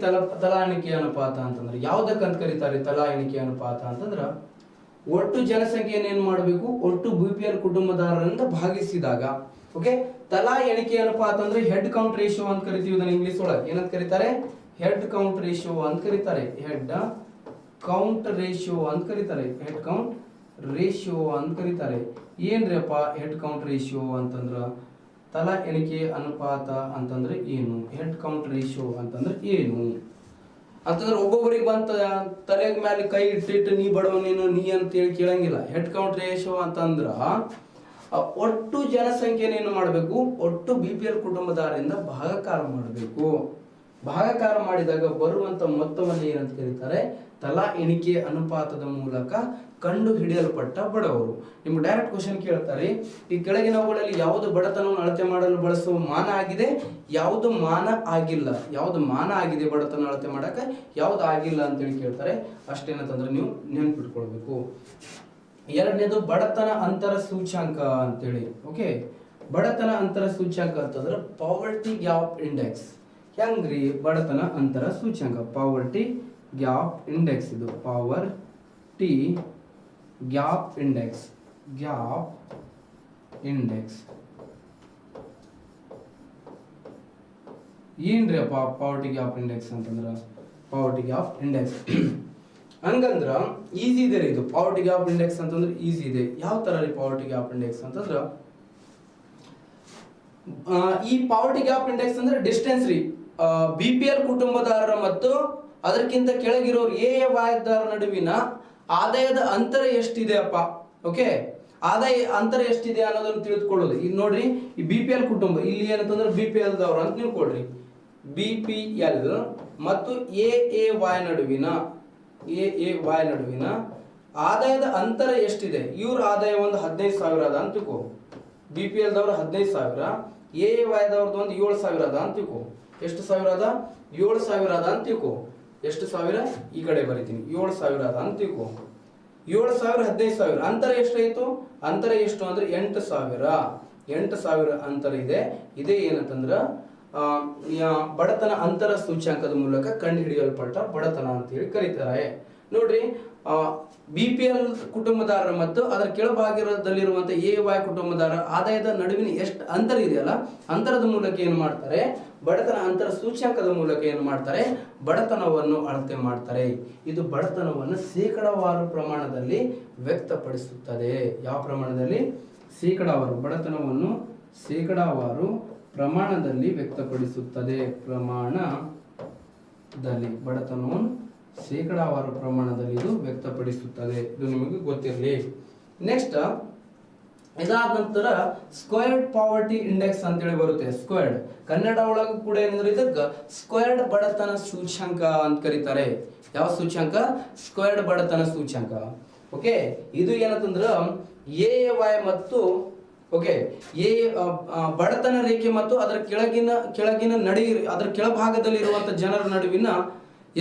ತಲಾ ಎಣಿಕೆ ಅನುಪಾತ ಅಂತಂದ್ರೆ ಯಾವ್ದಕ್ಕಂತ ಕರೀತಾರೆ ತಲಾ ಎಣಿಕೆ ಅನುಪಾತ ಅಂತಂದ್ರ ಒಟ್ಟು ಜನಸಂಖ್ಯೆಯನ್ನು ಏನ್ ಮಾಡಬೇಕು, ಒಟ್ಟು BPL ಕುಟುಂಬದಾರರಿಂದ ಭಾಗಿಸಿದಾಗ. ಓಕೆ, ತಲಾ ಎಣಿಕೆ ಅನುಪಾತ ಅಂದ್ರೆ ಹೆಡ್ ಕೌಂಟ್ ರೇಷಿಯೋ ಅಂತ ಕರಿತೀವಿ. ಇದನ್ನ ಇಂಗ್ಲಿಷ್ ಒಳಗೆ ಏನಂತ ಕರೀತಾರೆ, ಹೆಡ್ ಕೌಂಟ್ ರೇಷಿಯೋ ಅಂತ ಕರೀತಾರೆ. ಹೆಡ್ ಕೌಂಟ್ ರೇಷಿಯೋ ಅಂತ ಕರೀತಾರೆ. ಹೆಡ್ ಕೌಂಟ್ ರೇಷಿಯೋ ಅಂತ ಕರೀತಾರೆ. ಏನ್ರಿ ಅಪ್ಪ ಹೆಡ್ ಕೌಂಟ್ ರೇಷಿಯೋ ಅಂತಂದ್ರ ತಲಾ ಎಣಿಕೆ ಅನುಪಾತ ಅಂತಂದ್ರೆ ಏನು, ಹೆಡ್ ಕೌಂಟ್ ರೇಷಿಯೋ ಅಂತಂದ್ರೆ ಏನು ಅಂತಂದ್ರೆ ಒಬ್ಬೊಬ್ಬರಿಗೆ ಬಂತ ತಲೆ ಮೇಲೆ ಕೈ ಇಟ್ಟಿಟ್ಟು ನೀ ಬಡವ ನೀ ಅಂತೇಳಿ ಕೇಳಂಗಿಲ್ಲ. ಹೆಡ್ ಕೌಂಟ್ ರೇಷಿಯೋ ಅಂತಂದ್ರ ಒಟ್ಟು ಜನಸಂಖ್ಯೆನ ಏನು ಮಾಡಬೇಕು, ಒಟ್ಟು BPL ಕುಟುಂಬದಾರರಿಂದ ಭಾಗಾಕಾರ ಮಾಡಬೇಕು. ಭಾಗಾಕಾರ ಮಾಡಿದಾಗ ಬರುವಂತ ಮೊತ್ತವನ್ನು ಏನಂತ ಕರೀತಾರೆ, ತಲಾ ಎಣಿಕೆ ಅನುಪಾತದ ಮೂಲಕ ಕಂಡು ಹಿಡಿಯಲ್ಪಟ್ಟ ಬಡವರು. ನಿಮ್ಗೆ ಡೈರೆಕ್ಟ್ ಕ್ವಶನ್ ಕೇಳ್ತಾರೆ, ಈ ಕೆಳಗಿನವುಗಳಲ್ಲಿ ಯಾವುದು ಬಡತನವನ್ನು ಅಳತೆ ಮಾಡಲು ಬಳಸುವ ಮಾನ ಆಗಿದೆ, ಯಾವುದು ಮಾನ ಆಗಿಲ್ಲ, ಯಾವುದು ಮಾನ ಆಗಿದೆ ಬಡತನ ಅಳತೆ ಮಾಡಕ, ಯಾವ್ದು ಆಗಿಲ್ಲ ಅಂತೇಳಿ ಕೇಳ್ತಾರೆ. ಅಷ್ಟೇನಂತಂದ್ರೆ ನೀವು ನೆನ್ಪಿಟ್ಕೊಳ್ಬೇಕು. ಎರಡನೇದು ಬಡತನ ಅಂತರ ಸೂಚ್ಯಾಂಕ ಅಂತೇಳಿ. ಓಕೆ, ಬಡತನ ಅಂತರ ಸೂಚ್ಯಾಂಕ ಅಂತಂದ್ರೆ ಪಾವರ್ಟಿ ಗ್ಯಾಪ್ ಇಂಡೆಕ್ಸ್. ಹೆಂಗ್ರಿ ಬಡತನ ಅಂತರ ಸೂಚ್ಯಾಂಕ? Poverty gap index. ಇದು poverty gap index. Gap index ಏನ್ರಿ ಅಪ್ಪ ಪಾವರ್ಟಿ ಗ್ಯಾಪ್ ಇಂಡೆಕ್ಸ್ ಅಂತಂದ್ರ? ಪಾವರ್ಟಿ ಗ್ಯಾಪ್ ಇಂಡೆಕ್ಸ್ ಹಂಗಂದ್ರ ಈಸಿ ಇದೆ ರೀ ಇದು. ಪಾವರ್ಟಿ ಗ್ಯಾಪ್ ಇಂಡೆಕ್ಸ್ ಅಂತಂದ್ರೆ ಈಸಿ ಇದೆ. ಯಾವ ತರ ರೀ ಪಾವರ್ಟಿ ಗ್ಯಾಪ್ ಇಂಡೆಕ್ಸ್ ಅಂತಂದ್ರ, ಈ ಪಾವರ್ಟಿ ಗ್ಯಾಪ್ ಇಂಡೆಕ್ಸ್ ಅಂದ್ರೆ ಡಿಸ್ಟೆನ್ಸ್ ರೀ. BPL ಕುಟುಂಬದಾರರ ಮತ್ತು ಅದಕ್ಕಿಂತ ಕೆಳಗಿರೋರು AAYದಾರ ನಡುವಿನ ಆದಾಯದ ಅಂತರ ಎಷ್ಟಿದೆ ಅಪ್ಪ. ಓಕೆ, ಆದಾಯ ಅಂತರ ಎಷ್ಟಿದೆ ಅನ್ನೋದನ್ನು ತಿಳಿದುಕೊಳ್ಳೋದು. ಈಗ ನೋಡ್ರಿ, ಈ BPL ಕುಟುಂಬ ಇಲ್ಲಿ ಏನಂತಂದ್ರೆ BPL ದವರು ಅಂತ ತಿಳ್ಕೊಳ್ರಿ. BPL ಮತ್ತು AAY ನಡುವಿನ ಆದಾಯದ ಅಂತರ ಎಷ್ಟಿದೆ? ಇವ್ರ ಆದಾಯ ಒಂದು 15,000 ಅದ ಅಂತ ತಿಳ್ಕೊ. BPL ದವ್ರ 15,000, AAY ದವ್ರದ್ದು ಒಂದು 7,000 ಅದ ಅಂತ ತಿಳ್ಕೊ. ಎಷ್ಟು ಸಾವಿರ ಅದ? 7,000 ಅದ ಅಂತ ತಿಳ್ಕೊ. ಎಷ್ಟು ಸಾವಿರ? ಈ ಕಡೆ ಬರೀತೀನಿ. 7,000 ಅದ ಅಂತ ತಿಳ್ಕೊ. 7,000 15,000 ಅಂತರ ಎಷ್ಟಾಯ್ತು? ಅಂತರ ಎಷ್ಟು ಅಂದ್ರೆ 8,000 ಅಂತರ ಇದೆ. ಇದೇ ಏನಂತಂದ್ರ ಬಡತನ ಅಂತರ ಸೂಚ್ಯಾಂಕದ ಮೂಲಕ ಕಂಡುಹಿಡಿಯಲ್ಪಟ್ಟ ಬಡತನ ಅಂತ ಹೇಳಿ ಕರೀತಾರೆ. ನೋಡ್ರಿ, BPL ಕುಟುಂಬದಾರರ ಮತ್ತು ಅದರ ಕೆಳಭಾಗದಲ್ಲಿರುವಂತ AAY ಕುಟುಂಬದಾರರ ಆದಾಯದ ನಡುವಿನ ಎಷ್ಟು ಅಂತರ ಇದೆಯಲ್ಲ, ಅಂತರದ ಮೂಲಕ ಏನು ಮಾಡ್ತಾರೆ? ಬಡತನ ಅಂತರ ಸೂಚ್ಯಾಂಕದ ಮೂಲಕ ಏನು ಮಾಡ್ತಾರೆ? ಬಡತನವನ್ನು ಅಳತೆ ಮಾಡ್ತಾರೆ. ಇದು ಬಡತನವನ್ನು ಶೇಕಡಾವಾರು ಪ್ರಮಾಣದಲ್ಲಿ ವ್ಯಕ್ತಪಡಿಸುತ್ತದೆ. ಯಾವ ಪ್ರಮಾಣದಲ್ಲಿ? ಶೇಕಡಾವಾರು. ಬಡತನವನ್ನು ಶೇಕಡಾವಾರು ಪ್ರಮಾಣದಲ್ಲಿ ವ್ಯಕ್ತಪಡಿಸುತ್ತದೆ. ಬಡತನವನ್ನು ಶೇಕಡಾವಾರು ಪ್ರಮಾಣದಲ್ಲಿ ಇದು ವ್ಯಕ್ತಪಡಿಸುತ್ತದೆ. ಇದು ನಿಮಗೆ ಗೊತ್ತಿರಲಿ. ನೆಕ್ಸ್ಟ್, ಇದಾದ ನಂತರ ಸ್ಕ್ವೇರ್ಡ್ ಪಾವರ್ಟಿ ಇಂಡೆಕ್ಸ್ ಅಂತೇಳಿ ಬರುತ್ತೆ. ಸ್ಕ್ವೇರ್ಡ್ ಕನ್ನಡ ಒಳಗೂ ಕೂಡ ಏನಂದ್ರೆ ಇದಕ್ಕೆ ಸ್ಕ್ವೇರ್ಡ್ ಬಡತನ ಸೂಚ್ಯಾಂಕ ಅಂತ ಕರೀತಾರೆ. ಯಾವ ಸೂಚ್ಯಾಂಕ? ಸ್ಕ್ವೇರ್ಡ್ ಬಡತನ ಸೂಚ್ಯಾಂಕ. ಓಕೆ, ಇದು ಏನಂತಂದ್ರ AAY ಮತ್ತು ಬಡತನ ರೇಖೆ ಮತ್ತು ಅದರ ಕೆಳಗಿನ ಅದರ ಕೆಳಭಾಗದಲ್ಲಿರುವಂತ ಜನರ ನಡುವಿನ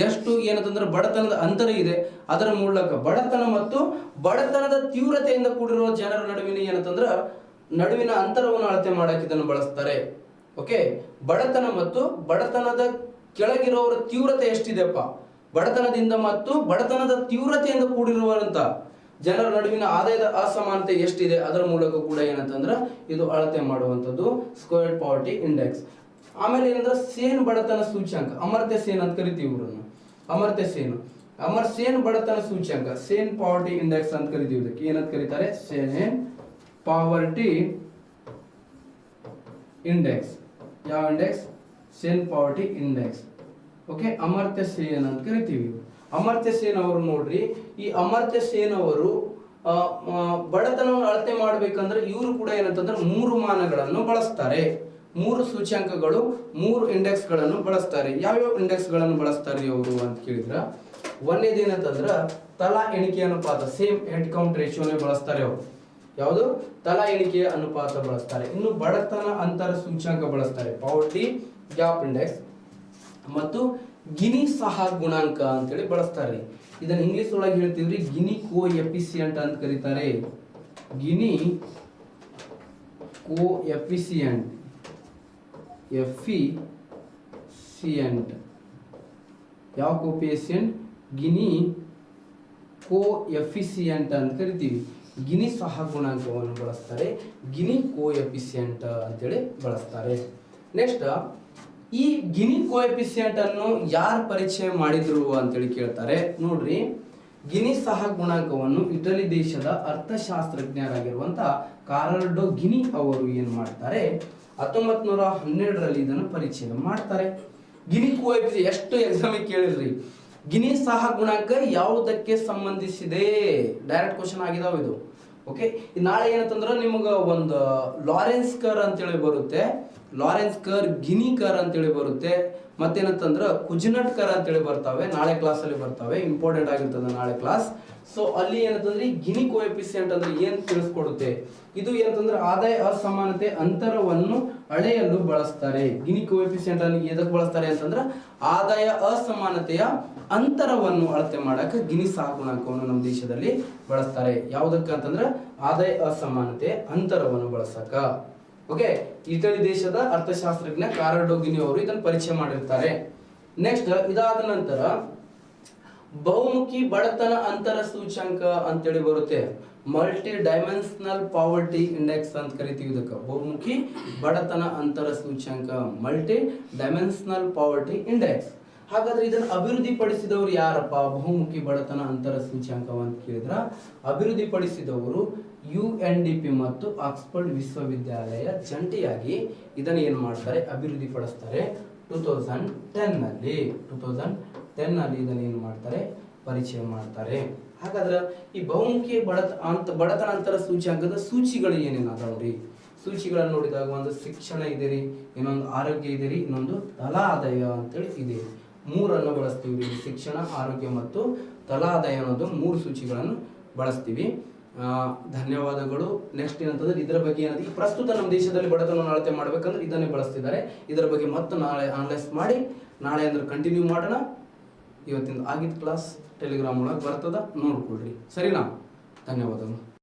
ಎಷ್ಟು ಏನಂತಂದ್ರೆ ಬಡತನದ ಅಂತರ ಇದೆ, ಅದರ ಮೂಲಕ ಬಡತನ ಮತ್ತು ಬಡತನದ ತೀವ್ರತೆಯಿಂದ ಕೂಡಿರುವ ಜನರ ನಡುವಿನ ಅಂತರವನ್ನು ಅಳತೆ ಮಾಡಕ್ಕೆ ಇದನ್ನು ಬಳಸ್ತಾರೆ. ಓಕೆ, ಬಡತನ ಮತ್ತು ಬಡತನದ ಕೆಳಗಿರೋರ ತೀವ್ರತೆ ಎಷ್ಟಿದೆಪ್ಪ, ಬಡತನದಿಂದ ಮತ್ತು ಬಡತನದ ತೀವ್ರತೆಯಿಂದ ಕೂಡಿರುವಂತ ಜನರ ನಡುವಿನ ಆದಾಯದ ಅಸಮಾನತೆ ಎಷ್ಟಿದೆ, ಅದರ ಮೂಲಕ ಕೂಡ ಏನಂತಂದ್ರೆ ಇದು ಅಳತೆ ಮಾಡುವಂಥದ್ದು ಸ್ಕ್ವೇರ್ಡ್ ಪಾವರ್ಟಿ ಇಂಡೆಕ್ಸ್. ಆಮೇಲೆ ಏನಂದ್ರೆ ಸೇನ್ ಬಡತನ ಸೂಚ್ಯಾಂಕ. ಅಮರ್ತ್ಯ ಸೇನ್ ಅಂತ ಕರಿತೀವಿ ಇವ್ರನ್ನ. ಅಮರ್ತ್ಯ ಸೇನ್ ಬಡತನ ಸೂಚ್ಯಾಂಕ, ಸೇನ್ ಪಾವರ್ಟಿ ಇಂಡೆಕ್ಸ್ ಅಂತ ಕರಿತೀವಿ. ಇದಕ್ಕೆ ಏನಂತ ಕರೀತಾರೆ? Sen poverty index. ಯಾವ index? Sen poverty index. Okay, Amartya Sen ಅಂತ ಕರಿತೀವಿ. ಅಮರ್ತ್ಯ ಸೇನ್ ಅವರು ನೋಡ್ರಿ, ಈ ಅಮರ್ತ್ಯ ಸೇನ್ ಅವರು ಬಡತನವನ್ನು ಅಳತೆ ಮಾಡ್ಬೇಕಂದ್ರೆ ಇವರು ಕೂಡ ಏನಂತಂದ್ರೆ 3 ಮಾನಗಳನ್ನು ಬಳಸ್ತಾರೆ. 3 ಸೂಚ್ಯಾಂಕಗಳು, 3 ಇಂಡೆಕ್ಸ್ ಗಳನ್ನು ಬಳಸ್ತಾರೆ. ಯಾವ್ಯಾವ ಇಂಡೆಕ್ಸ್ ಗಳನ್ನು ಬಳಸ್ತಾರೆ ಅವರು ಅಂತ ಕೇಳಿದ್ರ, ಒಂದೇದು ಏನಂತಂದ್ರ ತಲಾ ಎಣಿಕೆ ಅನುಪಾತ, ಸೇಮ್ ಹೆಡ್ ಕೌಂಟ್ ರೇಷಿಯೋನೇ ಬಳಸ್ತಾರೆ ಅವರು. ಯಾವುದು? ತಲಾ ಎಣಿಕೆಯ ಅನುಪಾತ ಬಳಸ್ತಾರೆ. ಇನ್ನು ಬಡತನ ಅಂತರ ಸೂಚ್ಯಾಂಕ ಬಳಸ್ತಾರೆ, ಪಾವರ್ಟಿ ಗ್ಯಾಪ್ ಇಂಡೆಕ್ಸ್, ಮತ್ತು ಗಿನಿ ಸಹ ಗುಣಾಂಕ ಅಂತೇಳಿ ಬಳಸ್ತಾರೆ. ಇದನ್ನ ಇಂಗ್ಲಿಷ್ ಒಳಗೆ ಹೇಳ್ತೀವ್ರಿ ಗಿನಿ ಕೋ ಎಫಿಸಿಯಂಟ್ ಅಂತ ಕರೀತಾರೆ. ಗಿನಿ ಕೋ ಎಫಿಸಿಯಂಟ್ ಯಾವ ಕೋಫಿಷಿಯಂಟ್? ಗಿನಿ ಕೋ ಎಫಿಸಿಯಂಟ್ ಅಂತ ಕರಿತೀವಿ. ಗಿನಿ ಸಹ ಗುಣಾಂಕವನ್ನು ಬಳಸ್ತಾರೆ, ಗಿನಿ ಕೋ ಎಫಿಸಿಯಂಟ್ ಅಂತೇಳಿ ಬಳಸ್ತಾರೆ. ನೆಕ್ಸ್ಟ್, ಈ ಗಿನಿ ಕೋಎಫಿಷಿಯಂಟ್ ಅನ್ನು ಯಾರು ಪರಿಚಯ ಮಾಡಿದ್ರು ಅಂತೇಳಿ ಕೇಳ್ತಾರೆ. ನೋಡ್ರಿ, ಗಿನಿ ಸಹ ಗುಣಾಂಕವನ್ನು ಇಟಲಿ ದೇಶದ ಅರ್ಥಶಾಸ್ತ್ರಜ್ಞರಾಗಿರುವಂತ ಕಾರ್ಡೋ ಗಿನಿ ಅವರು ಏನ್ ಮಾಡ್ತಾರೆ, 1912ರಲ್ಲಿ ಇದನ್ನು ಪರಿಚಯ ಮಾಡ್ತಾರೆ. ಗಿನಿ ಕೋಎಫಿಷಿಯಂಟ್ ಎಷ್ಟು ಎಕ್ಸಾಮ್ ಕೇಳಿದ್ರಿ. ಗಿನಿ ಸಹ ಗುಣಾಂಕ ಯಾವುದಕ್ಕೆ ಸಂಬಂಧಿಸಿದೆ? ಡೈರೆಕ್ಟ್ ಕ್ವಶನ್ ಆಗಿದಾವ ಇದು. ಓಕೆ, ನಾಳೆ ಏನಂತಂದ್ರೆ ನಿಮ್ಗೆ ಒಂದು ಲಾರೆನ್ಸ್ ಕರ್ ಅಂತೇಳಿ ಬರುತ್ತೆ. ಲಾರೆನ್ಸ್ ಕರ್, ಗಿನಿ ಕರ್ ಅಂತೇಳಿ ಬರುತ್ತೆ, ಮತ್ತೇನಂತಂದ್ರೆ ಕುಜ್ನಟ್ ಕರ್ ಅಂತೇಳಿ ಬರ್ತಾವೆ, ನಾಳೆ ಕ್ಲಾಸಲ್ಲಿ ಬರ್ತಾವೆ, ಇಂಪಾರ್ಟೆಂಟ್ ಆಗಿರ್ತದೆ ನಾಳೆ ಕ್ಲಾಸ್. ಸೊ ಅಲ್ಲಿ ಏನಂತಂದ್ರೆ ಗಿನಿ ಕೋಎಫಿಷಿಯಂಟ್ ಅಂದ್ರೆ ಏನ್ ತಿಳಿಸ್ಕೊಡುತ್ತೆ, ಇದು ಏನಂತಂದ್ರೆ ಆದಾಯ ಅಸಮಾನತೆ ಅಂತರವನ್ನು ಅಳೆಯಲು ಬಳಸ್ತಾರೆ. ಗಿನಿ ಕೋಎಫಿಷಿಯಂಟ್ ಅನ್ನು ಎದಕ್ಕೆ ಬಳಸ್ತಾರೆ ಅಂತಂದ್ರೆ ಆದಾಯ ಅಸಮಾನತೆಯ ಅಂತರವನ್ನು ಅಳತೆ ಮಾಡಕ್ಕೆ ಗಿನಿ ಸಹಗುಣಾಂಕವನ್ನು ನಮ್ಮ ದೇಶದಲ್ಲಿ ಬಳಸ್ತಾರೆ. ಯಾವುದಕ್ಕೆ ಅಂತಂದ್ರೆ ಆದಾಯ ಅಸಮಾನತೆ ಅಂತರವನ್ನು ಬಳಸಕ. ಓಕೆ, ಇಟಲಿ ದೇಶದ ಅರ್ಥಶಾಸ್ತ್ರಜ್ಞ ಕಾರಾಡೋ ಗಿನಿ ಅವರು ಇದನ್ನು ಪರಿಚಯ ಮಾಡಿರ್ತಾರೆ. ನೆಕ್ಸ್ಟ್ ಇದಾದ ನಂತರ ಬಹುಮುಖಿ ಬಡತನ ಅಂತರ ಸೂಚ್ಯಂಕ ಅಂತೇಳಿ ಬರುತ್ತೆ. ಮಲ್ಟಿ ಡೈಮೆನ್ಷನಲ್ ಪಾವರ್ಟಿ ಇಂಡೆಕ್ಸ್ ಅಂತ ಕರಿತೀವಿ ಇದಕ್ಕೆ. ಬಹುಮುಖಿ ಬಡತನ ಅಂತರ ಸೂಚ್ಯಂಕ, ಮಲ್ಟಿ ಡೈಮೆನ್ಷನಲ್ ಪಾವರ್ಟಿ ಇಂಡೆಕ್ಸ್. ಹಾಗಾದ್ರೆ ಇದನ್ನು ಅಭಿವೃದ್ಧಿಪಡಿಸಿದವರು ಯಾರಪ್ಪ? ಬಹುಮುಖಿ ಬಡತನ ಅಂತರ ಸೂಚ್ಯಂಕ ಅಂತ ಕೇಳಿದ್ರ ಅಭಿವೃದ್ಧಿಪಡಿಸಿದವರು UNDP ಮತ್ತು ಆಕ್ಸ್ಫರ್ಡ್ ವಿಶ್ವವಿದ್ಯಾಲಯ ಜಂಟಿಯಾಗಿ ಇದನ್ನು ಏನ್ ಮಾಡ್ತಾರೆ, ಅಭಿವೃದ್ಧಿಪಡಿಸ್ತಾರೆ 2010 ನಲ್ಲಿ ಇದನ್ನು ಏನ್ ಮಾಡ್ತಾರೆ, ಪರಿಚಯ ಮಾಡ್ತಾರೆ. ಹಾಗಾದ್ರೆ ಈ ಬಹುಮುಖಿ ಬಡತನ ಅಂತರ ಸೂಚ್ಯಂಕದ ಸೂಚಿಗಳು ಏನೇನು ಅದಾವ್ರಿ? ಸೂಚಿಗಳನ್ನು ನೋಡಿದಾಗ ಒಂದು ಶಿಕ್ಷಣ ಇದೆ ರೀ, ಇನ್ನೊಂದು ಆರೋಗ್ಯ ಇದೆ ರೀ, ಇನ್ನೊಂದು ತಲಾ ಆದಾಯ ಅಂತೇಳಿ ಇದೆ. ಮೂರನ್ನು ಬಳಸ್ತೀವಿ, ಶಿಕ್ಷಣ, ಆರೋಗ್ಯ ಮತ್ತು ತಲಾ ಆದಾಯ ಅನ್ನೋದು 3 ಸೂಚಿಗಳನ್ನು ಬಳಸ್ತೀವಿ. ಧನ್ಯವಾದಗಳು. ನೆಕ್ಸ್ಟ್ ಏನಂತಂದ್ರೆ ಇದರ ಬಗ್ಗೆ ಏನಂದ್ರೆ ಈ ಪ್ರಸ್ತುತ ನಮ್ಮ ದೇಶದಲ್ಲಿ ಬಡತನವನ್ನು ಅಳತೆ ಮಾಡ್ಬೇಕಂದ್ರೆ ಇದನ್ನೇ ಬಳಸ್ತಿದ್ದಾರೆ. ಇದರ ಬಗ್ಗೆ ಮತ್ತೆ ನಾಳೆ ಅನಲೈಸ್ ಮಾಡಿ ನಾಳೆ ಅಂದ್ರೆ ಕಂಟಿನ್ಯೂ ಮಾಡೋಣ. ಇವತ್ತಿನ ಆಗಿದ್ದ ಕ್ಲಾಸ್ ಟೆಲಿಗ್ರಾಮ್ ಒಳಗೆ ಬರ್ತದ, ನೋಡ್ಕೊಳ್ರಿ. ಸರಿನಾ? ಧನ್ಯವಾದಗಳು.